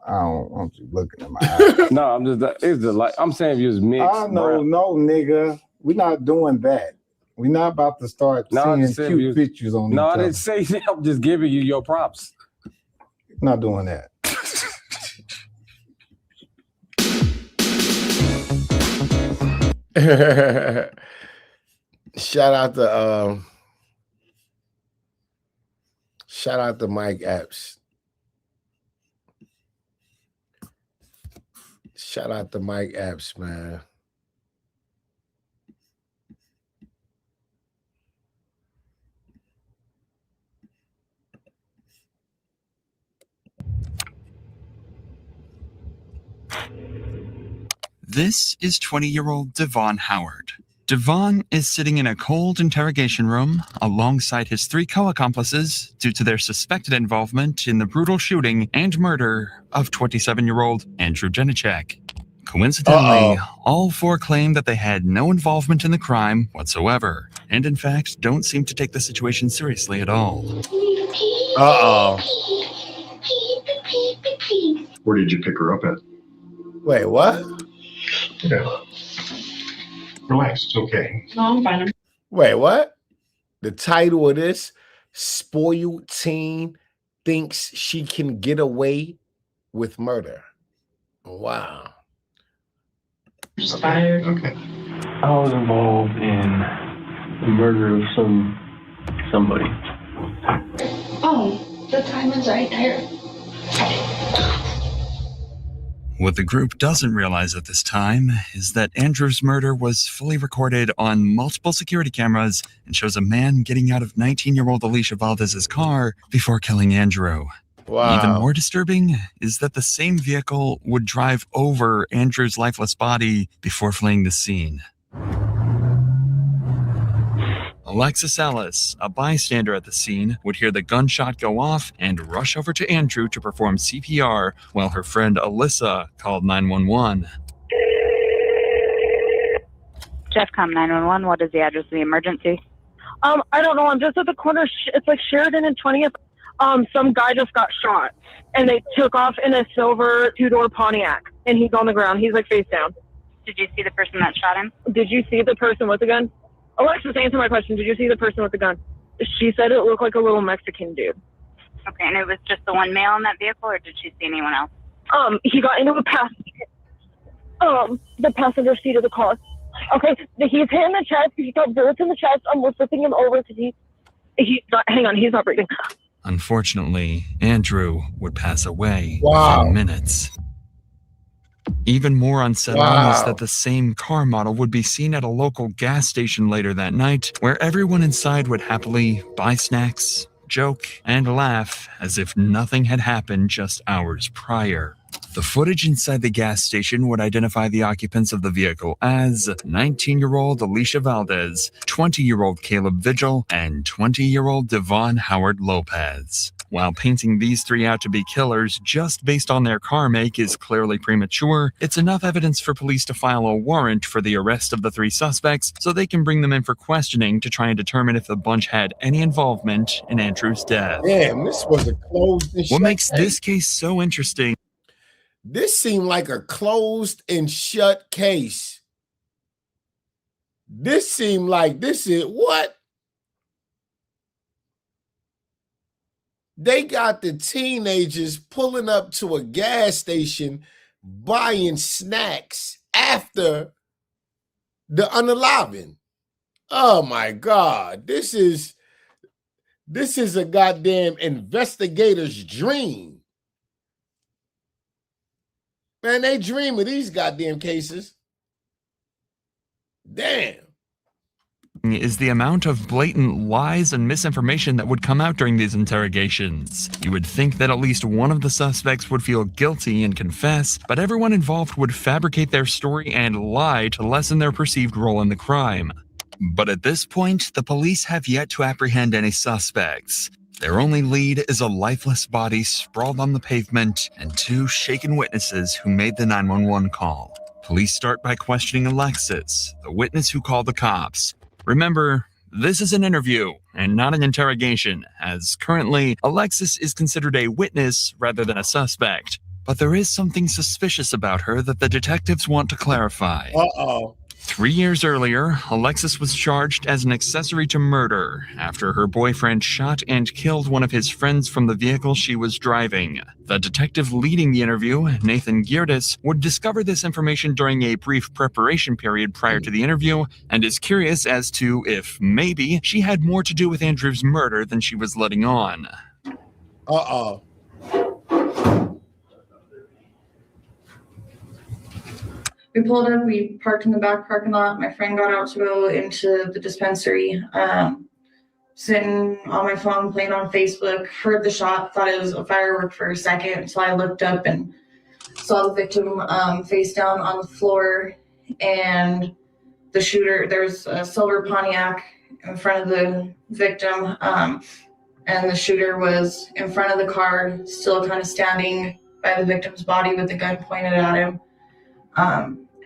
want you looking at my eyes. No, I'm just. It's the light. I'm saying if you was mixed. I know, no, nigga. We're not doing that. We're not about to start seeing cute pictures on each No, I other. didn't say that. I'm just giving you your props. Not doing that. Shout out to Mike Epps. Shout out to Mike Epps, man. This is 20-year-old Devon Howard. Devon is sitting in a cold interrogation room alongside his 3 co-accomplices due to their suspected involvement in the brutal shooting and murder of 27-year-old Andrew Janicek. Coincidentally, all 4 claim that they had no involvement in the crime whatsoever, and in fact don't seem to take the situation seriously at all. Uh-oh. Where did you pick her up at? Wait, what? Yeah. Relax. It's okay. No, I'm fine. Wait, what? The title of this, spoiled teen thinks she can get away with murder. Wow. Just fired. Okay. I was involved in the murder of somebody. Oh, the time is right there. What the group doesn't realize at this time is that Andrew's murder was fully recorded on multiple security cameras and shows a man getting out of 19-year-old Alicia Valdez's car before killing Andrew. Wow. Even more disturbing is that the same vehicle would drive over Andrew's lifeless body before fleeing the scene. Alexis Ellis, a bystander at the scene, would hear the gunshot go off and rush over to Andrew to perform CPR while her friend Alyssa called 911. Jeffcom 911, what is the address of the emergency? I don't know. I'm just at the corner. It's like Sheridan and 20th. Some guy just got shot, and they took off in a silver two-door Pontiac, and he's on the ground. He's like face down. Did you see the person that shot him? Did you see the person with the gun? Alexis, answer my question. Did you see the person with the gun? She said it looked like a little Mexican dude. Okay, and it was just the one male in that vehicle, or did she see anyone else? He got into the passenger seat of the car. Okay, he's hit in the chest. He got bullets in the chest. We're flipping him over because he's not breathing. Unfortunately, Andrew would pass away Wow. within minutes. Even more unsettling is that the same car model would be seen at a local gas station later that night, where everyone inside would happily buy snacks, joke, and laugh as if nothing had happened just hours prior. The footage inside the gas station would identify the occupants of the vehicle as 19-year-old Alicia Valdez, 20-year-old Caleb Vigil, and 20-year-old Devon Howard Lopez. While painting these three out to be killers just based on their car make is clearly premature, it's enough evidence for police to file a warrant for the arrest of the three suspects so they can bring them in for questioning to try and determine if the bunch had any involvement in Andrew's death. Damn, this was a closed and What shut makes case. this case so interesting? This seemed like a closed and shut case. This seemed like this is what? They got the teenagers pulling up to a gas station buying snacks after the unaliving. Oh my God. This is a goddamn investigator's dream. Man, they dream of these goddamn cases. Damn. Is the amount of blatant lies and misinformation that would come out during these interrogations. You would think that at least one of the suspects would feel guilty and confess, but everyone involved would fabricate their story and lie to lessen their perceived role in the crime. But at this point, the police have yet to apprehend any suspects. Their only lead is a lifeless body sprawled on the pavement and two shaken witnesses who made the 911 call. Police start by questioning Alexis, the witness who called the cops. Remember, this is an interview and not an interrogation, as currently Alexis is considered a witness rather than a suspect. But there is something suspicious about her that the detectives want to clarify. Uh-oh. 3 years earlier, Alexis was charged as an accessory to murder after her boyfriend shot and killed one of his friends from the vehicle she was driving. The detective leading the interview, Nathan Geerdes, would discover this information during a brief preparation period prior to the interview and is curious as to if maybe she had more to do with Andrew's murder than she was letting on. Uh-oh. We pulled up, we parked in the back parking lot. My friend got out to go into the dispensary, sitting on my phone, playing on Facebook, heard the shot, thought it was a firework for a second. So I looked up and saw the victim face down on the floor, and the shooter, there's a silver Pontiac in front of the victim, and the shooter was in front of the car, still kind of standing by the victim's body with the gun pointed at him.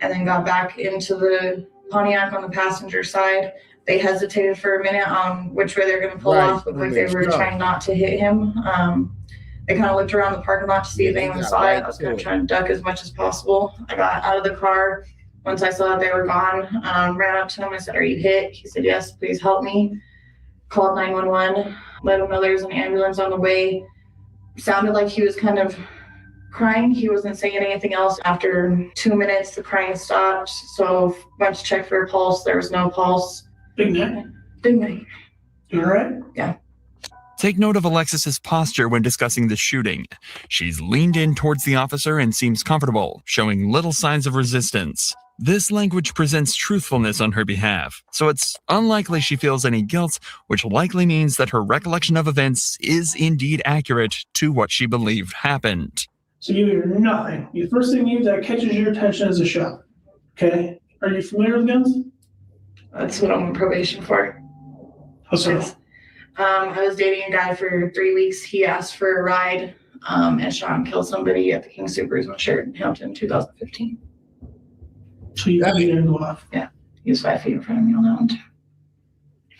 And then got back into the Pontiac on the passenger side, They hesitated for a minute on which way they're going to pull off. Looked like they were trying not to hit him. They kind of looked around the parking lot to see if anyone saw it. I was kind of trying to duck as much as possible. I got out of the car. Once I saw that they were gone, ran up to him. I said, "Are you hit?" He said, "Yes, please help me." Called 911, let him know there was an ambulance on the way. Sounded like he was kind of crying. He wasn't saying anything else. After 2 minutes, the crying stopped. So went to check for a pulse. There was no pulse. Big neck. Big neck. You all right? Yeah. Take note of Alexis's posture when discussing the shooting. She's leaned in towards the officer and seems comfortable, showing little signs of resistance. This language presents truthfulness on her behalf, so it's unlikely she feels any guilt, which likely means that her recollection of events is indeed accurate to what she believed happened. So you hear nothing. The first thing that catches your attention is a shot. Okay? Are you familiar with guns? That's what I'm on probation for. How so? I was dating a guy for 3 weeks. He asked for a ride and shot and killed somebody at the King Soopers on Sheridan in Hampton, 2015. So you didn't go off? Yeah. He was 5 feet in front of me on that one too.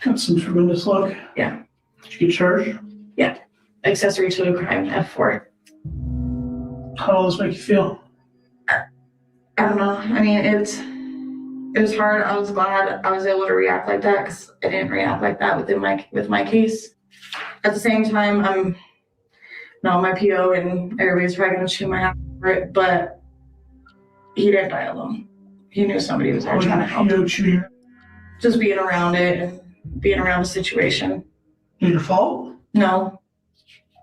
Got some tremendous luck. Yeah. Did you get charged? Yeah. Accessory to a crime, F4. How does this make you feel? I don't know. I mean, it was hard. I was glad I was able to react like that because I didn't react like that with my case. At the same time, I'm not my PO and everybody's probably gonna chew my ass for it, but he didn't die alone. He knew somebody was there trying to help him. Just being around it and being around the situation. Your fault? No.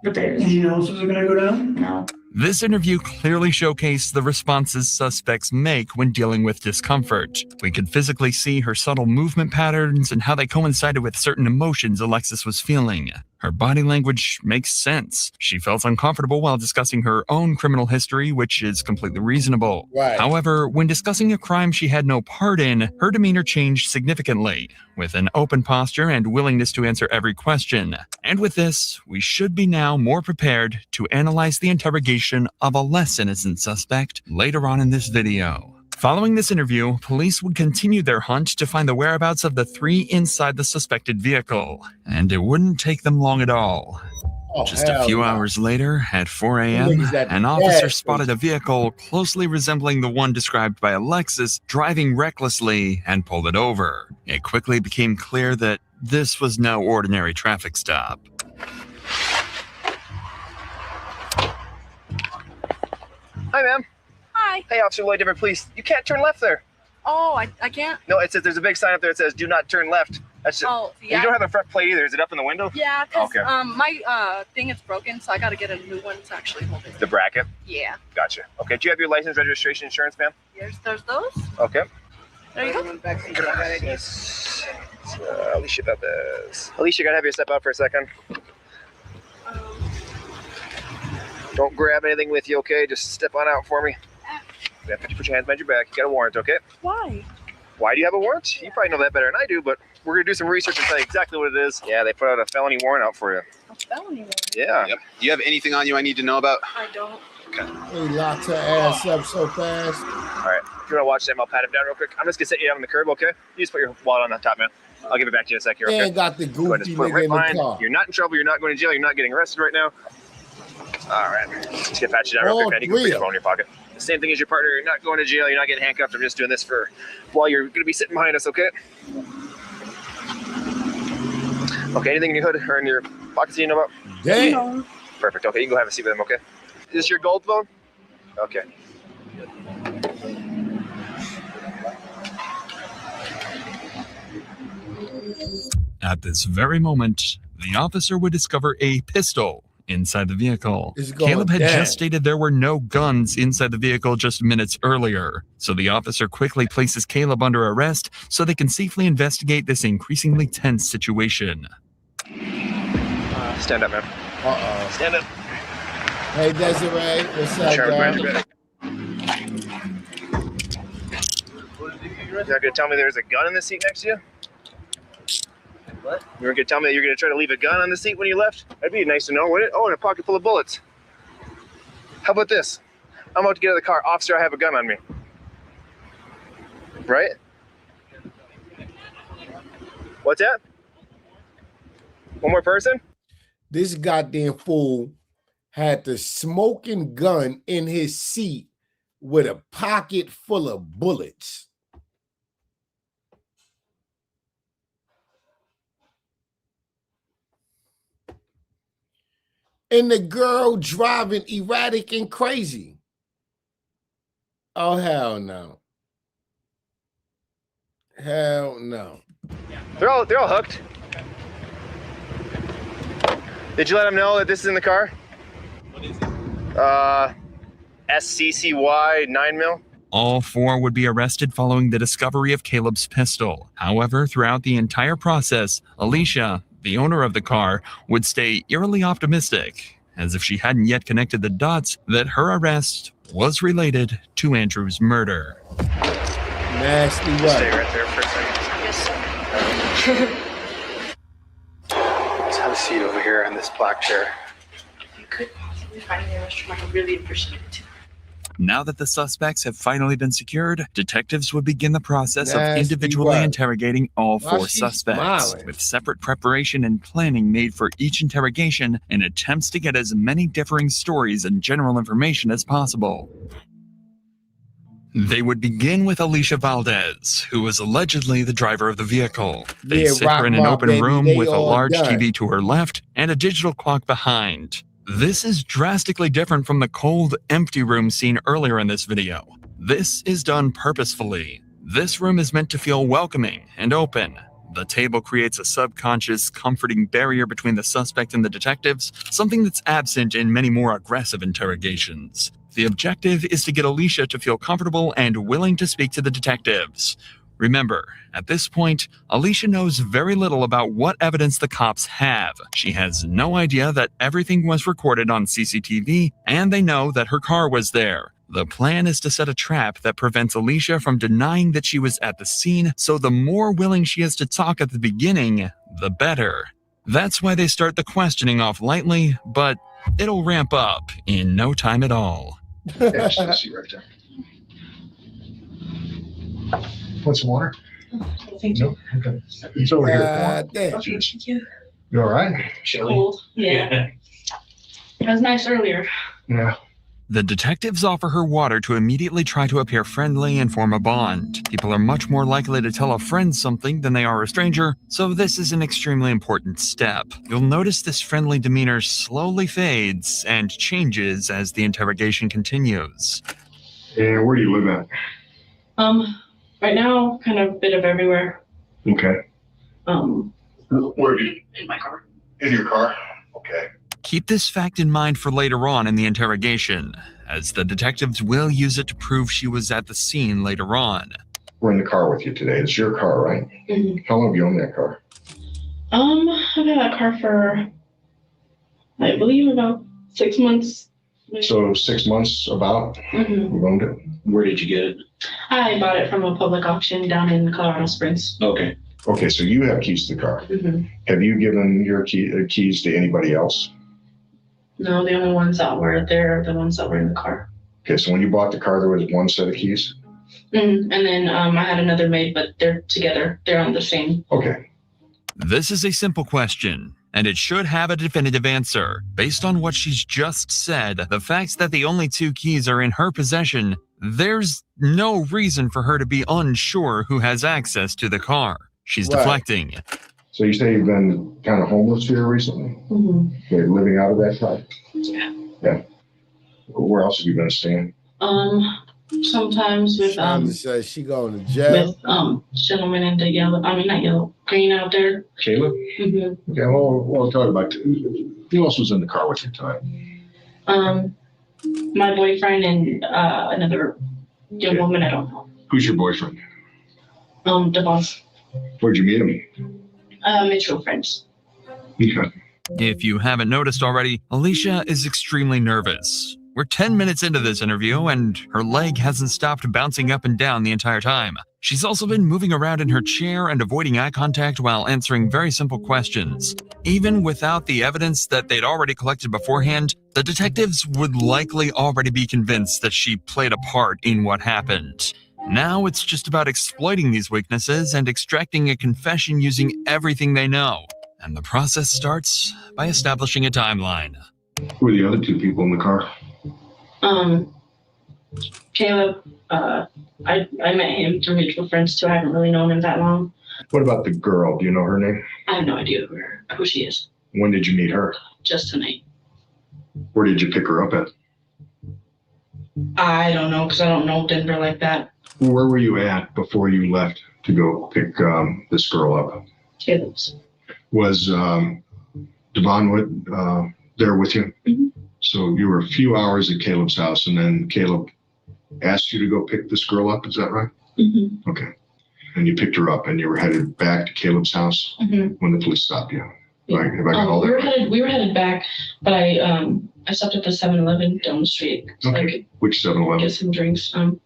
But there's. Did you know this was gonna go down? No. This interview clearly showcased the responses suspects make when dealing with discomfort. We could physically see her subtle movement patterns and how they coincided with certain emotions Alexis was feeling. Her body language makes sense. She felt uncomfortable while discussing her own criminal history, which is completely reasonable. Right. However, when discussing a crime she had no part in, her demeanor changed significantly, with an open posture and willingness to answer every question. And with this, we should be now more prepared to analyze the interrogation of a less innocent suspect later on in this video. Following this interview, police would continue their hunt to find the whereabouts of the 3 inside the suspected vehicle, and it wouldn't take them long at all. Just a few hours later, at 4 a.m., an officer spotted a vehicle closely resembling the one described by Alexis driving recklessly and pulled it over. It quickly became clear that this was no ordinary traffic stop. Hi, ma'am. Hi. Hey, Officer Lloyd, Denver Police. You can't turn left there. Oh, I can't? No, it says there's a big sign up there that says "Do not turn left." That's just, Oh, yeah. You don't have a front plate either. Is it up in the window? Yeah, because Okay. my thing is broken, so I got to get a new one to actually hold it. The bracket? Yeah. Gotcha. Okay, do you have your license, registration, insurance, ma'am? There's those. Okay. There you go. Alicia about this. Alicia, gotta have you step out for a second. Don't grab anything with you, okay? Just step on out for me. You have to put your hands behind your back. You got a warrant, okay? Why? Why do you have a warrant? You probably know that better than I do, but we're gonna do some research and tell you exactly what it is. Yeah, they put out a felony warrant out for you. A felony warrant? Yeah. Yep. Do you have anything on you I need to know about? I don't. He locked her ass up so fast. All right, if you wanna watch them, I'll pat him down real quick. I'm just gonna set you down on the curb, okay? You just put your wallet on the top, man. I'll give it back to you in a sec here, okay? And got the Go ahead and goofy just put it nigga right in the behind. car. You're not in trouble, you're not going to jail, you're not getting arrested right now. All right, just gonna pat you down real All quick, man. You can put three your phone in your pocket. Same thing as your partner, you're not going to jail, you're not getting handcuffed. I'm just doing this for while you're gonna be sitting behind us, okay? Okay, anything in your hood or in your pockets you know about? Damn. Perfect, okay, you can go have a seat with him, okay? Is this your gold phone? Okay. At this very moment, the officer would discover a pistol inside the vehicle. It's going Caleb had down. just stated there were no guns inside the vehicle just minutes earlier, so the officer quickly places Caleb under arrest so they can safely investigate this increasingly tense situation. Stand up, man. Uh-oh. Stand up. Hey, Desiree. What's up, Sure, girl? You're not gonna tell me there's a gun in the seat next to you? What? You're gonna tell me that you're gonna try to leave a gun on the seat when you left? That'd be nice to know, wouldn't it? Oh, and a pocket full of bullets. How about this? I'm about to get out of the car. Officer, I have a gun on me. Right? What's that? One more person? This goddamn fool had the smoking gun in his seat with a pocket full of bullets. And the girl driving erratic and crazy. Oh, hell no. Hell no. They're all hooked. Did you let them know that this is in the car? What is it? SCCY 9mm. All four would be arrested following the discovery of Caleb's pistol. However, throughout the entire process, Alicia, the owner of the car, would stay eerily optimistic, as if she hadn't yet connected the dots that her arrest was related to Andrew's murder. Nasty what? Stay right there for a second. Yes, Let's have a seat over here in this black chair. You could possibly find the restroom. I really appreciate it too. Now that the suspects have finally been secured, detectives would begin the process of Nasty individually what? interrogating all Why four she suspects, smiling? with separate preparation and planning made for each interrogation in attempts to get as many differing stories and general information as possible. They would begin with Alicia Valdez, who was allegedly the driver of the vehicle. They Yeah, sit her in an Rock open Mob, baby, room they with a all large done. TV to her left and a digital clock behind. This is drastically different from the cold, empty room seen earlier in this video. This is done purposefully. This room is meant to feel welcoming and open. The table creates a subconscious, comforting barrier between the suspect and the detectives, something that's absent in many more aggressive interrogations. The objective is to get Alicia to feel comfortable and willing to speak to the detectives. Remember, at this point, Alicia knows very little about what evidence the cops have. She has no idea that everything was recorded on CCTV, and they know that her car was there. The plan is to set a trap that prevents Alicia from denying that she was at the scene, so the more willing she is to talk at the beginning, the better. That's why they start the questioning off lightly, but it'll ramp up in no time at all. Yeah, just a seat right there. Want some water? Thank you. No? Okay. It's over here. Damn. Okay, thank you. You all right? Cold. Yeah. It was nice earlier. Yeah. The detectives offer her water to immediately try to appear friendly and form a bond. People are much more likely to tell a friend something than they are a stranger, so this is an extremely important step. You'll notice this friendly demeanor slowly fades and changes as the interrogation continues. And where do you live at? Right now, kind of a bit of everywhere. Okay. Where do you? In my car. In your car? Okay. Keep this fact in mind for later on in the interrogation, as the detectives will use it to prove she was at the scene later on. We're in the car with you today. It's your car, right? Mm-hmm. How long have you owned that car? I've had that car for, I believe, about 6 months. So 6 months about? Mm-hmm. You owned it? Where did you get it? I bought it from a public auction down in Colorado Springs. Okay. Okay, so you have keys to the car. Mm-hmm. Have you given your keys to anybody else? No, the only ones that were there are the ones that were in the car. Okay, so when you bought the car, there was one set of keys? Mm-hmm. And then I had another maid, but they're together. They're on the same. Okay. This is a simple question, and it should have a definitive answer. Based on what she's just said, the fact that the only 2 keys are in her possession, there's no reason for her to be unsure who has access to the car. She's Right. deflecting. So you say you've been kind of homeless here recently? Mm-hmm. Okay, living out of that car? Yeah. Yeah. Where else have you been staying? Sometimes with She going to jail. with gentlemen in the yellow. Not yellow, green out there. Caleb? Mm-hmm. Okay, well, we'll talk about who else was in the car with you tonight? My boyfriend and another young woman. I don't know. Who's your boyfriend? Devon. Where'd you meet him? Mutual friends. Okay. If you haven't noticed already, Alicia is extremely nervous. We're 10 minutes into this interview, and her leg hasn't stopped bouncing up and down the entire time. She's also been moving around in her chair and avoiding eye contact while answering very simple questions. Even without the evidence that they'd already collected beforehand, the detectives would likely already be convinced that she played a part in what happened. Now it's just about exploiting these weaknesses and extracting a confession using everything they know. And the process starts by establishing a timeline. Who were the other two people in the car? Caleb, I met him through mutual friends too. I haven't really known him that long. What about the girl? Do you know her name? I have no idea who she is. When did you meet her? Just tonight. Where did you pick her up at? I don't know because I don't know Denver like that. Where were you at before you left to go pick this girl up? Caleb's. Was Devon there with you? Mm-hmm. So you were a few hours at Caleb's house, and then Caleb asked you to go pick this girl up. Is that right? Mm-hmm. Okay. And you picked her up, and you were headed back to Caleb's house when the police stopped you. Right? Have I got all that? We were headed back, but I stopped at the 7-Eleven down the street. So Okay. I could Which 7-Eleven? get some drinks. The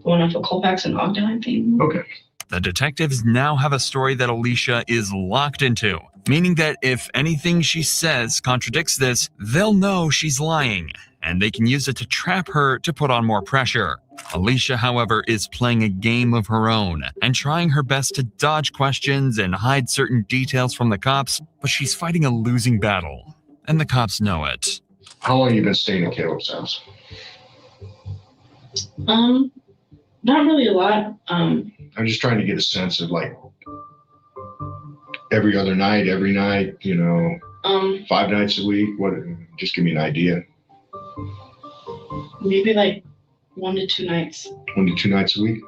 one off of Colfax and Ogden, I think. Okay. The detectives now have a story that Alicia is locked into, meaning that if anything she says contradicts this, they'll know she's lying, and they can use it to trap her to put on more pressure. Alicia, however, is playing a game of her own and trying her best to dodge questions and hide certain details from the cops, but she's fighting a losing battle, and the cops know it. How long have you been staying at Caleb's house? Not really a lot. I'm just trying to get a sense of like every other night, every night, 5 nights a week. What? Just give me an idea. Maybe like 1 to 2 nights. 1 to 2 nights a week.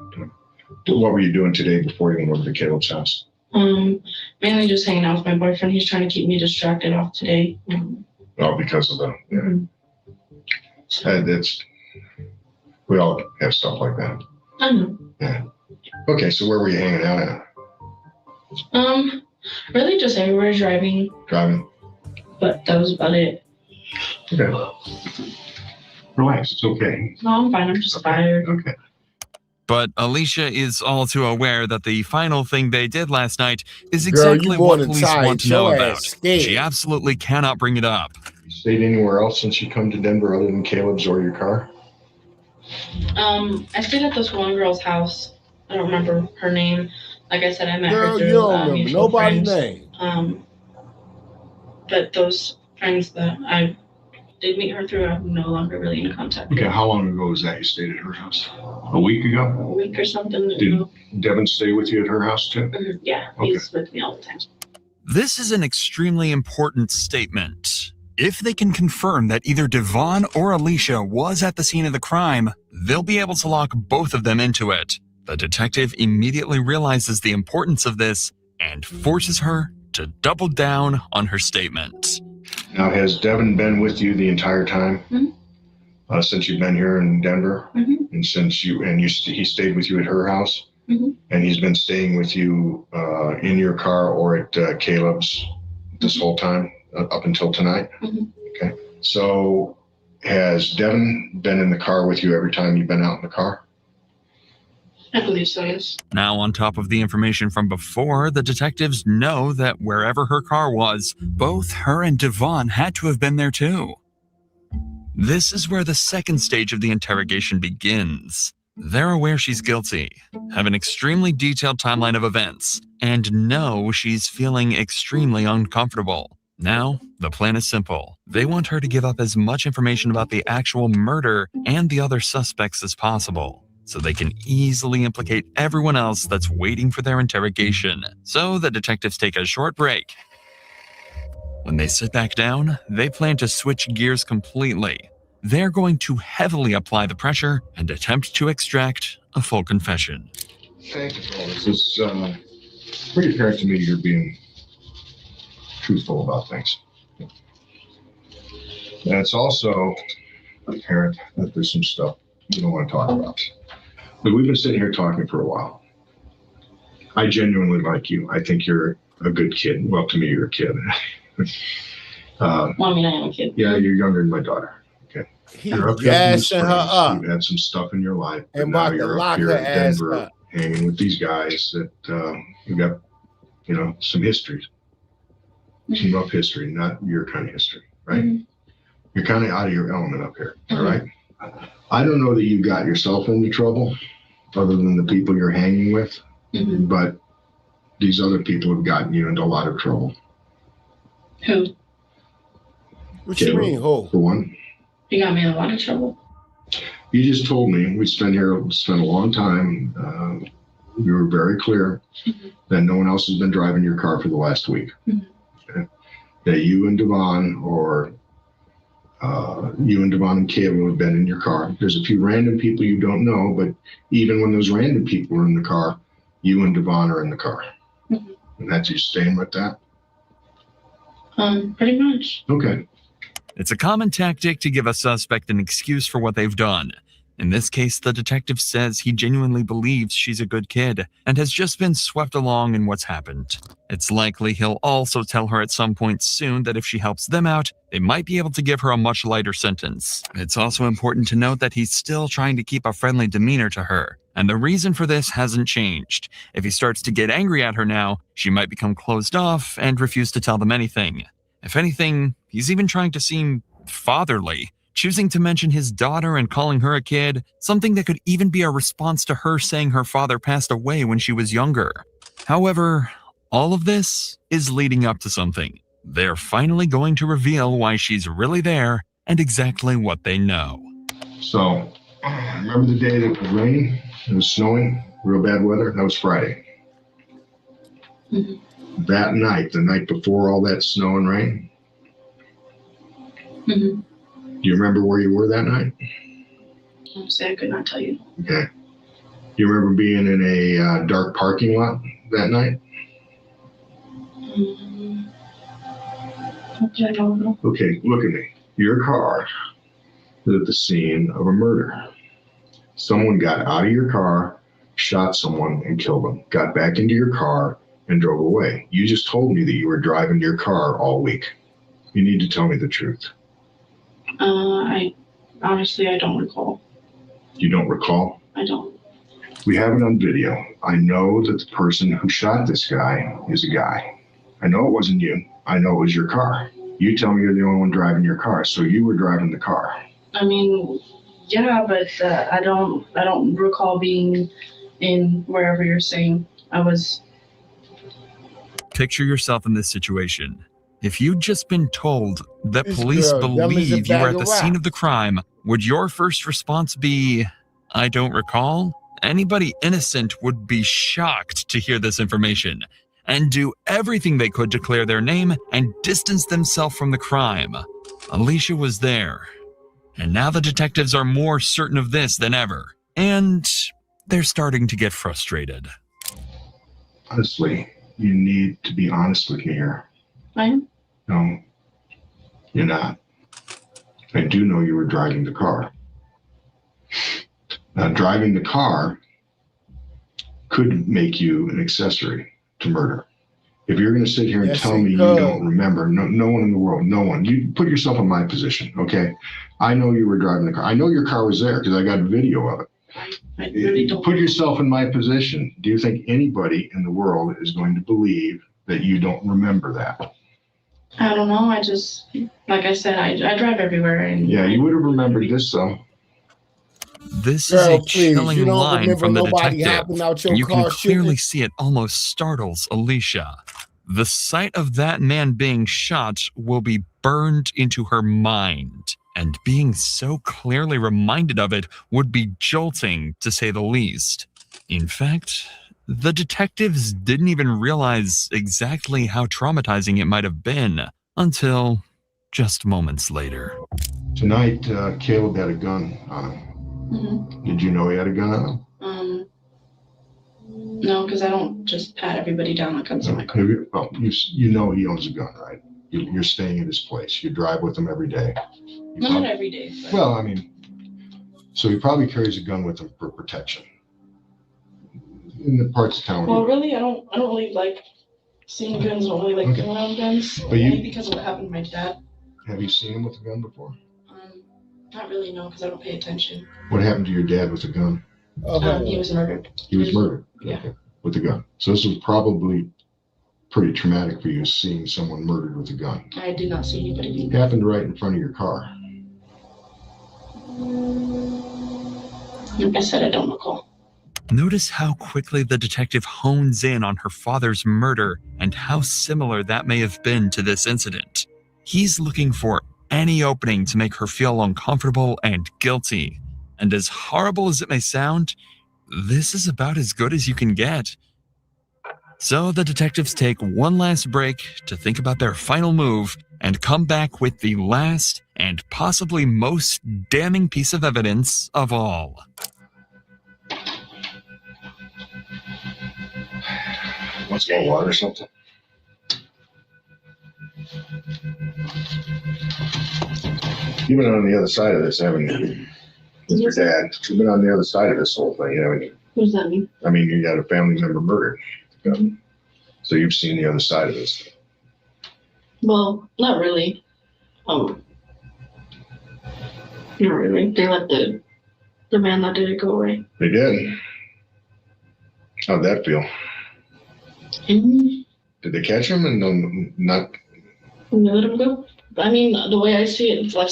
What were you doing today before you went over to Caleb's house? Mainly just hanging out with my boyfriend. He's trying to keep me distracted off today. Oh, because of the that's we all have stuff like that. I know. Yeah. Okay, so where were you hanging out at? Really just everywhere driving, Driving. but that was about it. Okay. Relax. It's okay. No, I'm fine. I'm just tired. Okay. But Alicia is all too aware that the final thing they did last night is exactly what police want to know about. She absolutely cannot bring it up. You stayed anywhere else since you come to Denver other than Caleb's or your car? I stayed at this one girl's house. I don't remember her name. Like I said, I met Girl, her through you don't remember mutual nobody's friends. name. But those friends that I did meet her through, I'm no longer really in contact Okay, with. how long ago was that you stayed at her house? A week ago? A week or something. Did Devin stay with you at her house too? Yeah, he's with me all the time. This is an extremely important statement. If they can confirm that either Devon or Alicia was at the scene of the crime, they'll be able to lock both of them into it. The detective immediately realizes the importance of this and forces her to double down on her statement. Now, has Devin been with you the entire time since you've been here in Denver, and since he stayed with you at her house, and he's been staying with you in your car or at Caleb's this whole time up until tonight? Okay. So, has Devin been in the car with you every time you've been out in the car? I believe so, yes. Now, on top of the information from before, the detectives know that wherever her car was, both her and Devon had to have been there too. This is where the second stage of the interrogation begins. They're aware she's guilty, have an extremely detailed timeline of events, and know she's feeling extremely uncomfortable. Now, the plan is simple. They want her to give up as much information about the actual murder and the other suspects as possible, so they can easily implicate everyone else that's waiting for their interrogation. So the detectives take a short break. When they sit back down, they plan to switch gears completely. They're going to heavily apply the pressure and attempt to extract a full confession. Thank you for all this. It's pretty apparent to me you're being truthful about things. And it's also apparent that there's some stuff you don't want to talk about. But we've been sitting here talking for a while. I genuinely like you. I think you're a good kid. Well, to me, you're a kid. Well, I mean, I am a kid. Yeah, you're younger than my daughter. Okay. You're up gassing her up. You've had some stuff in your life. And now about to you're lock up here her in ass Denver up. hanging with these guys that you've got, some history. Some rough history, not your kind of history, right? You're kind of out of your element up here, all right? I don't know that you got yourself into trouble. other than the people you're hanging with. Mm-hmm. But these other people have gotten you into a lot of trouble. Who? What you mean, who? For one. You got me in a lot of trouble. You just told me we spent a long time. You were very clear that no one else has been driving your car for the last week. Okay? That you and Devon or you and Devon and Caleb have been in your car. There's a few random people you don't know, but even when those random people are in the car, you and Devon are in the car. And that's you staying with that? Pretty much. Okay. It's a common tactic to give a suspect an excuse for what they've done. In this case, the detective says he genuinely believes she's a good kid and has just been swept along in what's happened. It's likely he'll also tell her at some point soon that if she helps them out, they might be able to give her a much lighter sentence. It's also important to note that he's still trying to keep a friendly demeanor to her, and the reason for this hasn't changed. If he starts to get angry at her now, she might become closed off and refuse to tell them anything. If anything, he's even trying to seem fatherly, choosing to mention his daughter and calling her a kid, something that could even be a response to her saying her father passed away when she was younger. However, all of this is leading up to something. They're finally going to reveal why she's really there and exactly what they know. So, remember the day that it was raining? It was snowing, real bad weather? That was Friday. Mm-hmm. That night, the night before all that snow and rain, Mm-hmm. do you remember where you were that night? Honestly, I could not tell you. Okay. Do you remember being in a dark parking lot that night? Okay, I don't know. Okay, look at me. Your car is at the scene of a murder. Someone got out of your car, shot someone, and killed them. Got back into your car and drove away. You just told me that you were driving your car all week. You need to tell me the truth. I don't recall. You don't recall? I don't. We have it on video. I know that the person who shot this guy is a guy. I know it wasn't you. I know it was your car. You tell me you're the only one driving your car, so you were driving the car. I mean, yeah, but I don't recall being in wherever you're saying I was. Picture yourself in this situation. If you'd just been told that This police girl, dumb as a believe you were bag at the of scene of rocks. the crime, would your first response be, I don't recall? Anybody innocent would be shocked to hear this information and do everything they could to clear their name and distance themselves from the crime. Alicia was there, and now the detectives are more certain of this than ever, and they're starting to get frustrated. Honestly, you need to be honest with me here. I am? No, you're not. I do know you were driving the car. Now, driving the car could make you an accessory to murder. If you're going to sit here and Yes, tell it me you could. don't remember, no one in the world, no one. You put yourself in my position, okay? I know you were driving the car. I know your car was there because I got video of it. I really don't. Put yourself in my position. Do you think anybody in the world is going to believe that you don't remember that? I don't know. I just, like I said, I drive everywhere. And Yeah, you would have remembered this, though. This Girl, is a please, you chilling don't line remember from the nobody detective, hopping out your and you can car shooting? clearly see it almost startles Alicia. The sight of that man being shot will be burned into her mind, and being so clearly reminded of it would be jolting, to say the least. In fact, the detectives didn't even realize exactly how traumatizing it might have been until just moments later. Tonight, Caleb had a gun on him. Mm-hmm. Did you know he had a gun on him? No, because I don't just pat everybody down that comes in my car. Well, you know he owns a gun, right? You're staying at his place. You drive with him every day. Not every day. But... Well, I mean, so he probably carries a gun with him for protection. In the parts of town. Well, really, I don't really like seeing guns. I don't really like being around guns. But only because of what happened to my dad. Have you seen him with a gun before? Not really, no, because I don't pay attention. What happened to your dad with a gun? He was murdered. He was murdered? Yeah. Okay. With a gun. So this was probably pretty traumatic for you, seeing someone murdered with a gun. I did not see anybody being It happened right in front of your car. Like I said, I don't recall. Notice how quickly the detective hones in on her father's murder and how similar that may have been to this incident. He's looking for any opening to make her feel uncomfortable and guilty. And as horrible as it may sound, this is about as good as you can get. So the detectives take one last break to think about their final move and come back with the last and possibly most damning piece of evidence of all. Want some more water or something? You've been on the other side of this, haven't you? With your dad. You've been on the other side of this whole thing, haven't you? What does that mean? I mean, you got a family member murdered. So you've seen the other side of this. Well, not really. Not really. They let the man that did it go away. They did. How'd that feel? Mm-hmm. Did they catch him and not? Let him go. I mean, the way I see it, it's like,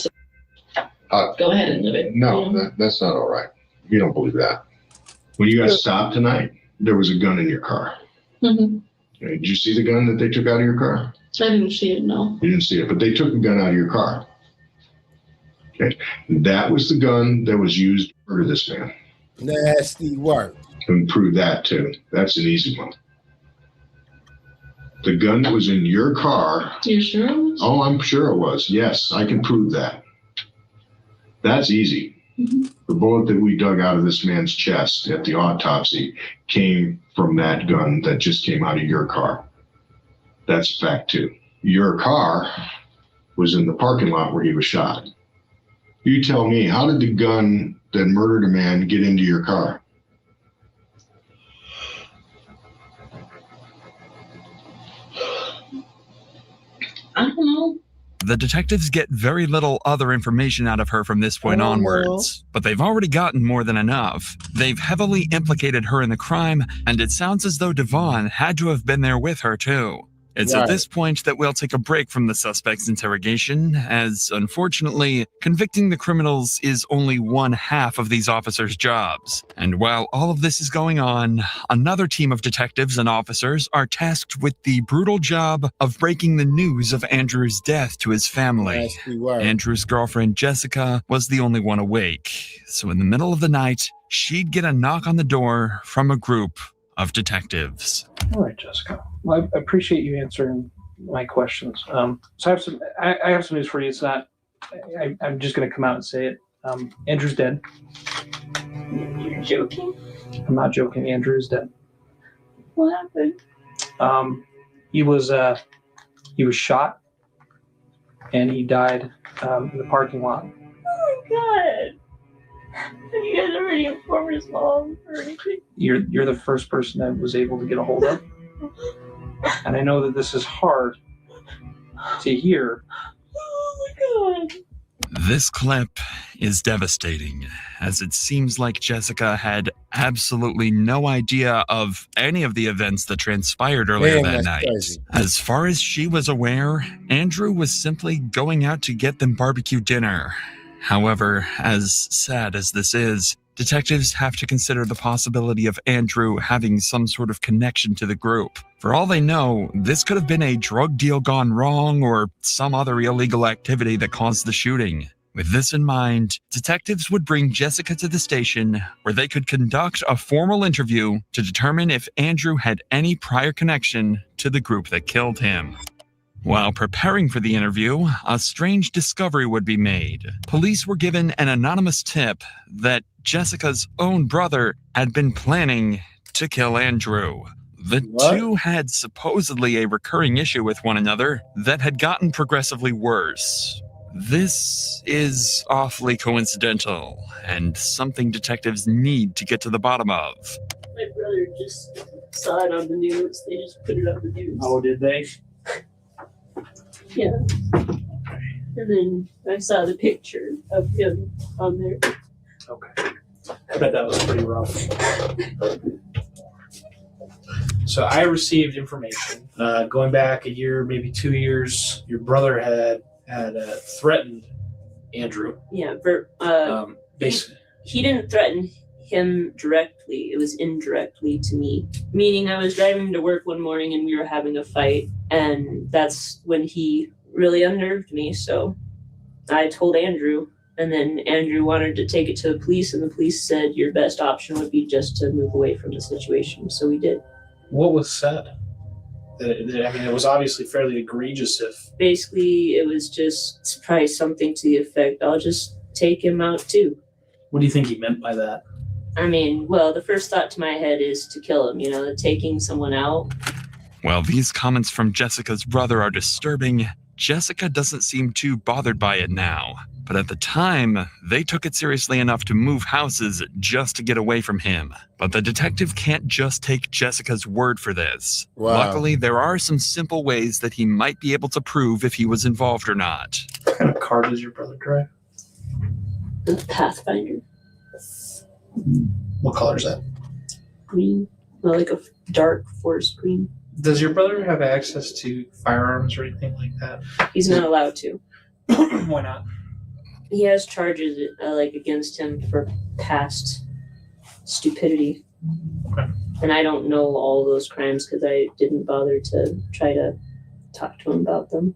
go ahead and live it. No, that's not all right. You don't believe that. When you got stopped tonight, there was a gun in your car. Mm-hmm. Okay, did you see the gun that they took out of your car? I didn't see it, no. You didn't see it, but they took the gun out of your car. Okay, that was the gun that was used to murder this man. Nasty work. And prove that too. That's an easy one. The gun that was in your car. You sure it was? Oh, I'm sure it was. Yes, I can prove that. That's easy. Mm-hmm. The bullet that we dug out of this man's chest at the autopsy came from that gun that just came out of your car. That's a fact too. Your car was in the parking lot where he was shot. You tell me, how did the gun that murdered a man get into your car? I don't know. The detectives get very little other information out of her from this point onwards, but they've already gotten more than enough. They've heavily implicated her in the crime, and it sounds as though Devon had to have been there with her too. It's at this point that we'll take a break from the suspect's interrogation, as unfortunately, convicting the criminals is only one half of these officers' jobs. And while all of this is going on, another team of detectives and officers are tasked with the brutal job of breaking the news of Andrew's death to his family. Andrew's girlfriend, Jessica, was the only one awake. So in the middle of the night, she'd get a knock on the door from a group of detectives. All right, Jessica. Well, I appreciate you answering my questions. So I have some news for you. It's not. I'm just going to come out and say it. Andrew's dead. You're joking? I'm not joking. Andrew is dead. What happened? He was shot, and he died in the parking lot. Oh my god! Have you guys already informed his mom or anything? You're the first person I was able to get a hold of, and I know that this is hard to hear. Oh my god! This clip is devastating, as it seems like Jessica had absolutely no idea of any of the events that transpired earlier that night. Crazy. As far as she was aware, Andrew was simply going out to get them barbecue dinner. However, as sad as this is, detectives have to consider the possibility of Andrew having some sort of connection to the group. For all they know, this could have been a drug deal gone wrong or some other illegal activity that caused the shooting. With this in mind, detectives would bring Jessica to the station where they could conduct a formal interview to determine if Andrew had any prior connection to the group that killed him. While preparing for the interview, a strange discovery would be made. Police were given an anonymous tip that Jessica's own brother had been planning to kill Andrew. The two had supposedly a recurring issue with one another that had gotten progressively worse. This is awfully coincidental, and something detectives need to get to the bottom of. My brother just saw it on the news. They just put it on the news. Oh, did they? Yeah. And then I saw the picture of him on there. Okay. I bet that was pretty rough. So I received information going back a year, maybe 2 years. Your brother had threatened Andrew. Yeah, basically. he didn't threaten. him directly. It was indirectly to me. Meaning I was driving to work one morning and we were having a fight, and that's when he really unnerved me. So I told Andrew, and then Andrew wanted to take it to the police, and the police said your best option would be just to move away from the situation. So we did. What was said? I mean, it was obviously fairly egregious. If Basically, it was just probably something to the effect, I'll just take him out too. What do you think he meant by that? I mean, well, the first thought to my head is to kill him, taking someone out. While these comments from Jessica's brother are disturbing, Jessica doesn't seem too bothered by it now. But at the time, they took it seriously enough to move houses just to get away from him. But the detective can't just take Jessica's word for this. Wow. Luckily, there are some simple ways that he might be able to prove if he was involved or not. What kind of car does your brother drive? The Pathfinder. What color is that? Green. Well, like a dark forest green. Does your brother have access to firearms or anything like that? He's not allowed to. Why not? He has charges against him for past stupidity. Okay. And I don't know all those crimes because I didn't bother to try to talk to him about them.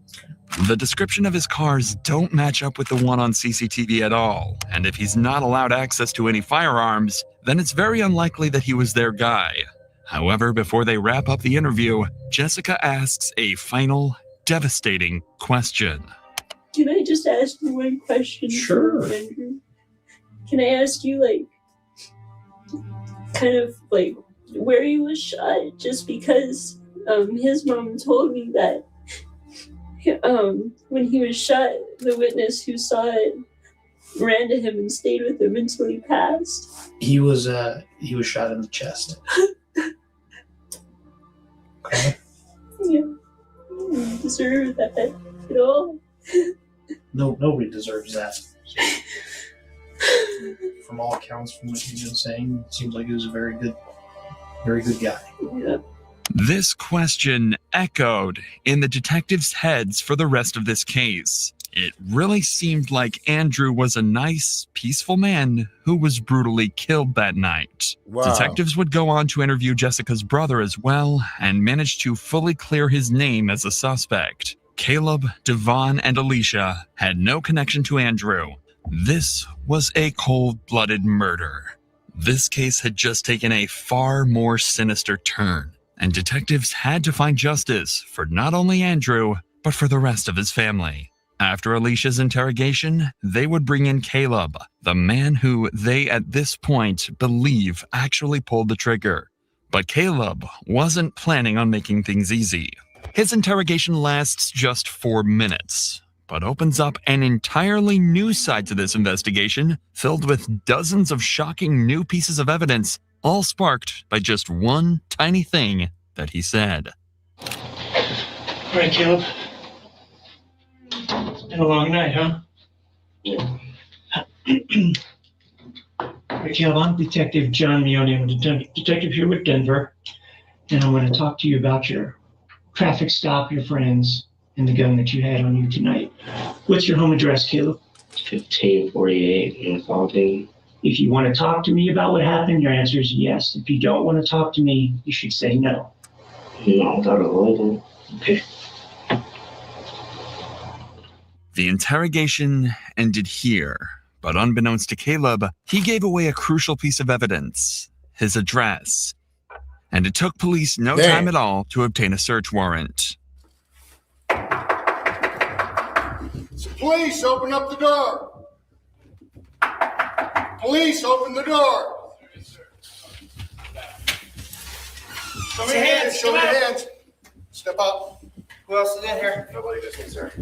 The description of his cars don't match up with the one on CCTV at all. And if he's not allowed access to any firearms, then it's very unlikely that he was their guy. However, before they wrap up the interview, Jessica asks a final, devastating question. Can I just ask you one question? Sure. Andrew? Can I ask you, where he was shot? Just because his mom told me that when he was shot, the witness who saw it ran to him and stayed with him until he passed. He was shot in the chest. Okay. Yeah. I don't deserve that at all. No, nobody deserves that. From all accounts, from what you've been saying, it seems like he was a very good guy. Yeah. This question echoed in the detectives' heads for the rest of this case. It really seemed like Andrew was a nice, peaceful man who was brutally killed that night. Wow. Detectives would go on to interview Jessica's brother as well and managed to fully clear his name as a suspect. Caleb, Devon, and Alicia had no connection to Andrew. This was a cold-blooded murder. This case had just taken a far more sinister turn, and detectives had to find justice for not only Andrew, but for the rest of his family. After Alicia's interrogation, they would bring in Caleb, the man who they at this point believe actually pulled the trigger. But Caleb wasn't planning on making things easy. His interrogation lasts just 4 minutes, but opens up an entirely new side to this investigation, filled with dozens of shocking new pieces of evidence, all sparked by just one tiny thing that he said. All right, Caleb. It's been a long night, huh? Yeah. All right, Caleb, I'm Detective John Meone. I'm a detective here with Denver, and I want to talk to you about your traffic stop, your friends, and the gun that you had on you tonight. What's your home address, Caleb? 1548 in Fontaine. If you want to talk to me about what happened, your answer is yes. If you don't want to talk to me, you should say no. No, I don't. Okay. The interrogation ended here, but unbeknownst to Caleb, he gave away a crucial piece of evidence, his address. And it took police no time at all to obtain a search warrant. Police, open up the door. Police, open the door. Show me your hands. Show me your hands. Step up. Who else is in here? Nobody does me, sir.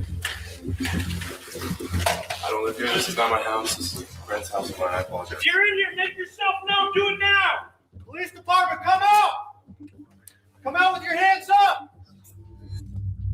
I don't live here. This is not my house. This is Brent's house of mine. I apologize. If you're in here, make yourself known. Do it now. Police department, come out. Come out with your hands up.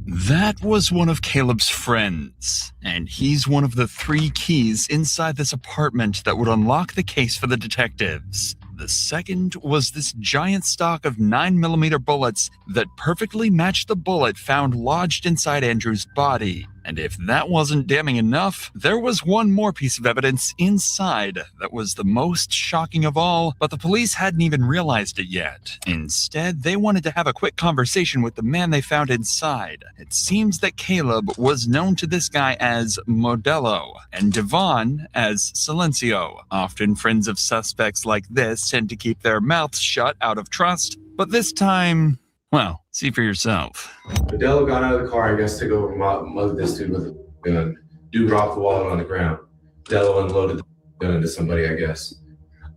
That was one of Caleb's friends, and he's one of the 3 keys inside this apartment that would unlock the case for the detectives. The second was this giant stock of 9mm bullets that perfectly matched the bullet found lodged inside Andrew's body. And if that wasn't damning enough, there was one more piece of evidence inside that was the most shocking of all, but the police hadn't even realized it yet. Instead, they wanted to have a quick conversation with the man they found inside. It seems that Caleb was known to this guy as Modelo, and Devon as Silencio. Often friends of suspects like this tend to keep their mouths shut out of trust, but this time, well, see for yourself. Modelo got out of the car, I guess, to go mug this dude with a gun. Dude dropped the wallet on the ground. Modelo unloaded the gun into somebody, I guess.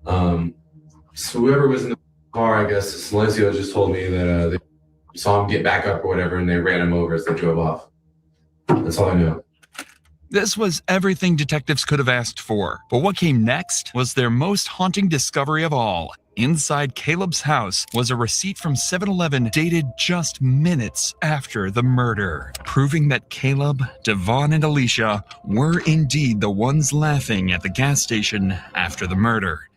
So whoever was in the car, I guess, Silencio just told me that they saw him get back up or whatever, and they ran him over as they drove off. That's all I know. This was everything detectives could have asked for, but what came next was their most haunting discovery of all. Inside Caleb's house was a receipt from 7-Eleven dated just minutes after the murder, proving that Caleb, Devon, and Alicia were indeed the ones laughing at the gas station after the murder.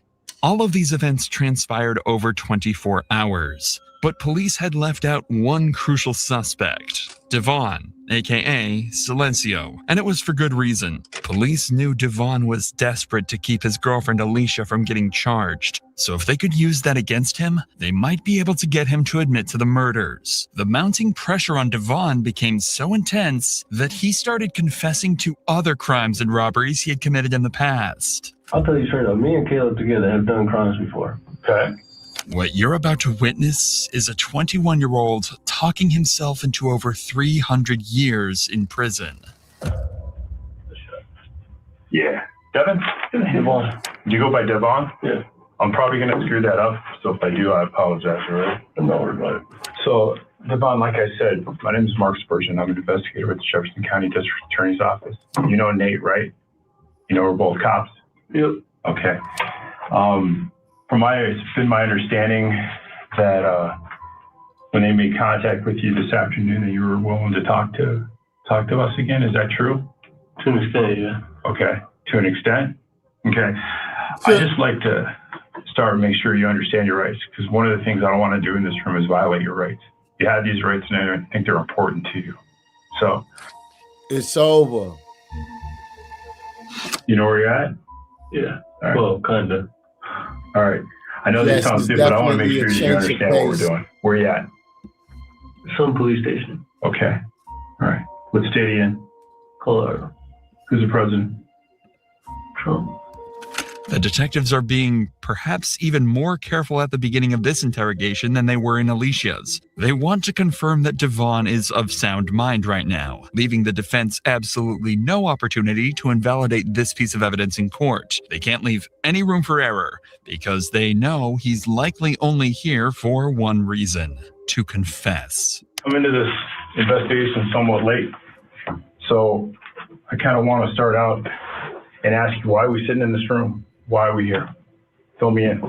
All of these events transpired over 24 hours, but police had left out one crucial suspect, Devon, aka Silencio, and it was for good reason. Police knew Devon was desperate to keep his girlfriend Alicia from getting charged, so if they could use that against him, they might be able to get him to admit to the murders. The mounting pressure on Devon became so intense that he started confessing to other crimes and robberies he had committed in the past. I'll tell you straight up, me and Caleb together have done crimes before. Okay. What you're about to witness is a 21-year-old talking himself into over 300 years in prison. Yeah. Devon? Devon. Do you go by Devon? Yeah. I'm probably going to screw that up, so if I do, I apologize, all right? No worries about it. So, Devon, like I said, my name is Mark Spurgeon. I'm an investigator with the Jefferson County District Attorney's Office. You know Nate, right? You know we're both cops? Yep. Okay. It's been my understanding that when they made contact with you this afternoon, that you were willing to talk to us again. Is that true? To an extent, yeah. Okay. To an extent? Okay. I just like to start and make sure you understand your rights, because one of the things I don't want to do in this room is violate your rights. You have these rights, and I think they're important to you. So. It's over. You know where you're at? Yeah. All right. Well, kind of. All right. I know this sounds stupid, but I want to make sure you understand what we're doing. Where you at? Some police station. Okay. All right. What state are you in? Colorado. Who's the president? Trump. The detectives are being perhaps even more careful at the beginning of this interrogation than they were in Alicia's. They want to confirm that Devon is of sound mind right now, leaving the defense absolutely no opportunity to invalidate this piece of evidence in court. They can't leave any room for error, because they know he's likely only here for one reason: to confess. I'm into this investigation somewhat late, so I kind of want to start out and ask you, why are we sitting in this room? Why are we here? Fill me in.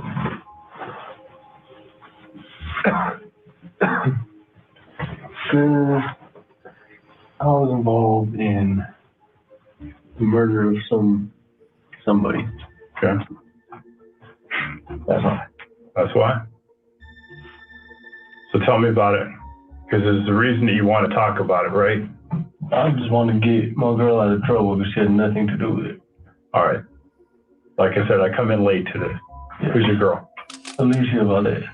I was involved in the murder of somebody. Okay. That's why. That's why? So tell me about it. Because there's the reason that you want to talk about it, right? I just want to get my girl out of trouble, but she had nothing to do with it. All right. Like I said, I come in late to this. Yeah. Who's your girl? Alicia Valdez.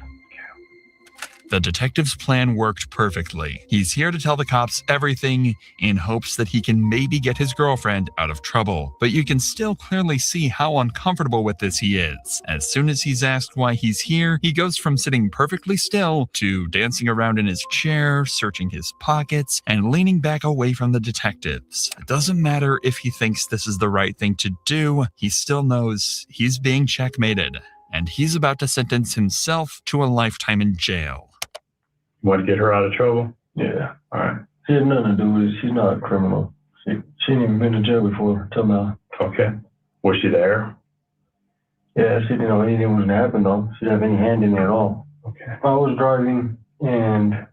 The detective's plan worked perfectly. He's here to tell the cops everything in hopes that he can maybe get his girlfriend out of trouble. But you can still clearly see how uncomfortable with this he is. As soon as he's asked why he's here, he goes from sitting perfectly still to dancing around in his chair, searching his pockets, and leaning back away from the detectives. It doesn't matter if he thinks this is the right thing to do, he still knows he's being checkmated, and he's about to sentence himself to a lifetime in jail. You want to get her out of trouble? Yeah. All right. She had nothing to do with it. She's not a criminal. She ain't even been to jail before till now. Okay. Was she there? Yeah, she didn't know anything was going to happen, though. She didn't have any hand in it at all. Okay. I was driving, and,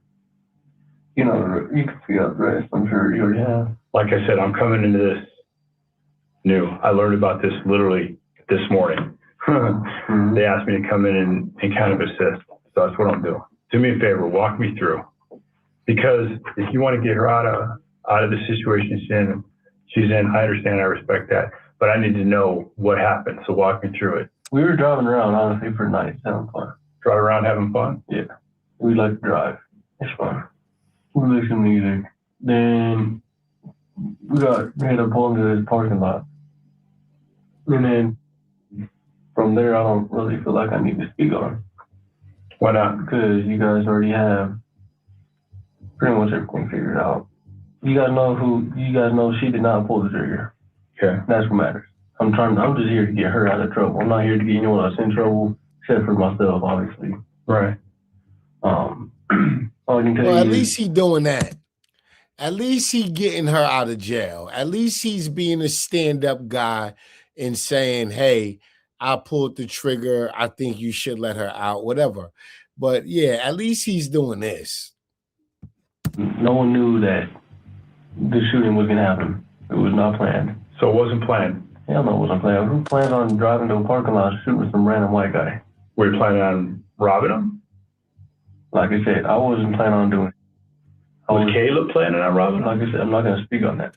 you can figure out the rest. I'm sure you already have. Like I said, I'm coming into this new. I learned about this literally this morning. Mm-hmm. They asked me to come in and kind of assist. So that's what I'm doing. Do me a favor, walk me through. Because if you want to get her out out of the situation she's in. I understand, I respect that, but I need to know what happened. So walk me through it. We were driving around, honestly, for nights, having fun. Drive around having fun? Yeah. We like to drive. It's fun. We listen to music. Then we had to pull into this parking lot. And then from there, I don't really feel like I need to speak on it. Why not? Because you guys already have pretty much everything figured out. You guys know she did not pull the trigger. Okay. That's what matters. I'm just here to get her out of trouble. I'm not here to get anyone else in trouble, except for myself, obviously. Right. All I can tell you Well, at is, least he doing that. At least he getting her out of jail. At least he's being a stand-up guy and saying, hey, I pulled the trigger. I think you should let her out, whatever. But yeah, at least he's doing this. no one knew that the shooting was going to happen. It was not planned. So it wasn't planned? Hell no, it wasn't planned. Who planned on driving to a parking lot shooting some random white guy? Were you planning on robbing him? Like I said, I wasn't planning on doing it. Was Caleb planning on robbing him? Like I said, I'm not going to speak on that.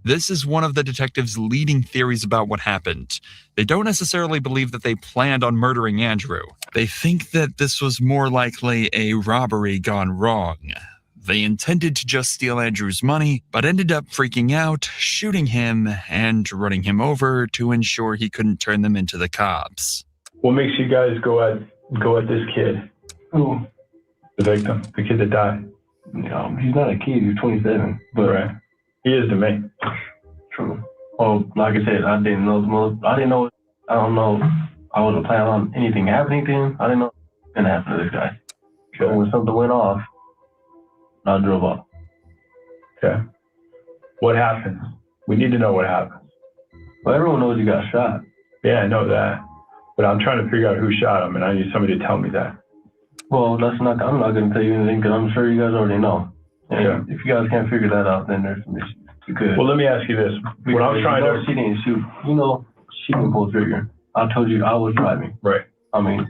This is one of the detectives' leading theories about what happened. They don't necessarily believe that they planned on murdering Andrew. They think that this was more likely a robbery gone wrong. They intended to just steal Andrew's money, but ended up freaking out, shooting him, and running him over to ensure he couldn't turn them into the cops. What makes you guys go at this kid? Who? The victim, the kid that died. No, he's not a kid. He's 27. But right. He is to me. True. Well, like I said, I don't know. I wasn't planning on anything happening to him. I didn't know what was going to happen to this guy. So when something went off, I drove off. Okay. What happened? We need to know what happened. Well, everyone knows he got shot. Yeah, I know that. But I'm trying to figure out who shot him, and I need somebody to tell me that. Well, I'm not going to tell you anything because I'm sure you guys already know. And okay. If you guys can't figure that out, then there's some issues. Well, let me ask you this. What I'm trying to... She didn't shoot. She didn't pull the trigger. I told you I was driving. Right. I mean,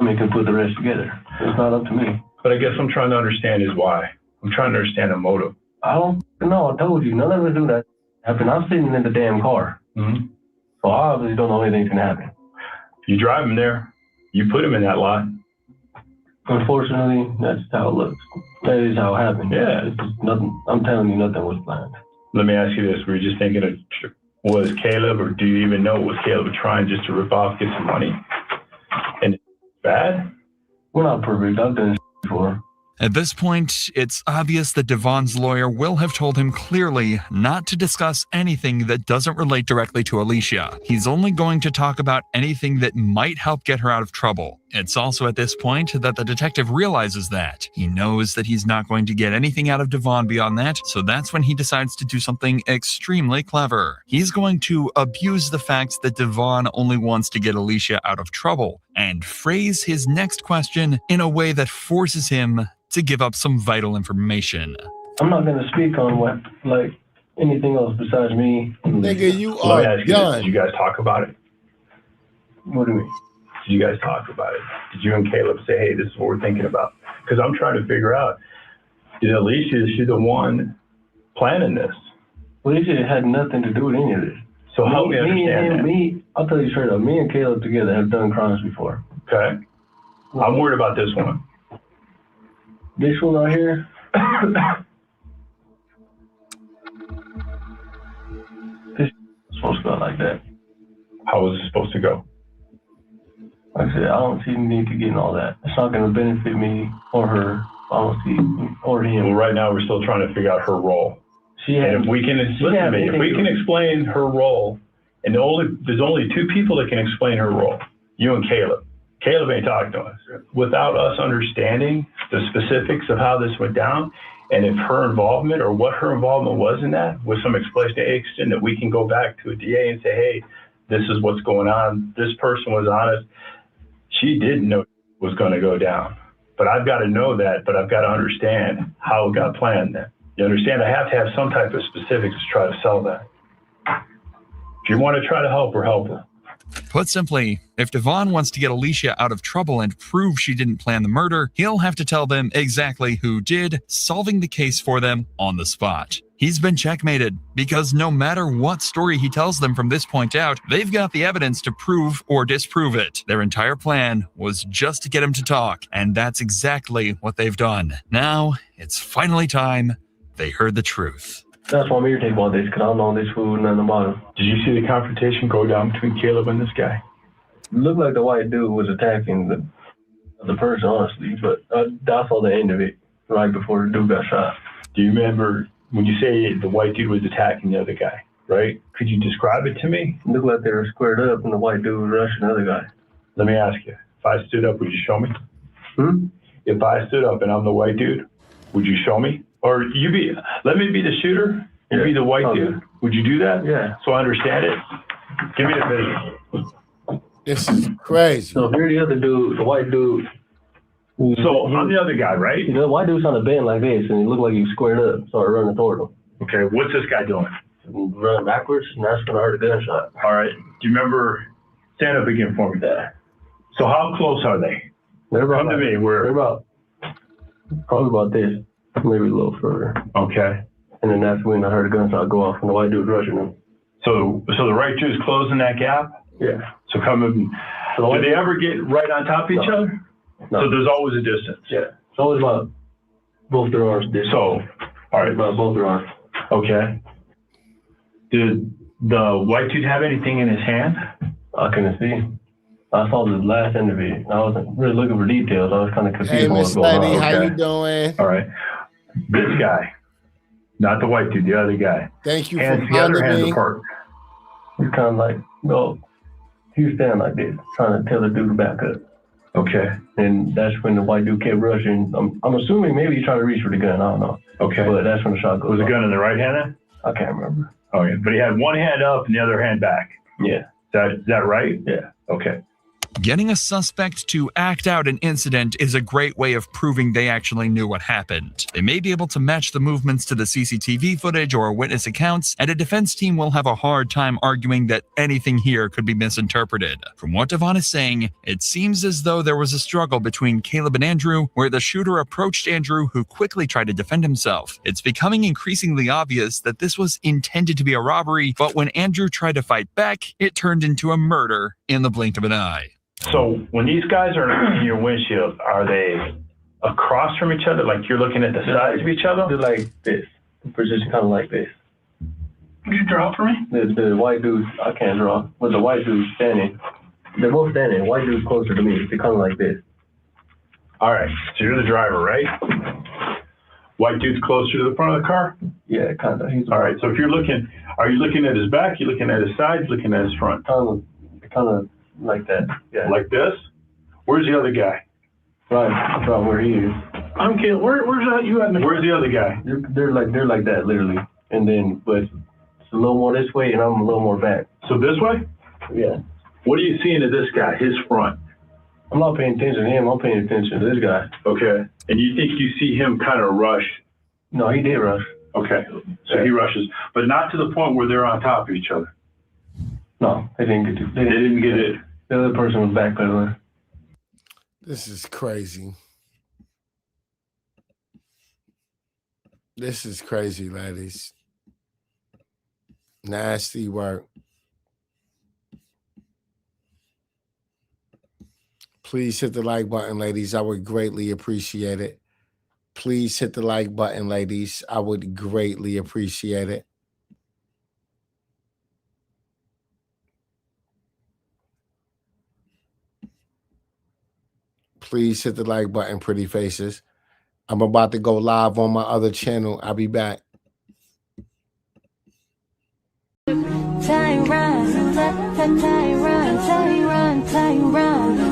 can put the rest together. It's not up to me. But I guess I'm trying to understand is why. I'm trying to understand the motive. I don't know. I told you. None of us do that happen. I'm sitting in the damn car. Mm-hmm. So I obviously don't know anything's going to happen. You drive him there. You put him in that lot. Unfortunately, that's how it looks. That is how it happened. Yeah. It's just nothing. I'm telling you, nothing was planned. Let me ask you this. Were you just thinking was Caleb, or do you even know was Caleb trying just to rip off, get some money? And it's bad? We're not perfect. I've done this before. At this point, it's obvious that Devon's lawyer will have told him clearly not to discuss anything that doesn't relate directly to Alicia. He's only going to talk about anything that might help get her out of trouble. It's also at this point that the detective realizes that. He knows that he's not going to get anything out of Devon beyond that, so that's when he decides to do something extremely clever. He's going to abuse the fact that Devon only wants to get Alicia out of trouble, and phrase his next question in a way that forces him to give up some vital information. I'm not going to speak on anything else besides me. Nigga, you are done. Did you guys talk about it? What do you mean? Did you guys talk about it? Did you and Caleb say, hey, this is what we're thinking about? Because I'm trying to figure out, is she the one planning this? Alicia had nothing to do with any of this. So help me understand that. I'll tell you straight up, me and Caleb together have done crimes before. Okay. I'm worried about this one. This one right here? This is supposed to go like that. How was it supposed to go? Like I said, I don't see the need to get in all that. It's not going to benefit me or her, or him. Well, right now we're still trying to figure out her role. And if we can explain her role, and there's only two people that can explain her role, you and Caleb. Caleb ain't talking to us. Without us understanding the specifics of how this went down, and if her involvement or what her involvement was in that, with some explanation that we can go back to a DA and say, hey, this is what's going on. This person was honest. She didn't know it was going to go down. But I've got to know that, but I've got to understand how it got planned then. You understand? I have to have some type of specifics to try to sell that. If you want to try to help her, help her. Put simply, if Devon wants to get Alicia out of trouble and prove she didn't plan the murder, he'll have to tell them exactly who did, solving the case for them on the spot. He's been checkmated, because no matter what story he tells them from this point out, they've got the evidence to prove or disprove it. Their entire plan was just to get him to talk, and that's exactly what they've done. Now, it's finally time they heard the truth. That's why I'm irritated about this, because I don't know this fool nothing about him. Did you see the confrontation go down between Caleb and this guy? It looked like the white dude was attacking the person, honestly, but I saw the end of it right before the dude got shot. Do you remember when you say the white dude was attacking the other guy, right? Could you describe it to me? It looked like they were squared up and the white dude was rushing the other guy. Let me ask you, if I stood up, would you show me? If I stood up and I'm the white dude, would you show me? Or let me be the shooter, you be the white dude. Would you do that? Yeah. So I understand it? Give me the video. This is crazy. So if you're the other dude, the white dude. So I'm the other guy, right? The white dude's on the bend like this, and he looked like he was squared up, started running toward him. Okay, what's this guy doing? Running backwards, and that's when I heard a gunshot. All right. Do you remember? Stand up again for me. So how close are they? Come to me. They're about, probably about this, maybe a little further. Okay. And then that's when I heard a gunshot go off, and the white dude rushing him. So the right dude's closing that gap? Yeah. So do they ever get right on top of each other? No. So there's always a distance? Yeah. It's always about both their arms distance. So, all right. About both their arms. Okay. Did the white dude have anything in his hand? I couldn't see. I saw the last end of it. I wasn't really looking for details. I was kind of confused. Hey, what was Miss going Lady, on. how you doing? All right. This guy, not the white dude, the other guy. Thank you hands for together, finding hands me. apart. He's kind of like, he was standing like this, trying to tell the dude to back up. Okay. And that's when the white dude kept rushing. I'm assuming maybe he tried to reach for the gun. I don't know. Okay. But that's when the shot goes Was the off. gun in the right hand then? I can't remember. Okay. But he had one hand up and the other hand back. Yeah. Is that right? Yeah. Okay. Getting a suspect to act out an incident is a great way of proving they actually knew what happened. They may be able to match the movements to the CCTV footage or witness accounts, and a defense team will have a hard time arguing that anything here could be misinterpreted. From what Devon is saying, it seems as though there was a struggle between Caleb and Andrew, where the shooter approached Andrew, who quickly tried to defend himself. It's becoming increasingly obvious that this was intended to be a robbery, but when Andrew tried to fight back, it turned into a murder in the blink of an eye. So when these guys are in your windshield, are they across from each other? Like you're looking at the sides of each other? They're like this. The position kind of like this. Could you draw for me? The white dude, I can't draw, but the white dude's standing. They're both standing. The white dude's closer to me. They're kind of like this. All right. So you're the driver, right? White dude's closer to the front of the car? Yeah, kind of. All right. So if you're looking, are you looking at his back? You looking at his sides? Looking at his front? Kind of like that. Yeah. Like this? Where's the other guy? Right where he is. I'm kidding. Where's that? You at? Where's the other guy? They're like that, literally. And then, but it's a little more this way, and I'm a little more back. So this way? Yeah. What are you seeing of this guy? His front? I'm not paying attention to him. I'm paying attention to this guy. Okay. And you think you see him kind of rush? No, he did rush. Okay. So he rushes, but not to the point where they're on top of each other. No, they didn't get to. They didn't get it. The other person was backpedaling. This is crazy. This is crazy, ladies. Nasty work. Please hit the like button, ladies. I would greatly appreciate it. Please hit the like button, ladies. I would greatly appreciate it. Please hit the like button, pretty faces. I'm about to go live on my other channel. I'll be back. Time runs, time runs, time runs, time runs, time runs,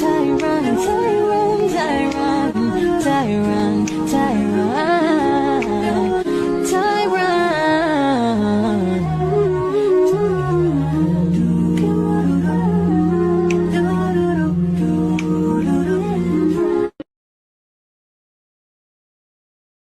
time runs, time runs.